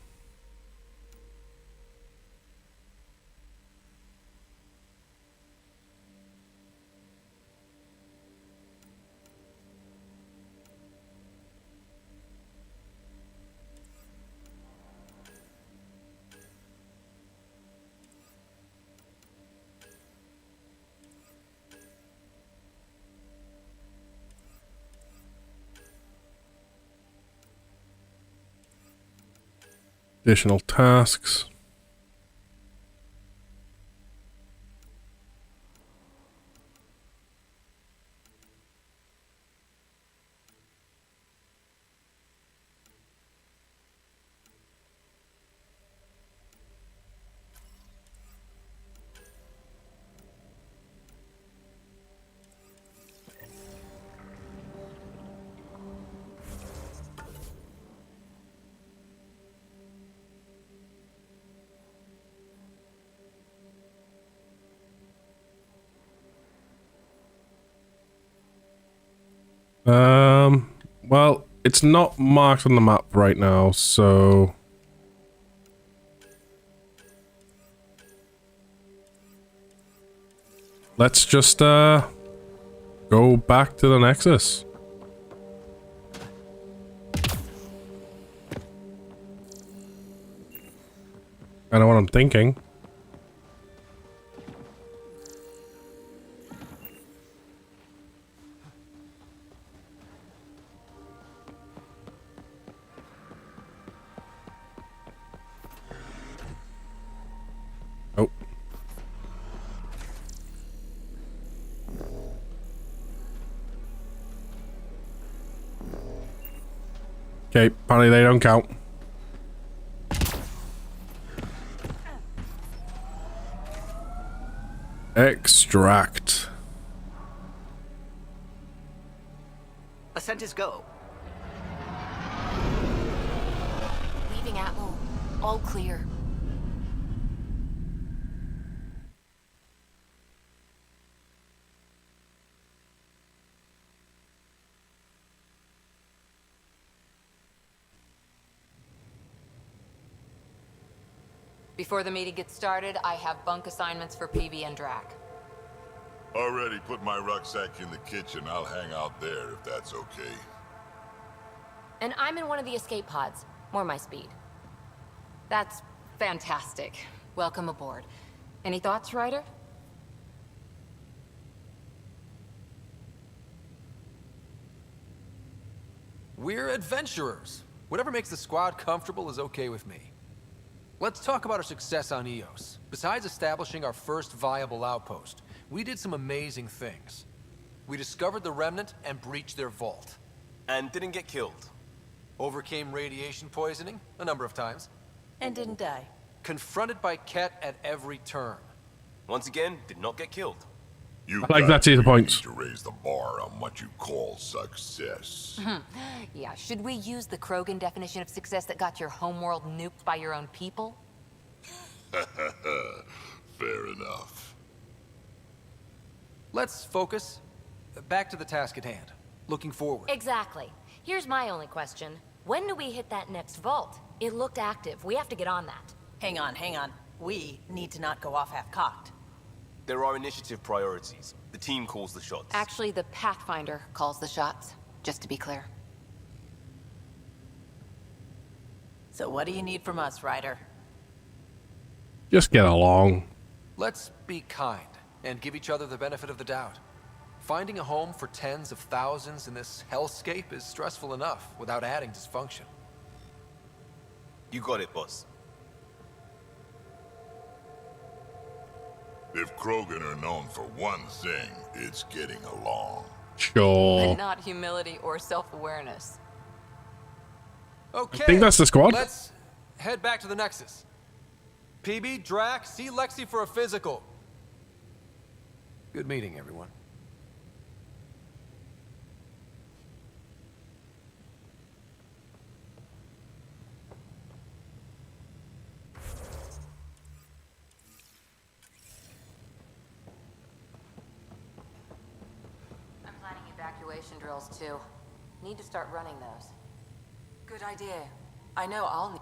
Additional tasks. Well, it's not marked on the map right now, so let's just go back to the Nexus. I know what I'm thinking. Oh. Okay, apparently they don't count. Extract. Ascent is go. Leaving Atmo. All clear. Before the meeting gets started, I have bunk assignments for PB and Drac. Already put my rucksack in the kitchen. I'll hang out there if that's okay. And I'm in one of the escape pods. More my speed. That's fantastic. Welcome aboard. Any thoughts, Ryder? We're adventurers. Whatever makes the squad comfortable is okay with me. Let's talk about our success on Eos. Besides establishing our first viable outpost, we did some amazing things. We discovered the Remnant and breached their vault. And didn't get killed. Overcame radiation poisoning a number of times. And didn't die. Confronted by Ket at every turn. Once again, did not get killed. You I like that to the points. to raise the bar on what you call success. Yeah, should we use the Krogan definition of success that got your homeworld nuked by your own people? Fair enough. Let's focus. Back to the task at hand. Looking forward. Exactly. Here's my only question. When do we hit that next vault? It looked active. We have to get on that. Hang on, hang on. We need to not go off half-cocked. There are initiative priorities. The team calls the shots. Actually, the Pathfinder calls the shots, just to be clear. So what do you need from us, Ryder? Just get along. Let's be kind. and give each other the benefit of the doubt. Finding a home for tens of thousands in this hellscape is stressful enough without adding dysfunction. You got it, boss. If Krogan are known for one thing, it's getting along. Sure. But not humility or self-awareness. Okay, I think that's the squad. Let's head back to the Nexus. PB, Drac, see Lexi for a physical. Good meeting, everyone. I'm planning evacuation drills too. Need to start running those. Good idea. I know I'll need...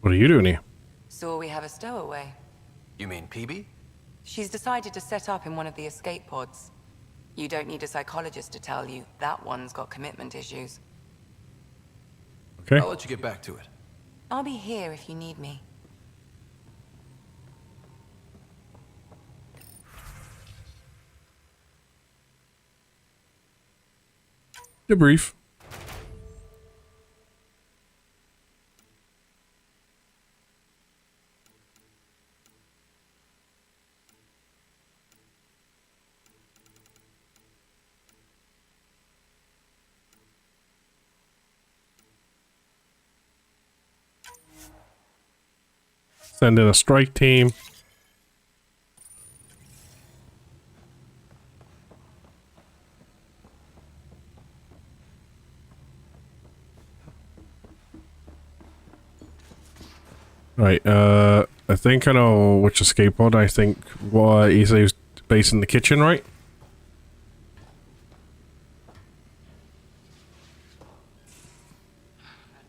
What are you doing here? So we have a stowaway. You mean PB? She's decided to set up in one of the escape pods. You don't need a psychologist to tell you that one's got commitment issues. Okay. I'll let you get back to it. I'll be here if you need me. Debrief. Send in a strike team. Right, I think I know which escape pod. I think what he says based in the kitchen, right?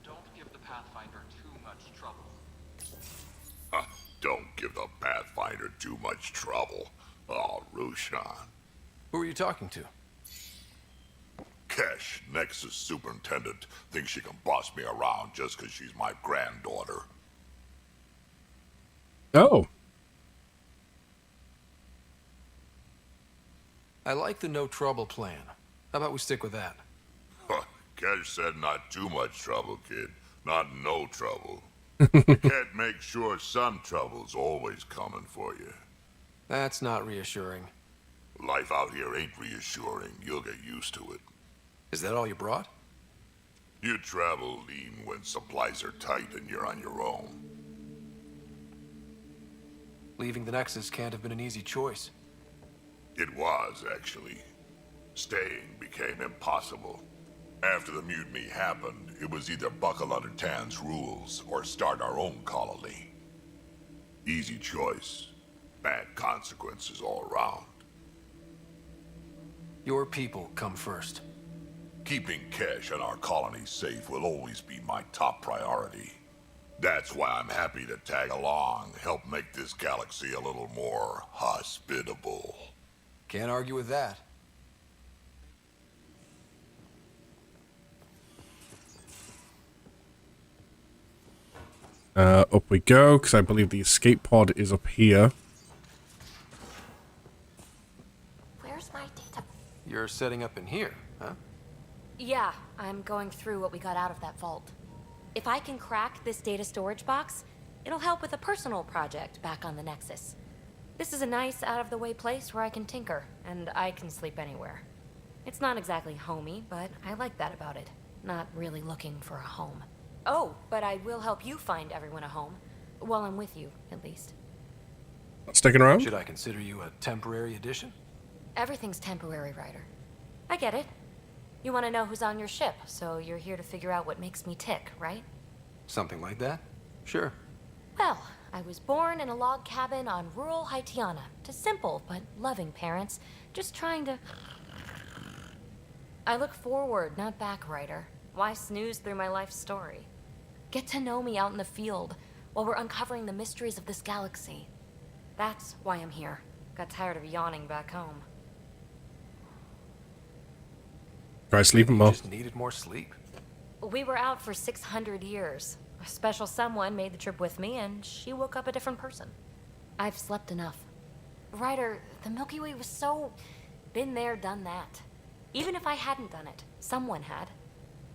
Don't give the Pathfinder too much trouble. Oh, Rushan. Who are you talking to? Kesh, Nexus Superintendent, thinks she can boss me around just because she's my granddaughter. Oh. I like the no trouble plan. How about we stick with that? Kesh said not too much trouble, kid. Not no trouble. You can't make sure some trouble's always coming for you. That's not reassuring. Life out here ain't reassuring. You'll get used to it. Is that all you brought? You travel lean when supplies are tight and you're on your own. Leaving the Nexus can't have been an easy choice. It was, actually. Staying became impossible. After the mutiny happened, it was either buckle under Tan's rules or start our own colony. Easy choice. Bad consequences all around. Your people come first. Keeping Kesh and our colony safe will always be my top priority. That's why I'm happy to tag along, help make this galaxy a little more hospitable. Can't argue with that. Up we go, because I believe the escape pod is up here. Where's my data? You're setting up in here, huh? Yeah, I'm going through what we got out of that vault. If I can crack this data storage box, it'll help with a personal project back on the Nexus. This is a nice, out-of-the-way place where I can tinker, and I can sleep anywhere. It's not exactly homey, but I like that about it. Not really looking for a home. Oh, but I will help you find everyone a home. While I'm with you, at least. Sticking around? Should I consider you a temporary addition? Everything's temporary, Ryder. I get it. You want to know who's on your ship, so you're here to figure out what makes me tick, right? Something like that? Sure. Well, I was born in a log cabin on rural Haitiana to simple but loving parents, just trying to... I look forward, not back, Ryder. Why snooze through my life story? Get to know me out in the field while we're uncovering the mysteries of this galaxy. That's why I'm here. Got tired of yawning back home. Try sleeping more. Just needed more sleep. We were out for 600 years. A special someone made the trip with me, and she woke up a different person. I've slept enough. Ryder, the Milky Way was so... been there, done that. Even if I hadn't done it, someone had.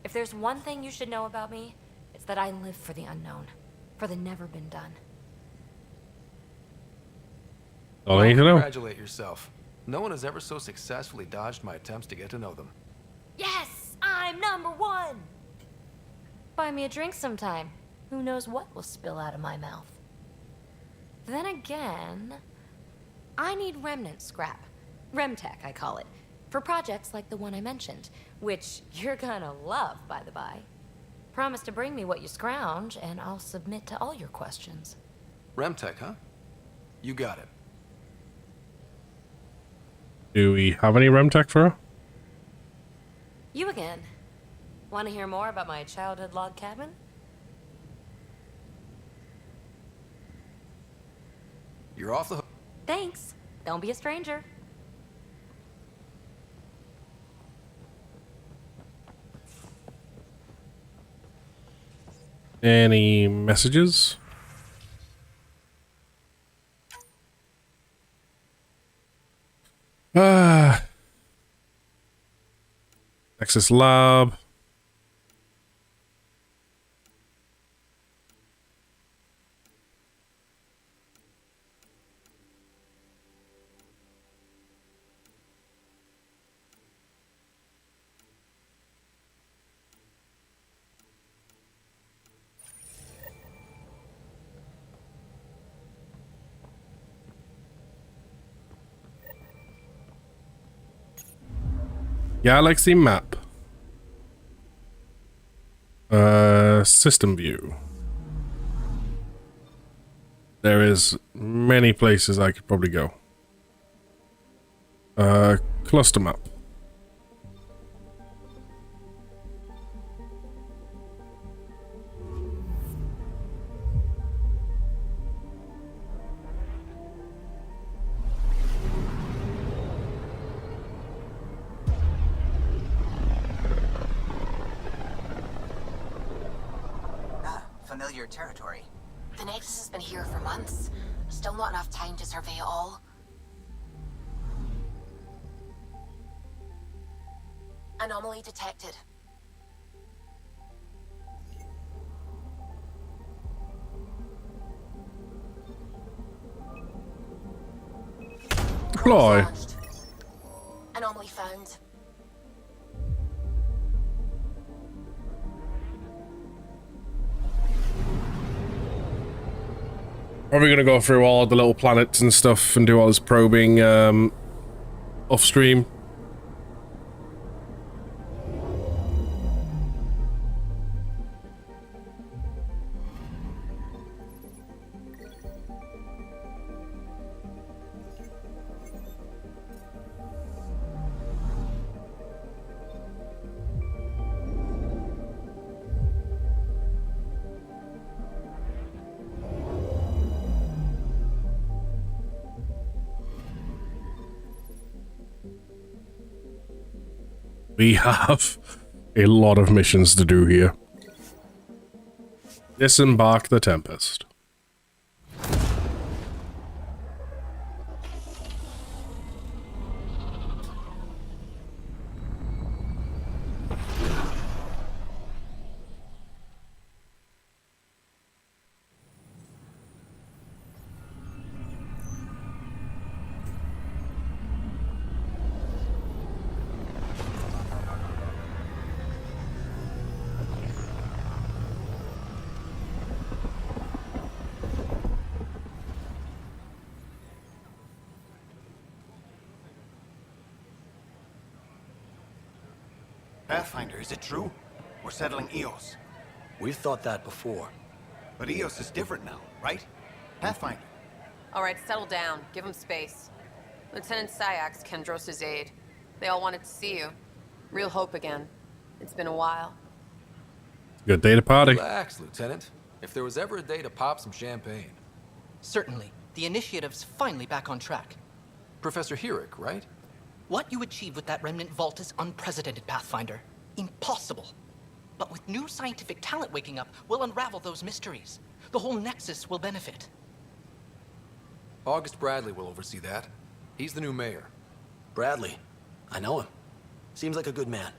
If there's one thing you should know about me, it's that I live for the unknown. For the never been done. All I need to know. Congratulate yourself. No one has ever so successfully dodged my attempts to get to know them. Yes! I'm #1! Buy me a drink sometime. Who knows what will spill out of my mouth. Then again, I need remnant scrap. Remtech, I call it. For projects like the one I mentioned, which you're gonna love, by the by. Promise to bring me what you scrounge, and I'll submit to all your questions. Remtech, huh? You got it. Do we have any Remtech for her? You again. Want to hear more about my childhood log cabin? You're off the hook. Thanks. Don't be a stranger. Any messages? Nexus Lab. Galaxy map. System view. There is many places I could probably go. Cluster map. Familiar territory. The Nexus has been here for months. Still not enough time to survey it all. Anomaly detected. Deploy. Anomaly found. Probably gonna go through all the little planets and stuff and do all this probing off stream. We have a lot of missions to do here. Disembark the Tempest. Pathfinder, is it true? We're settling Eos. We've thought that before. But Eos is different now, right? Pathfinder. All right, settle down. Give him space. Lieutenant Syax, Kendros' aide. They all wanted to see you. Real hope again. It's been a while. Good day to party. Relax, Lieutenant. If there was ever a day to pop some champagne. Certainly. The initiative's finally back on track. Professor Herrick, right? What you achieved with that remnant vault is unprecedented, Pathfinder. Impossible. But with new scientific talent waking up, we'll unravel those mysteries. The whole Nexus will benefit. August Bradley will oversee that. He's the new mayor. Bradley. I know him. Seems like a good man.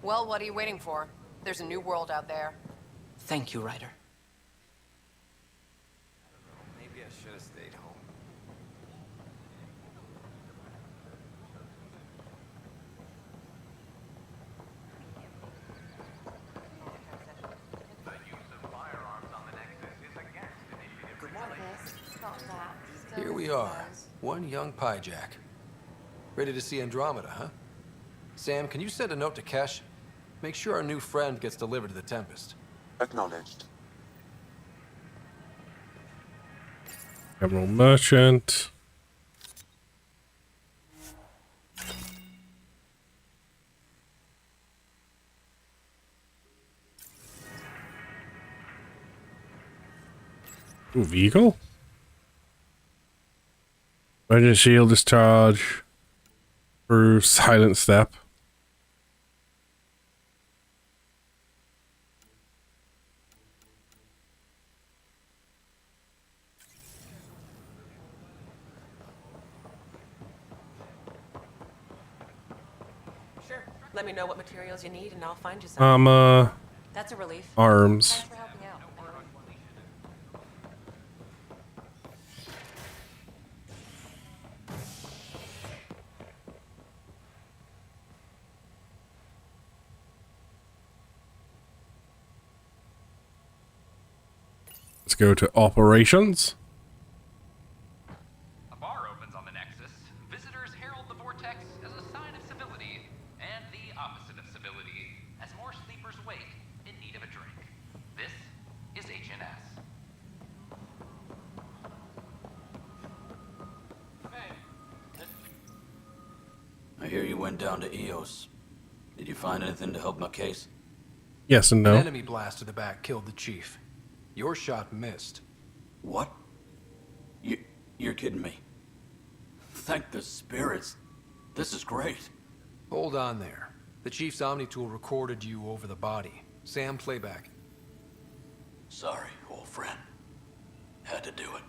Well, what are you waiting for? There's a new world out there. Thank you, Ryder. Maybe I should have stayed home. Here we are, one young piejack. Ready to see Andromeda, huh? Sam, can you send a note to Kesh? Make sure our new friend gets delivered to the Tempest. Acknowledged. Emerald Merchant. Ooh, vehicle? Emergency shield discharge. Through silent step. Sure. Let me know what materials you need and I'll find you some. That's a relief. Arms. Thanks for helping out. Let's go to operations. A bar opens on the Nexus. Visitors herald the vortex as a sign of civility, and the opposite of civility, as more sleepers wake in need of a drink. This is HNS. I hear you went down to EOS. Did you find anything to help my case? Yes and no. An enemy blast to the back killed the chief. Your shot missed. What? You're kidding me. Thank the spirits. This is great. Hold on there. The chief's Omni tool recorded you over the body. Sam, playback. Sorry, old friend. Had to do it.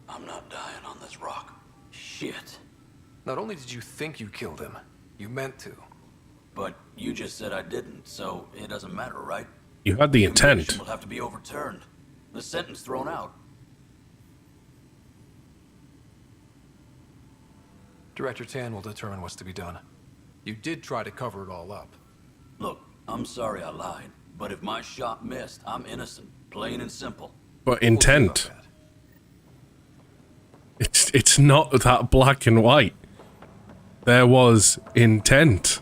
I'm not dying on this rock. Shit. Not only did you think you killed him, you meant to. But you just said I didn't, so it doesn't matter, right? You had the intent. Conviction will have to be overturned. The sentence thrown out. Director Tan will determine what's to be done. You did try to cover it all up. Look, I'm sorry I lied, but if my shot missed, I'm innocent. Plain and simple. But intent. It's not that black and white. There was intent.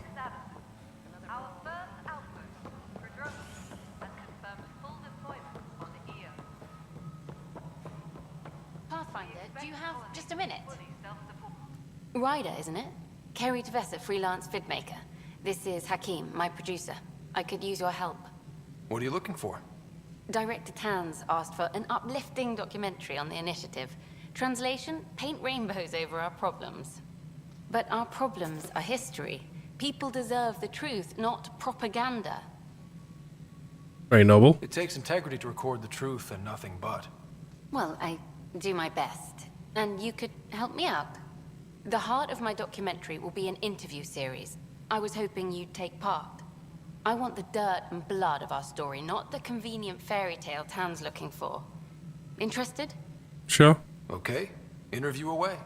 Pathfinder, do you have just a minute? Ryder, isn't it? Kerry Tavessa, freelance vidmaker. This is Hakim, my producer. I could use your help. What are you looking for? Director Tan's asked for an uplifting documentary on the initiative. Translation, paint rainbows over our problems. But our problems are history. People deserve the truth, not propaganda. Very noble. It takes integrity to record the truth and nothing but. Well, I do my best. And you could help me out. The heart of my documentary will be an interview series. I was hoping you'd take part. I want the dirt and blood of our story, not the convenient fairy tale Tan's looking for. Interested? Sure. Okay, interview away.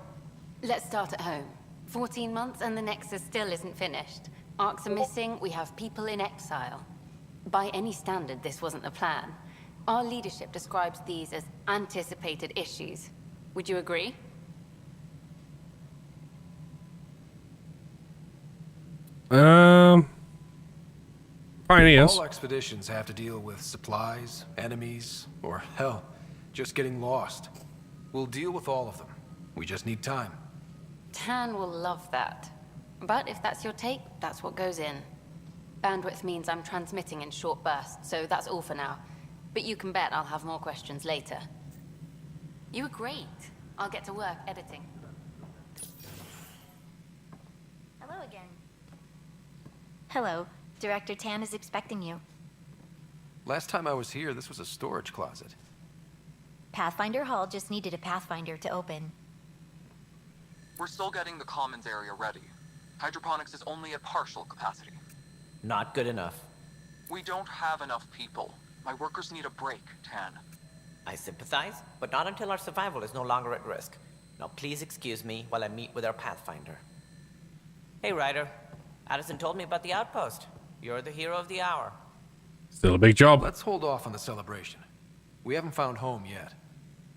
Let's start at home. 14 months and the Nexus still isn't finished. Arcs are missing, we have people in exile. By any standard, this wasn't the plan. Our leadership describes these as anticipated issues. Would you agree? Pioneers. All expeditions have to deal with supplies, enemies, or hell, just getting lost. We'll deal with all of them. We just need time. Tan will love that. But if that's your take, that's what goes in. Bandwidth means I'm transmitting in short bursts, so that's all for now. But you can bet I'll have more questions later. You were great. I'll get to work editing. Hello again. Hello. Director Tan is expecting you. Last time I was here, this was a storage closet. Pathfinder Hall just needed a Pathfinder to open. We're still getting the commons area ready. Hydroponics is only at partial capacity. Not good enough. We don't have enough people. My workers need a break, Tan. I sympathize, but not until our survival is no longer at risk. Now please excuse me while I meet with our Pathfinder. Hey, Ryder. Addison told me about the outpost. You're the hero of the hour. Still a big job. Let's hold off on the celebration. We haven't found home yet.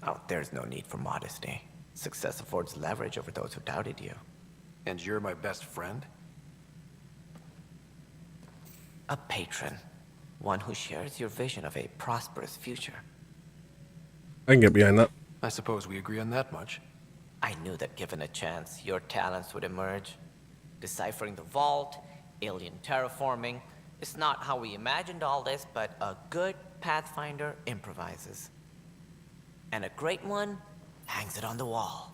Oh, there's no need for modesty. Success affords leverage over those who doubted you. And you're my best friend? A patron. One who shares your vision of a prosperous future. I can get behind that. I suppose we agree on that much. I knew that given a chance, your talents would emerge. Deciphering the vault, alien terraforming. It's not how we imagined all this, but a good Pathfinder improvises. And a great one hangs it on the wall.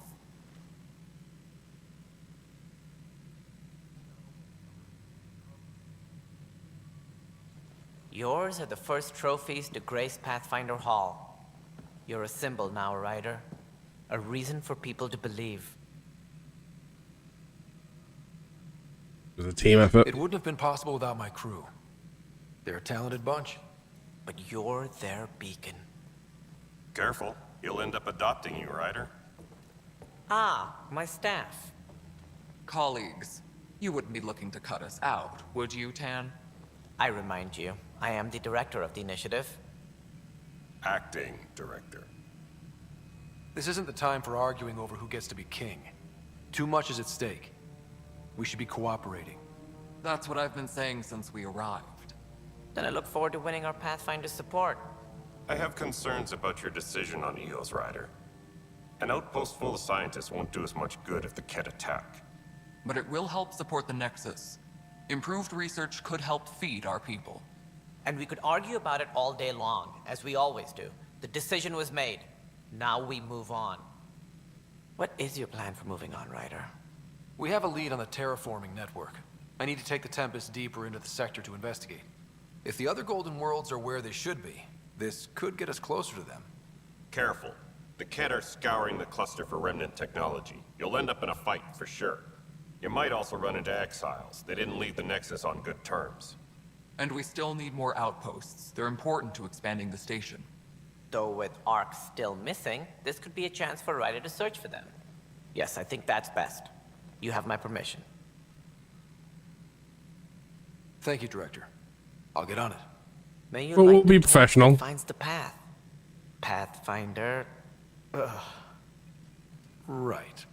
Yours are the first trophies to grace Pathfinder Hall. You're a symbol now, Ryder. A reason for people to believe. It was a team effort. It wouldn't have been possible without my crew. They're a talented bunch. But you're their beacon. Careful. He'll end up adopting you, Ryder. Ah, my staff. Colleagues, you wouldn't be looking to cut us out, would you, Tan? I remind you, I am the director of the initiative. Acting director. This isn't the time for arguing over who gets to be king. Too much is at stake. We should be cooperating. That's what I've been saying since we arrived. Then I look forward to winning our Pathfinder's support. I have concerns about your decision on EOS, Ryder. An outpost full of scientists won't do us much good if the Ket attack. But it will help support the Nexus. Improved research could help feed our people. And we could argue about it all day long, as we always do. The decision was made. Now we move on. What is your plan for moving on, Ryder? We have a lead on the terraforming network. I need to take the Tempest deeper into the sector to investigate. If the other Golden Worlds are where they should be, this could get us closer to them. Careful. The Ket are scouring the cluster for remnant technology. You'll end up in a fight, for sure. You might also run into exiles. They didn't leave the Nexus on good terms. And we still need more outposts. They're important to expanding the station. Though with Ark still missing, this could be a chance for Ryder to search for them. Yes, I think that's best. You have my permission. Thank you, Director. I'll get on it. May you Well, light we'll the be torch that professional. finds the path. Pathfinder. Ugh. Right.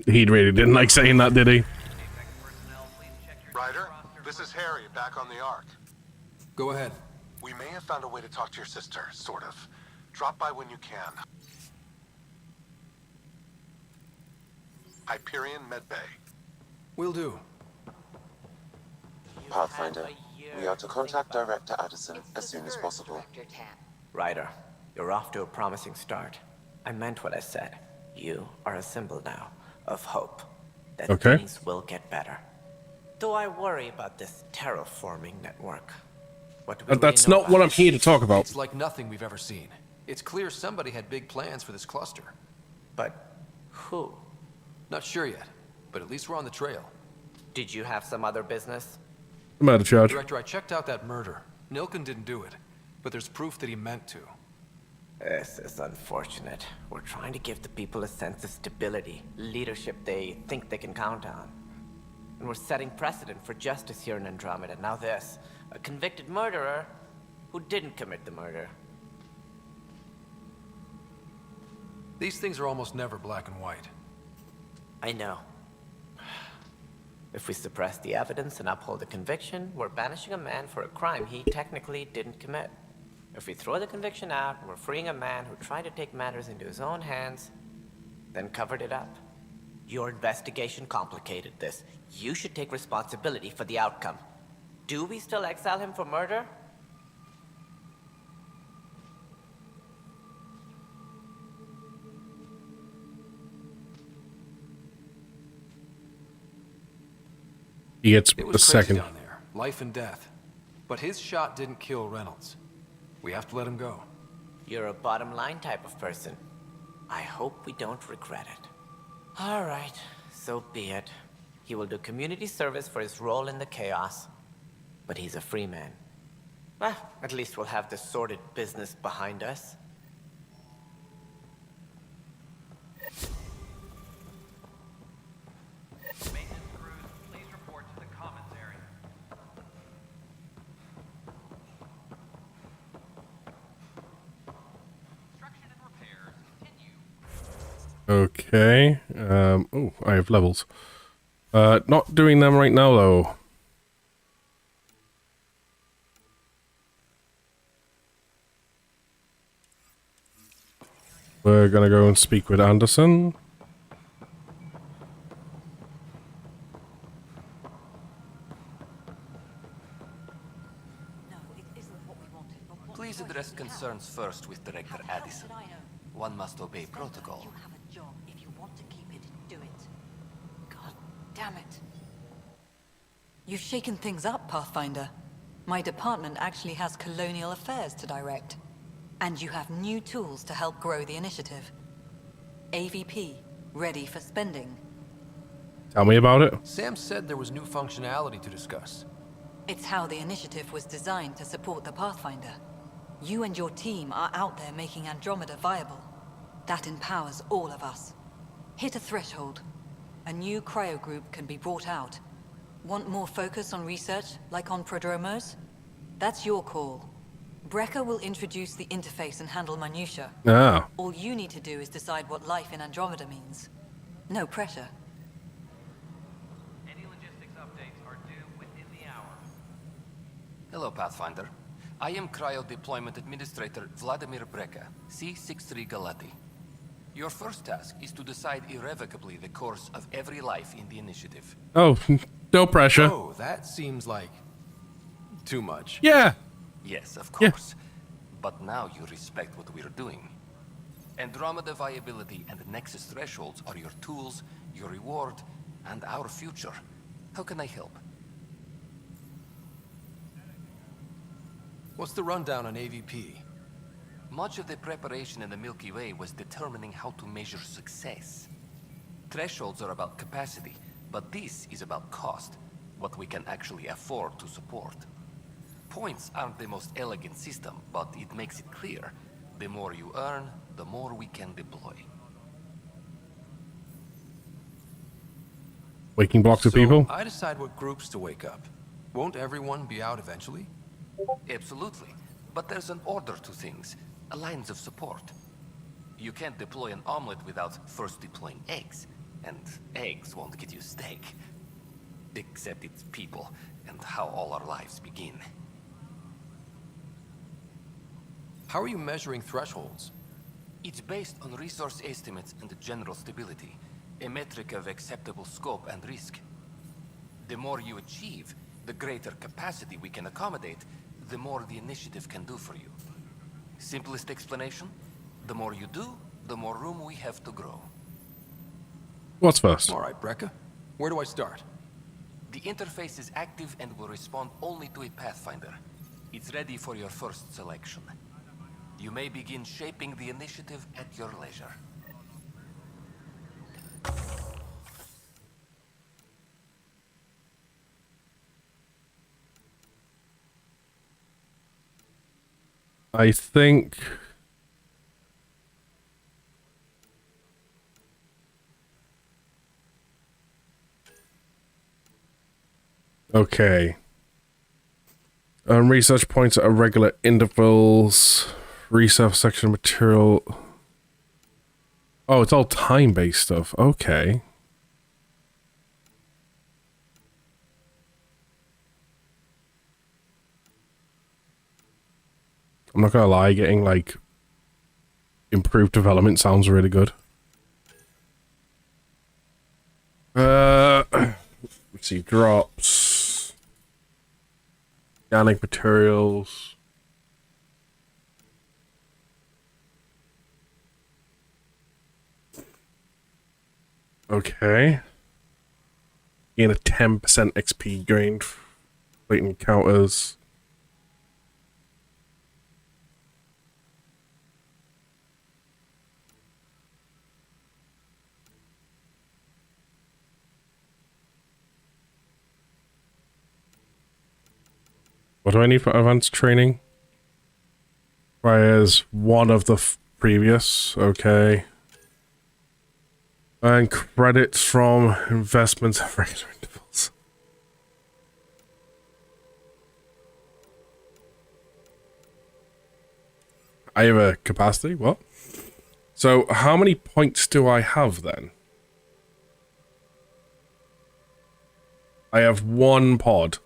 He really didn't like saying that, did he? Ryder, this is Harry, back on the Ark. Go ahead. We may have found a way to talk to your sister, sort of. Drop by when you can. Hyperion Medbay. Will do. Pathfinder, we are to contact Director Addison as soon as possible. Ryder, you're off to a promising start. I meant what I said. You are a symbol now of hope that Okay. things will get better. Though I worry about this terraforming network. What do we But that's really know not what about I'm here to talk about. It's like nothing we've ever seen. It's clear somebody had big plans for this cluster. But who? Not sure yet, but at least we're on the trail. Did you have some other business? Murder charge. Director, I checked out that murder. Nilken didn't do it, but there's proof that he meant to. This is unfortunate. We're trying to give the people a sense of stability, leadership they think they can count on. And we're setting precedent for justice here in Andromeda. Now this, a convicted murderer who didn't commit the murder. These things are almost never black and white. I know. If we suppress the evidence and uphold the conviction, we're banishing a man for a crime he technically didn't commit. If we throw the conviction out, we're freeing a man who tried to take matters into his own hands, then covered it up. Your investigation complicated this. You should take responsibility for the outcome. Do we still exile him for murder? He gets It a was crazy second. down there, life and death. But his shot didn't kill Reynolds. We have to let him go. You're a bottom line type of person. I hope we don't regret it. All right, so be it. He will do community service for his role in the chaos, but he's a free man. Well, at least we'll have the sordid business behind us. Maintenance crews, please report to the commons area. Construction and repairs continue. Okay. Oh, I have levels. Not doing them right now, though. We're gonna go and speak with Anderson. Please address concerns first with Director Addison. One must obey protocol. You have a job. If you want to keep it, do it. God damn it. You've shaken things up, Pathfinder. My department actually has colonial affairs to direct. And you have new tools to help grow the initiative. AVP, ready for spending. Tell me about it. Sam said there was new functionality to discuss. It's how the initiative was designed to support the Pathfinder. You and your team are out there making Andromeda viable. That empowers all of us. Hit a threshold. A new cryo group can be brought out. Want more focus on research, like on prodromos? That's your call. Brecker will introduce the interface and handle minutiae. Ah. All you need to do is decide what life in Andromeda means. No pressure. Any logistics updates are due within the hour. Hello, Pathfinder. I am Cryo Deployment Administrator Vladimir Breca, C-63 Galati. Your first task is to decide irrevocably the course of every life in the initiative. Oh, no pressure. Oh, that seems like too much. Yeah. Yes, of course. But now you respect what we're doing. Andromeda viability and Nexus thresholds are your tools, your reward, and our future. How can I help? What's the rundown on AVP? Much of the preparation in the Milky Way was determining how to measure success. Thresholds are about capacity, but this is about cost, what we can actually afford to support. Points aren't the most elegant system, but it makes it clear. The more you earn, the more we can deploy. Waking blocks of people? I decide what groups to wake up. Won't everyone be out eventually? Absolutely. But there's an order to things, a lines of support. You can't deploy an omelet without first deploying eggs, and eggs won't get you steak. Except it's people, and how all our lives begin. How are you measuring thresholds? It's based on resource estimates and general stability, a metric of acceptable scope and risk. The more you achieve, the greater capacity we can accommodate, the more the initiative can do for you. Simplest explanation, the more you do, the more room we have to grow. What's first? All right, Breca. Where do I start? The interface is active and will respond only to a Pathfinder. It's ready for your first selection. You may begin shaping the initiative at your leisure. I think... Okay. Research points at irregular intervals. Research section material. Oh, it's all time-based stuff. Okay. I'm not gonna lie, getting like improved development sounds really good. Let's see, drops, organic materials. Okay. Gain a 10% XP gain, completing encounters. What do I need for advanced training? Requires one of the previous. Okay. And credits from investments at regular intervals. I have a capacity? What? So how many points do I have then? I have one pod.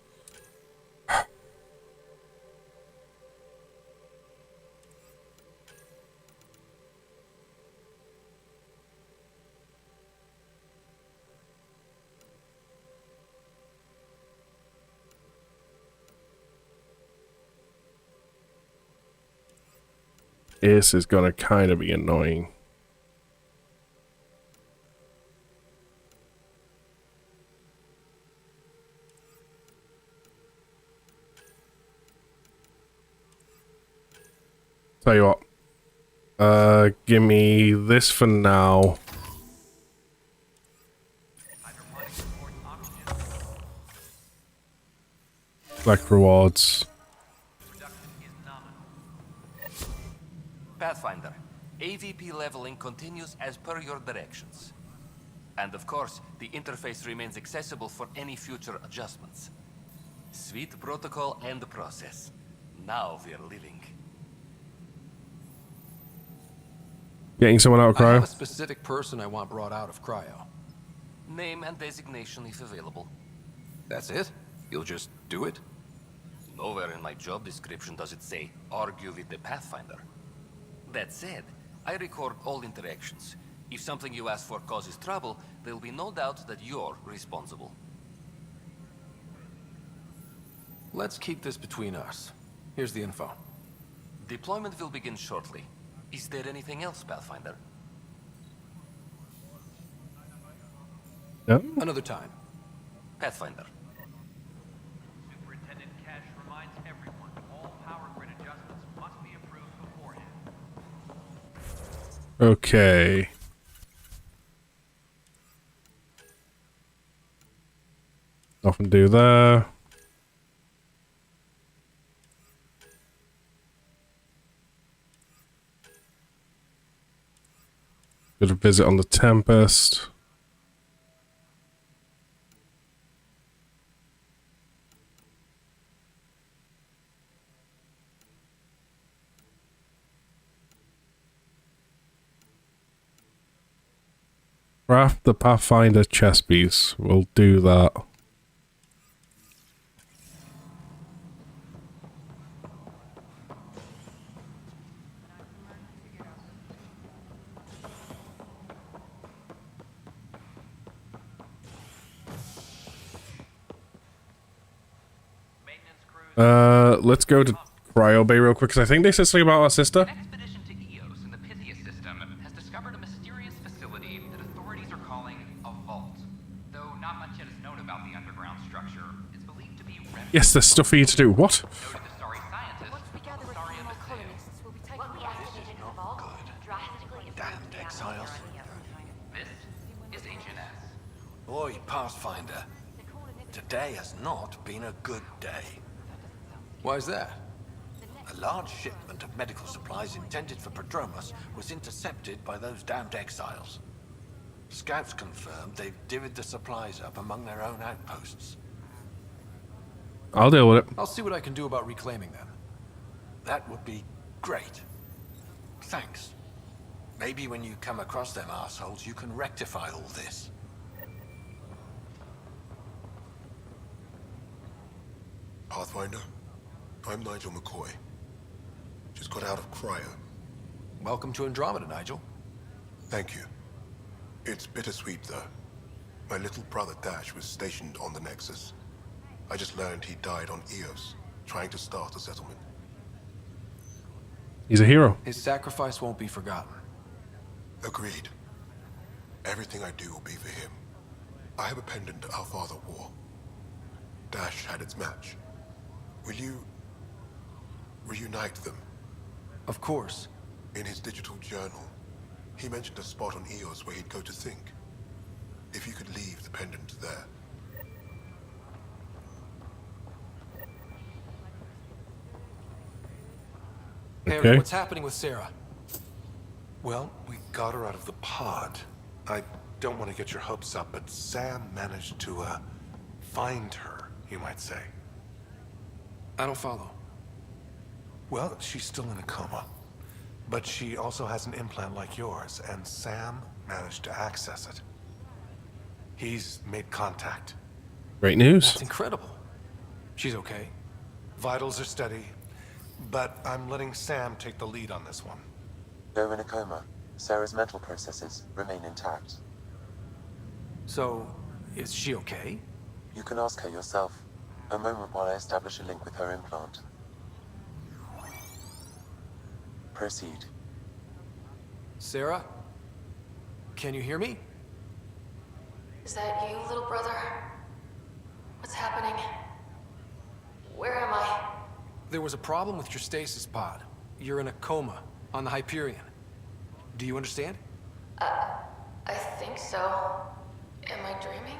This is gonna kind of be annoying. Tell you what, give me this for now. Select rewards. Pathfinder, AVP leveling continues as per your directions. And of course, the interface remains accessible for any future adjustments. Sweet protocol and process. Now we're living. Getting someone out of I have cryo. a specific person I want brought out of cryo. Name and designation if available. That's it? You'll just do it? Nowhere in my job description does it say, argue with the Pathfinder. That said, I record all interactions. If something you ask for causes trouble, there will be no doubt that you're responsible. Let's keep this between us. Here's the info. Deployment will begin shortly. Is there anything else, Pathfinder? No. Another time. Pathfinder. Superintendent Cash reminds everyone all power grid adjustments must be approved beforehand. Okay. Nothing to do there. Did a visit on the Tempest. Craft the Pathfinder chess piece. We'll do that. Let's go to Cryo Bay real quick, because I think they said something about our sister. An expedition to Eos in the Pythia system has discovered a mysterious facility that authorities are calling a vault. Though not much yet is known about the underground structure, it's believed to be Yes, there's stuff for you to do. What? Damned exiles. This is HNS. Boy, Pathfinder. Today has not been a good day. Why's that? A large shipment of medical supplies intended for Prodromos was intercepted by those damned exiles. Scouts confirmed they've divvied the supplies up among their own outposts. I'll deal with it. I'll see what I can do about reclaiming them. That would be great. Thanks. Maybe when you come across them assholes, you can rectify all this. Pathfinder, I'm Nigel McCoy. Just got out of cryo. Welcome to Andromeda, Nigel. Thank you. It's bittersweet, though. My little brother Dash was stationed on the Nexus. I just learned he died on Eos, trying to start a settlement. He's a hero. His sacrifice won't be forgotten. Agreed. Everything I do will be for him. I have a pendant our father wore. Dash had its match. Will you reunite them? Of course. In his digital journal, he mentioned a spot on Eos where he'd go to think. If you could leave the pendant there. Harry, what's happening with Sarah? Well, we got her out of the pod. I don't want to get your hopes up, but Sam managed to, find her, you might say. I don't follow. Well, she's still in a coma. But she also has an implant like yours, and Sam managed to access it. He's made contact. Great news. That's incredible. She's okay. Vitals are steady, but I'm letting Sam take the lead on this one. Though in a coma, Sarah's mental processes remain intact. So, is she okay? You can ask her yourself. A moment while I establish a link with her implant. Proceed. Sarah? Can you hear me? Is that you, little brother? What's happening? Where am I? There was a problem with your stasis pod. You're in a coma on the Hyperion. Do you understand? I think so. Am I dreaming?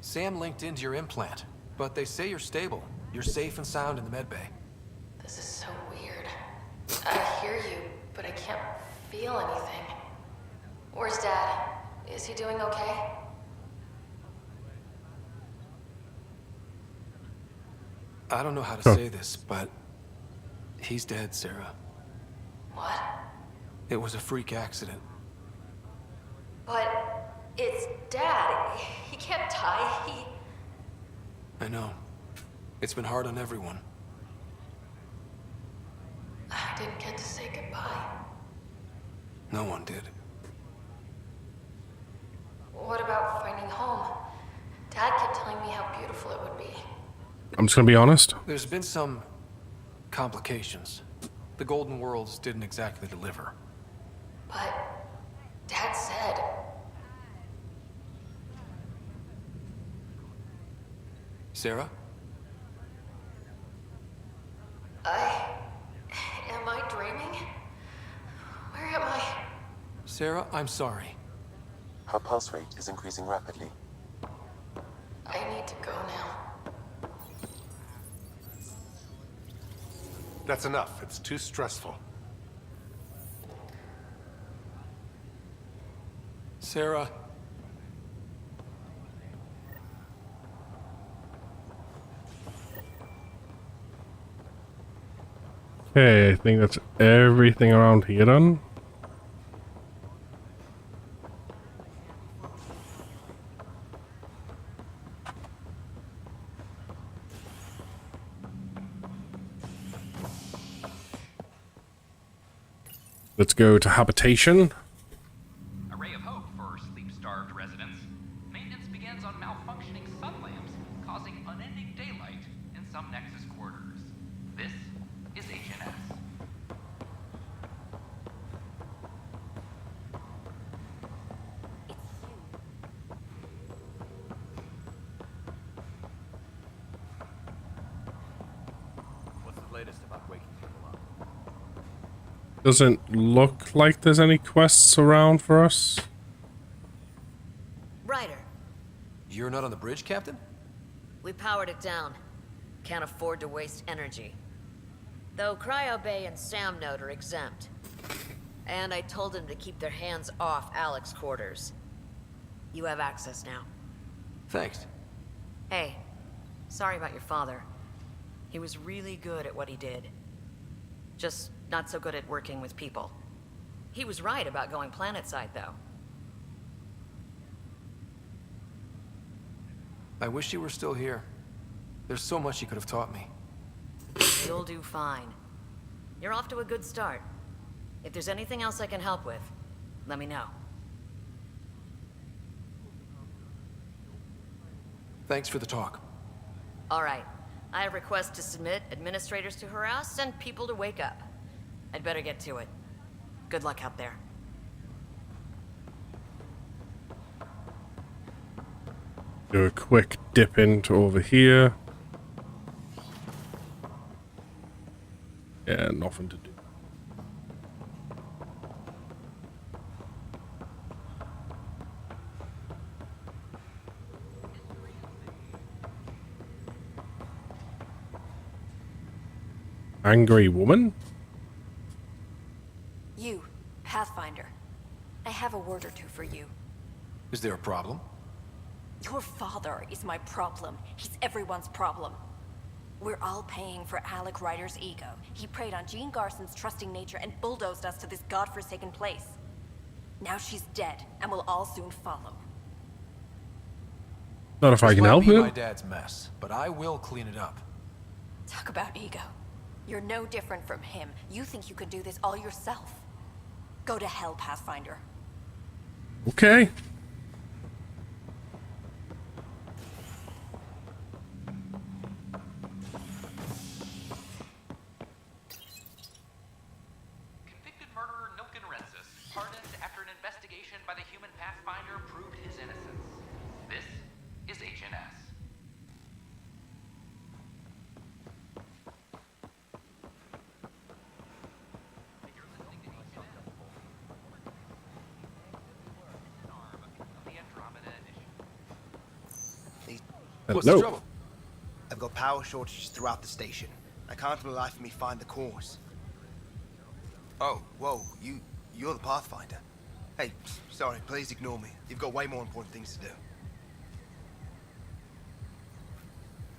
Sam linked into your implant, but they say you're stable. You're safe and sound in the medbay. This is so weird. I hear you, but I can't feel anything. Where's Dad? Is he doing okay? I don't know how to say this, but he's dead, Sarah. What? It was a freak accident. But it's Dad. He can't die. I know. It's been hard on everyone. I didn't get to say goodbye. No one did. What about finding home? Dad kept telling me how beautiful it would be. I'm just gonna be honest. There's been some complications. The Golden Worlds didn't exactly deliver. But Dad said... Sarah? Am I dreaming? Where am I? Sarah, I'm sorry. Her pulse rate is increasing rapidly. I need to go now. That's enough. It's too stressful. Sarah. Okay, I think that's everything around here done. Let's go to habitation. A ray of hope for sleep-starved residents. Maintenance begins on malfunctioning sun lamps, causing unending daylight in some Nexus quarters. This is HNS. What's the latest about waking people up? Doesn't look like there's any quests around for us. Ryder, You're not on the bridge, Captain? we powered it down. Can't afford to waste energy. Though Cryo Bay and Sam Node are exempt. And I told them to keep their hands off Alec's quarters. You have access now. Thanks. Hey, sorry about your father. He was really good at what he did. Just not so good at working with people. He was right about going planetside, though. I wish you were still here. There's so much you could have taught me. You'll do fine. You're off to a good start. If there's anything else I can help with, let me know. Thanks for the talk. All right. I have requests to submit, administrators to harass, and people to wake up. I'd better get to it. Good luck out there. Do a quick dip into over here. Yeah, nothing to do. Angry woman? for you. Is there a problem? Your father is my problem. He's everyone's problem. We're all paying for Alec Ryder's ego. He preyed on Jean Garson's trusting nature and bulldozed us to this godforsaken place. Now she's dead, and we'll all soon follow. Not if I can help This might be you. my dad's mess, but I will clean it up. Talk about ego. You're no different from him. You think you could do this all yourself. Go to hell, Pathfinder. Okay. Convicted murderer Nilken Rensis, pardoned after an investigation by the human Pathfinder proved his innocence. This is HNS. The Andromeda Initiative. What's the trouble? I've got power shortages throughout the station. I can't for the life of me find the cause. Oh, whoa, you're the Pathfinder. Hey, sorry, please ignore me. You've got way more important things to do.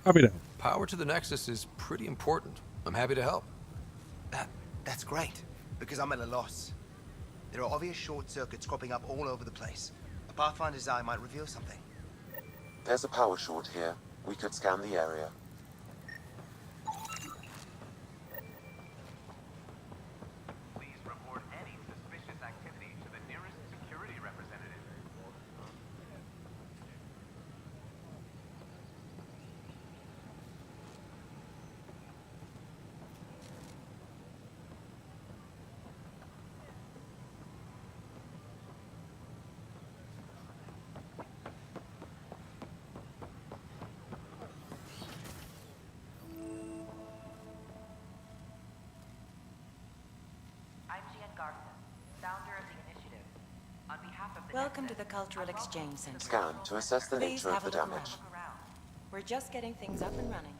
Happy to. Power to the Nexus is pretty important. I'm happy to help. That's great, because I'm at a loss. There are obvious short circuits cropping up all over the place. A Pathfinder's eye might reveal something. There's a power short here. We could scan the area. Please report any suspicious activity to the nearest security representative. Welcome to the Cultural Exchange Center. Scan to assess the Please nature of have a the look damage. around. We're just getting things up and running.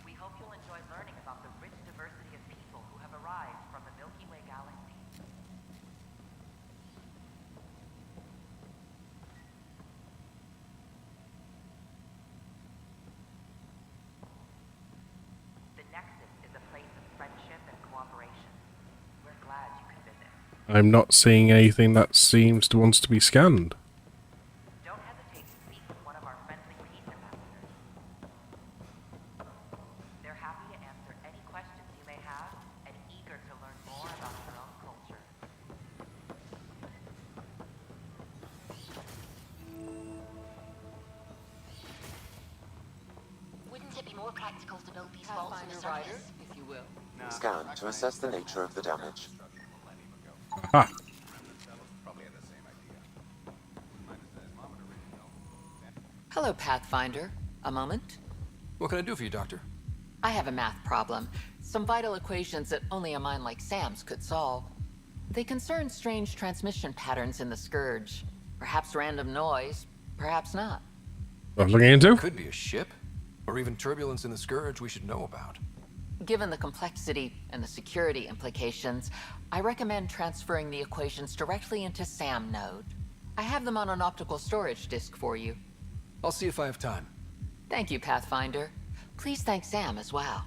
We hope you'll enjoy learning about the rich diversity of people who have arrived from the Milky Way galaxy. The Nexus is a place of friendship and cooperation. We're glad you could visit. I'm not seeing anything that seems to wants to be scanned. Don't hesitate to speak with one of our friendly peace ambassadors. They're happy to answer any questions you may have and eager to learn more about your own culture. Wouldn't it be more practical to build these vaults on the surface? If you will. Scan to assess the nature of the damage. Aha. Hello, Pathfinder. A moment? What can I do for you, Doctor? I have a math problem. Some vital equations that only a mind like Sam's could solve. They concern strange transmission patterns in the Scourge. Perhaps random noise, perhaps not. Worth looking into? Could be a ship, or even turbulence in the Scourge we should know about. Given the complexity and the security implications, I recommend transferring the equations directly into SAM node. I have them on an optical storage disk for you. I'll see if I have time. Thank you, Pathfinder. Please thank Sam as well.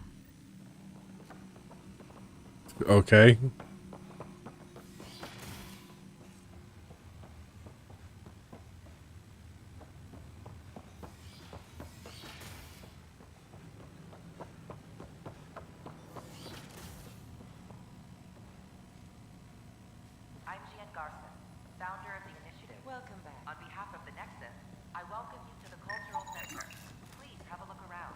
Okay. I'm Jean Garson, founder of the initiative. Welcome back. On behalf of the Nexus, I welcome you to the Cultural Center. Please have a look around.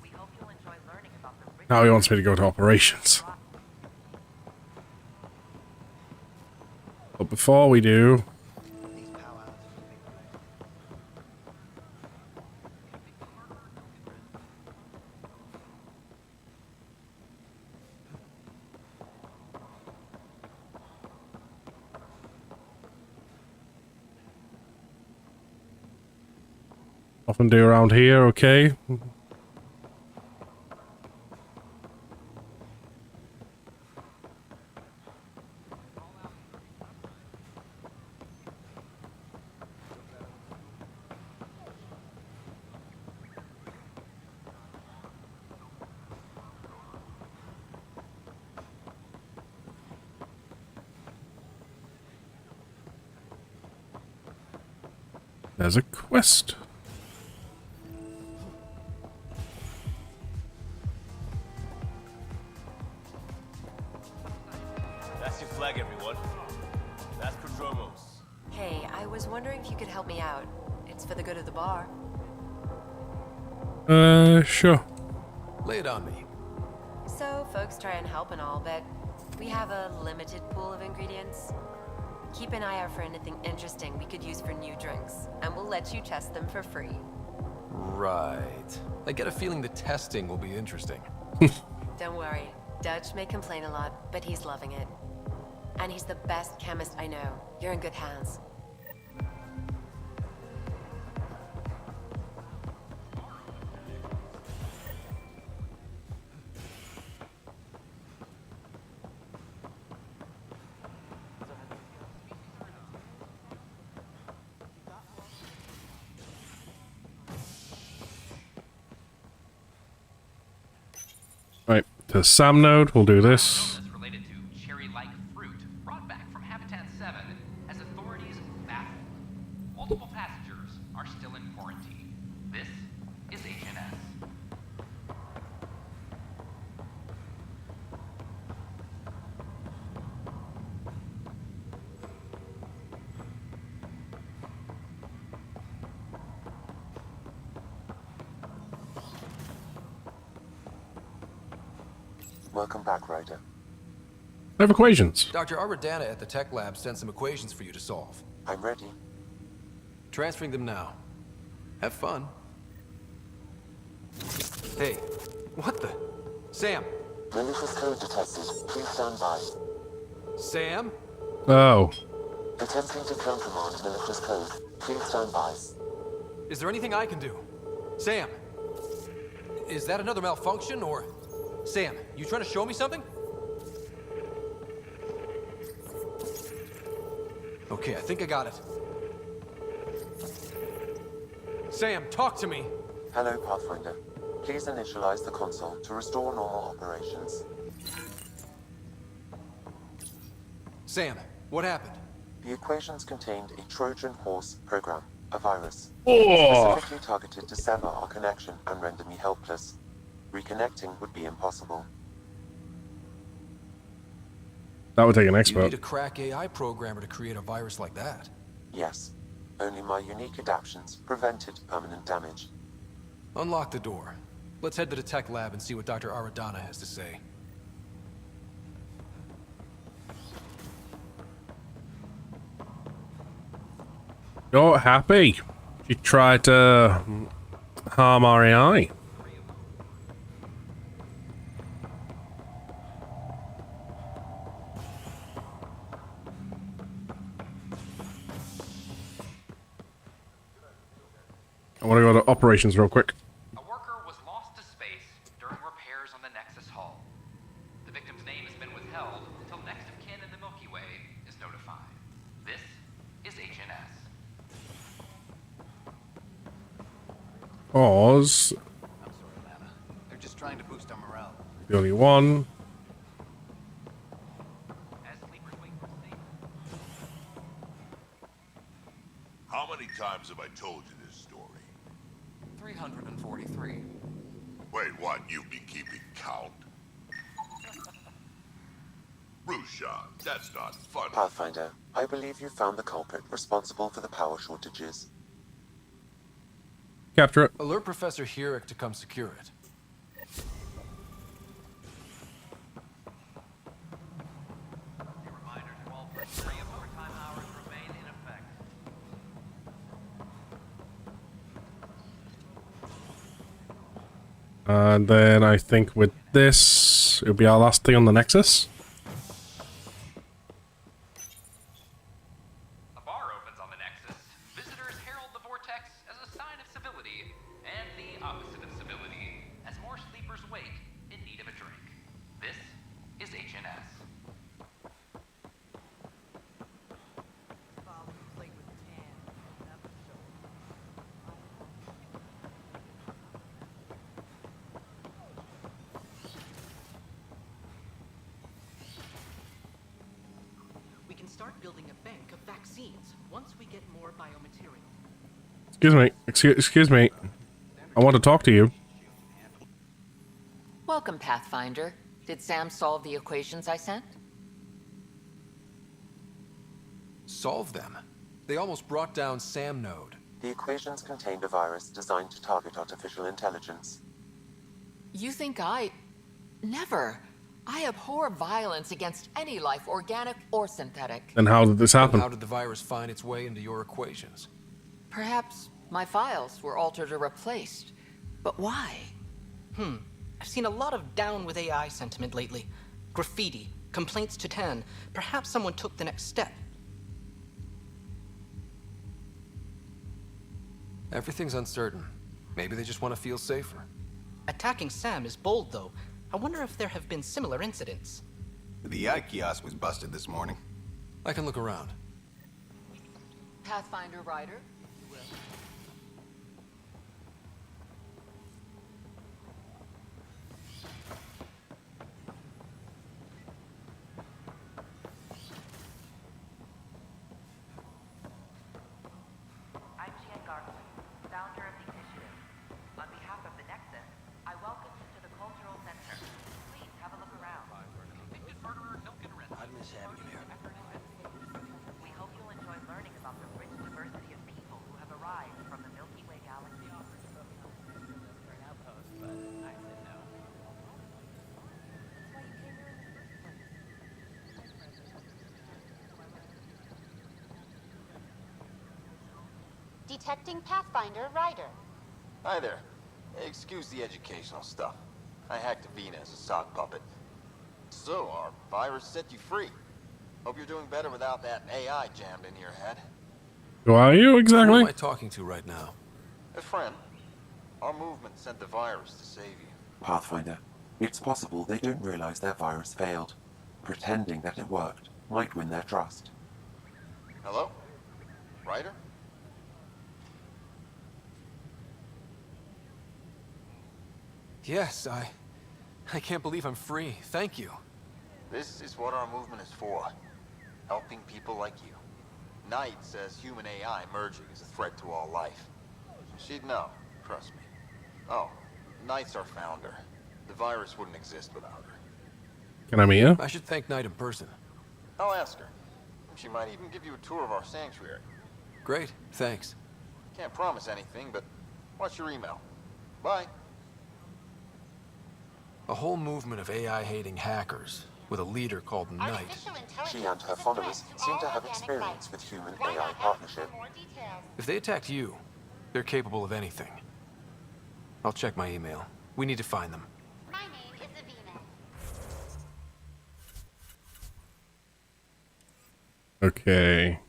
We hope you'll enjoy learning about the rich... Now he wants me to go to operations. But before we do... Often do around here, okay? There's a quest. That's your flag, everyone. That's Prodromos. Hey, I was wondering if you could help me out. It's for the good of the bar. Sure. Lay it on me. So, folks try and help and all, but we have a limited pool of ingredients. Keep an eye out for anything interesting we could use for new drinks, and we'll let you test them for free. Right. I get a feeling the testing will be interesting. Don't worry. Dutch may complain a lot, but he's loving it. And he's the best chemist I know. You're in good hands. Right, to Sam node, we'll do this. Related to cherry-like fruit brought back from Habitat 7 as authorities baffled. Multiple passengers are still in quarantine. This is HNS. Welcome back, Ryder. I have equations. Dr. Arbordana at the tech lab sent some equations for you to solve. I'm ready. Transferring them now. Have fun. Hey, what the? Sam! Malicious code detected. Please stand by. Sam? Oh. Attempting to countermand malicious code. Please stand by. Is there anything I can do? Sam! Is that another malfunction, or... Sam, you trying to show me something? Okay, I think I got it. Sam, talk to me! Hello, Pathfinder. Please initialize the console to restore normal operations. Sam, what happened? The equations contained a Trojan horse program, a virus, Oh. specifically targeted to sever our connection and render me helpless. Reconnecting would be impossible. That would take an You expert. need a crack AI programmer to create a virus like that. Yes. Only my unique adaptions prevented permanent damage. Unlock the door. Let's head to the tech lab and see what Dr. Aradana has to say. You're happy. She tried to harm our AI. I want to go to operations real quick. A worker was lost to space during repairs on the Nexus hull. The victim's name has been withheld until next of kin in the Milky Way is notified. This is HNS. Oz, I'm sorry, Lana. They're just trying to boost our morale. the only one. How many times have I told you this story? 343. Wait, what? You've been keeping count? Rushan, that's not funny. Pathfinder, I believe you found the culprit responsible for the power shortages. Capture it. Alert Professor Herrick to come secure it. And then I think with this, it'll be our last thing on the Nexus. A bar opens on the Nexus. Visitors herald the vortex as a sign of civility, and the opposite of civility, as more sleepers wake in need of a drink. This is HNS. We can start building a bank of vaccines once we get more biomaterial. Excuse me. I want to talk to you. Welcome, Pathfinder. Did Sam solve the equations I sent? Solve them? They almost brought down Sam Node. The equations contained a virus designed to target artificial intelligence. You think I... Never. I abhor violence against any life, organic or synthetic. And how did this happen? How did the virus find its way into your equations? Perhaps my files were altered or replaced. But why? I've seen a lot of down with AI sentiment lately. Graffiti, complaints to 10. Perhaps someone took the next step. Everything's uncertain. Maybe they just want to feel safer. Attacking Sam is bold, though. I wonder if there have been similar incidents. The eye kiosk was busted this morning. I can look around. Pathfinder Rider? I'm Jan Garland, founder of the initiative. On behalf of the Nexus, I welcome you to the Cultural Center. Please have a look around. I'd miss having you here. We hope you'll enjoy learning about the rich diversity of people who have arrived from the Milky Way galaxy. Detecting Pathfinder Rider. Hi there. Excuse the educational stuff. I hacked Avina as a sock puppet. So, our virus set you free. Hope you're doing better without that AI jammed into your head. Who are you exactly? Who am I talking to right now? A friend. Our movement sent the virus to save you. Pathfinder, it's possible they don't realize their virus failed. Pretending that it worked might win their trust. Hello? Ryder? Yes, I can't believe I'm free. Thank you. This is what our movement is for. Helping people like you. Knight says human AI merging is a threat to all life. She'd know, trust me. Oh, Knight's our founder. The virus wouldn't exist without her. Can I meet her? I should thank Knight in person. I'll ask her. She might even give you a tour of our sanctuary. Great, thanks. Can't promise anything, but watch your email. Bye. A whole movement of AI-hating hackers, with a leader called Knight. She and her followers seem to have experience with human-AI partnership. If they attacked you, they're capable of anything. I'll check my email. We need to find them. My name is Avina. Okay.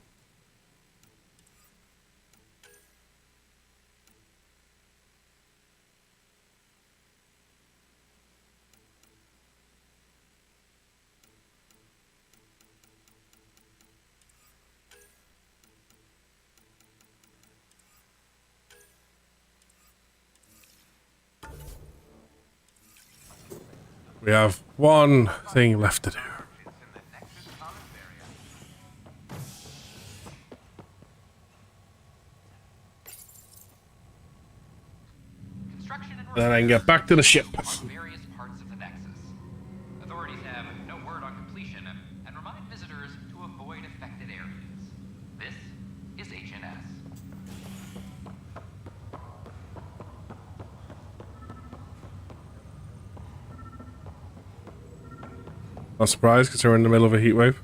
We have one thing left to do. Then I can get back to the ship. Various parts of the Nexus. Authorities have no word on completion and remind visitors to avoid affected areas. This is HNS. Not surprised because we're in the middle of a heat wave.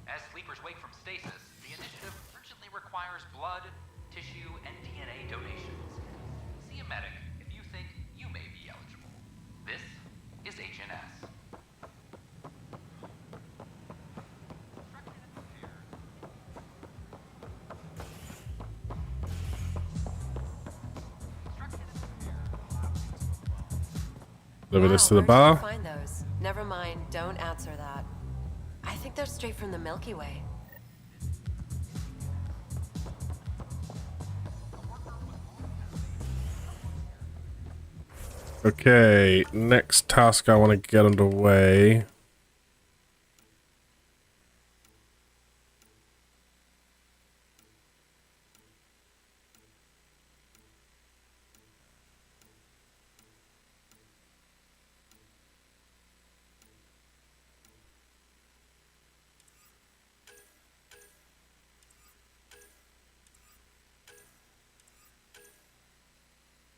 As sleepers wake from stasis, the initiative urgently requires blood, tissue, and DNA donations. See a medic if you think you may be eligible. This is HNS. Deliver this to the Where did you bar. find those? Never mind, don't answer that. I think they're straight from the Milky Way. Okay, next task I want to get underway.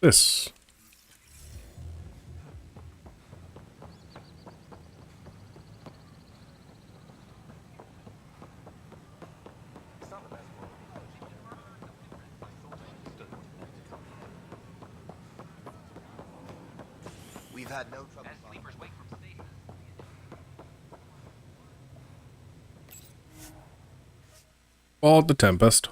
This. We've had no trouble. Or the Tempest.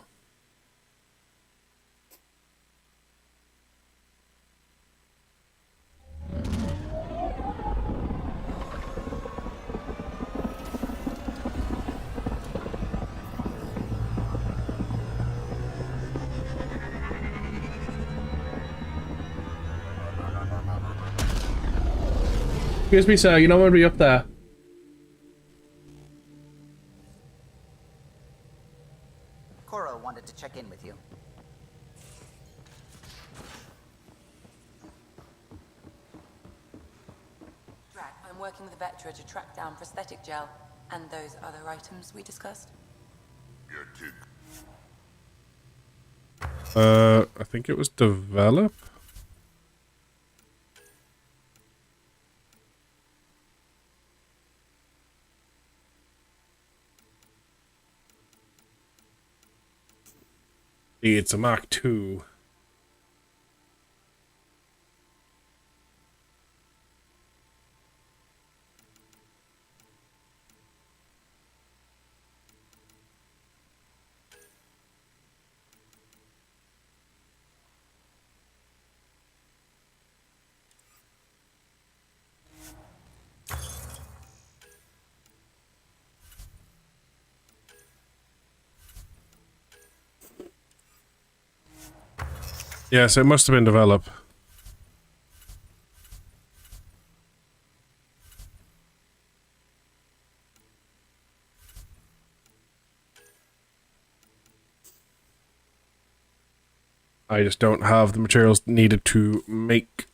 Excuse me, sir, you know I'm gonna be up there. Cora wanted to check in with you. Drac, I'm working with Vectra to track down prosthetic gel and those other items we discussed. You're too... I think it was develop. It's a Mark II. Yes, it must have been developed. I just don't have the materials needed to make.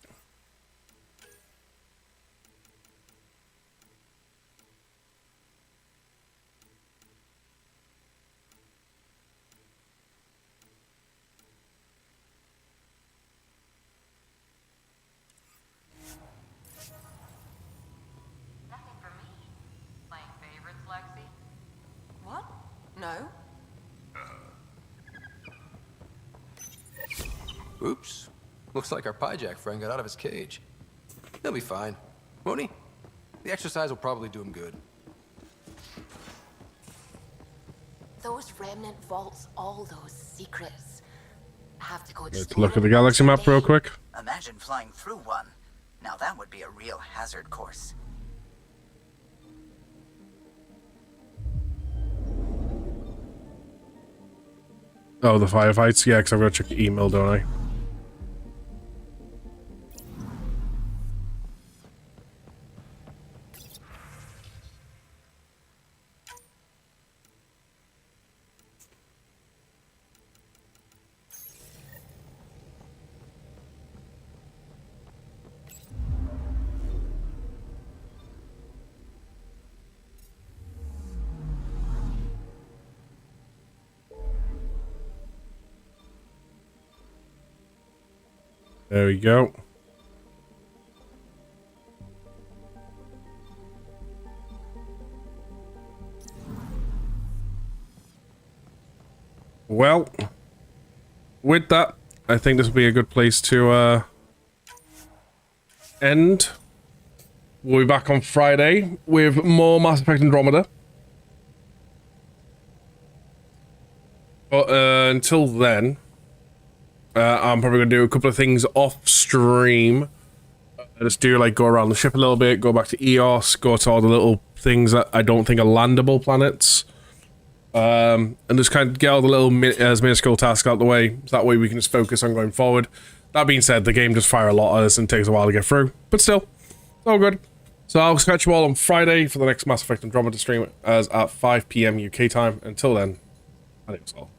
What? No? Oops. Looks like our Pyjack friend got out of his cage. He'll be fine, won't he? The exercise will probably do him good. Those remnant vaults, all those secrets. Have to go Let's look at the galaxy map real quick. Imagine flying through one. Now that would be a real hazard course. Oh, the firefights? Yeah, because I've got to check the email, don't I? There we go. Well, with that, I think this will be a good place to end. We'll be back on Friday with more Mass Effect Andromeda. But until then, I'm probably going to do a couple of things off stream. Just do like go around the ship a little bit, go back to EOS, go to all the little things that I don't think are landable planets. And just kind of get all the little minuscule tasks out of the way. So that way we can just focus on going forward. That being said, the game does fire a lot at us and takes a while to get through, but still, it's all good. So I'll catch you all on Friday for the next Mass Effect Andromeda stream as at 5 PM UK time. Until then, adios all.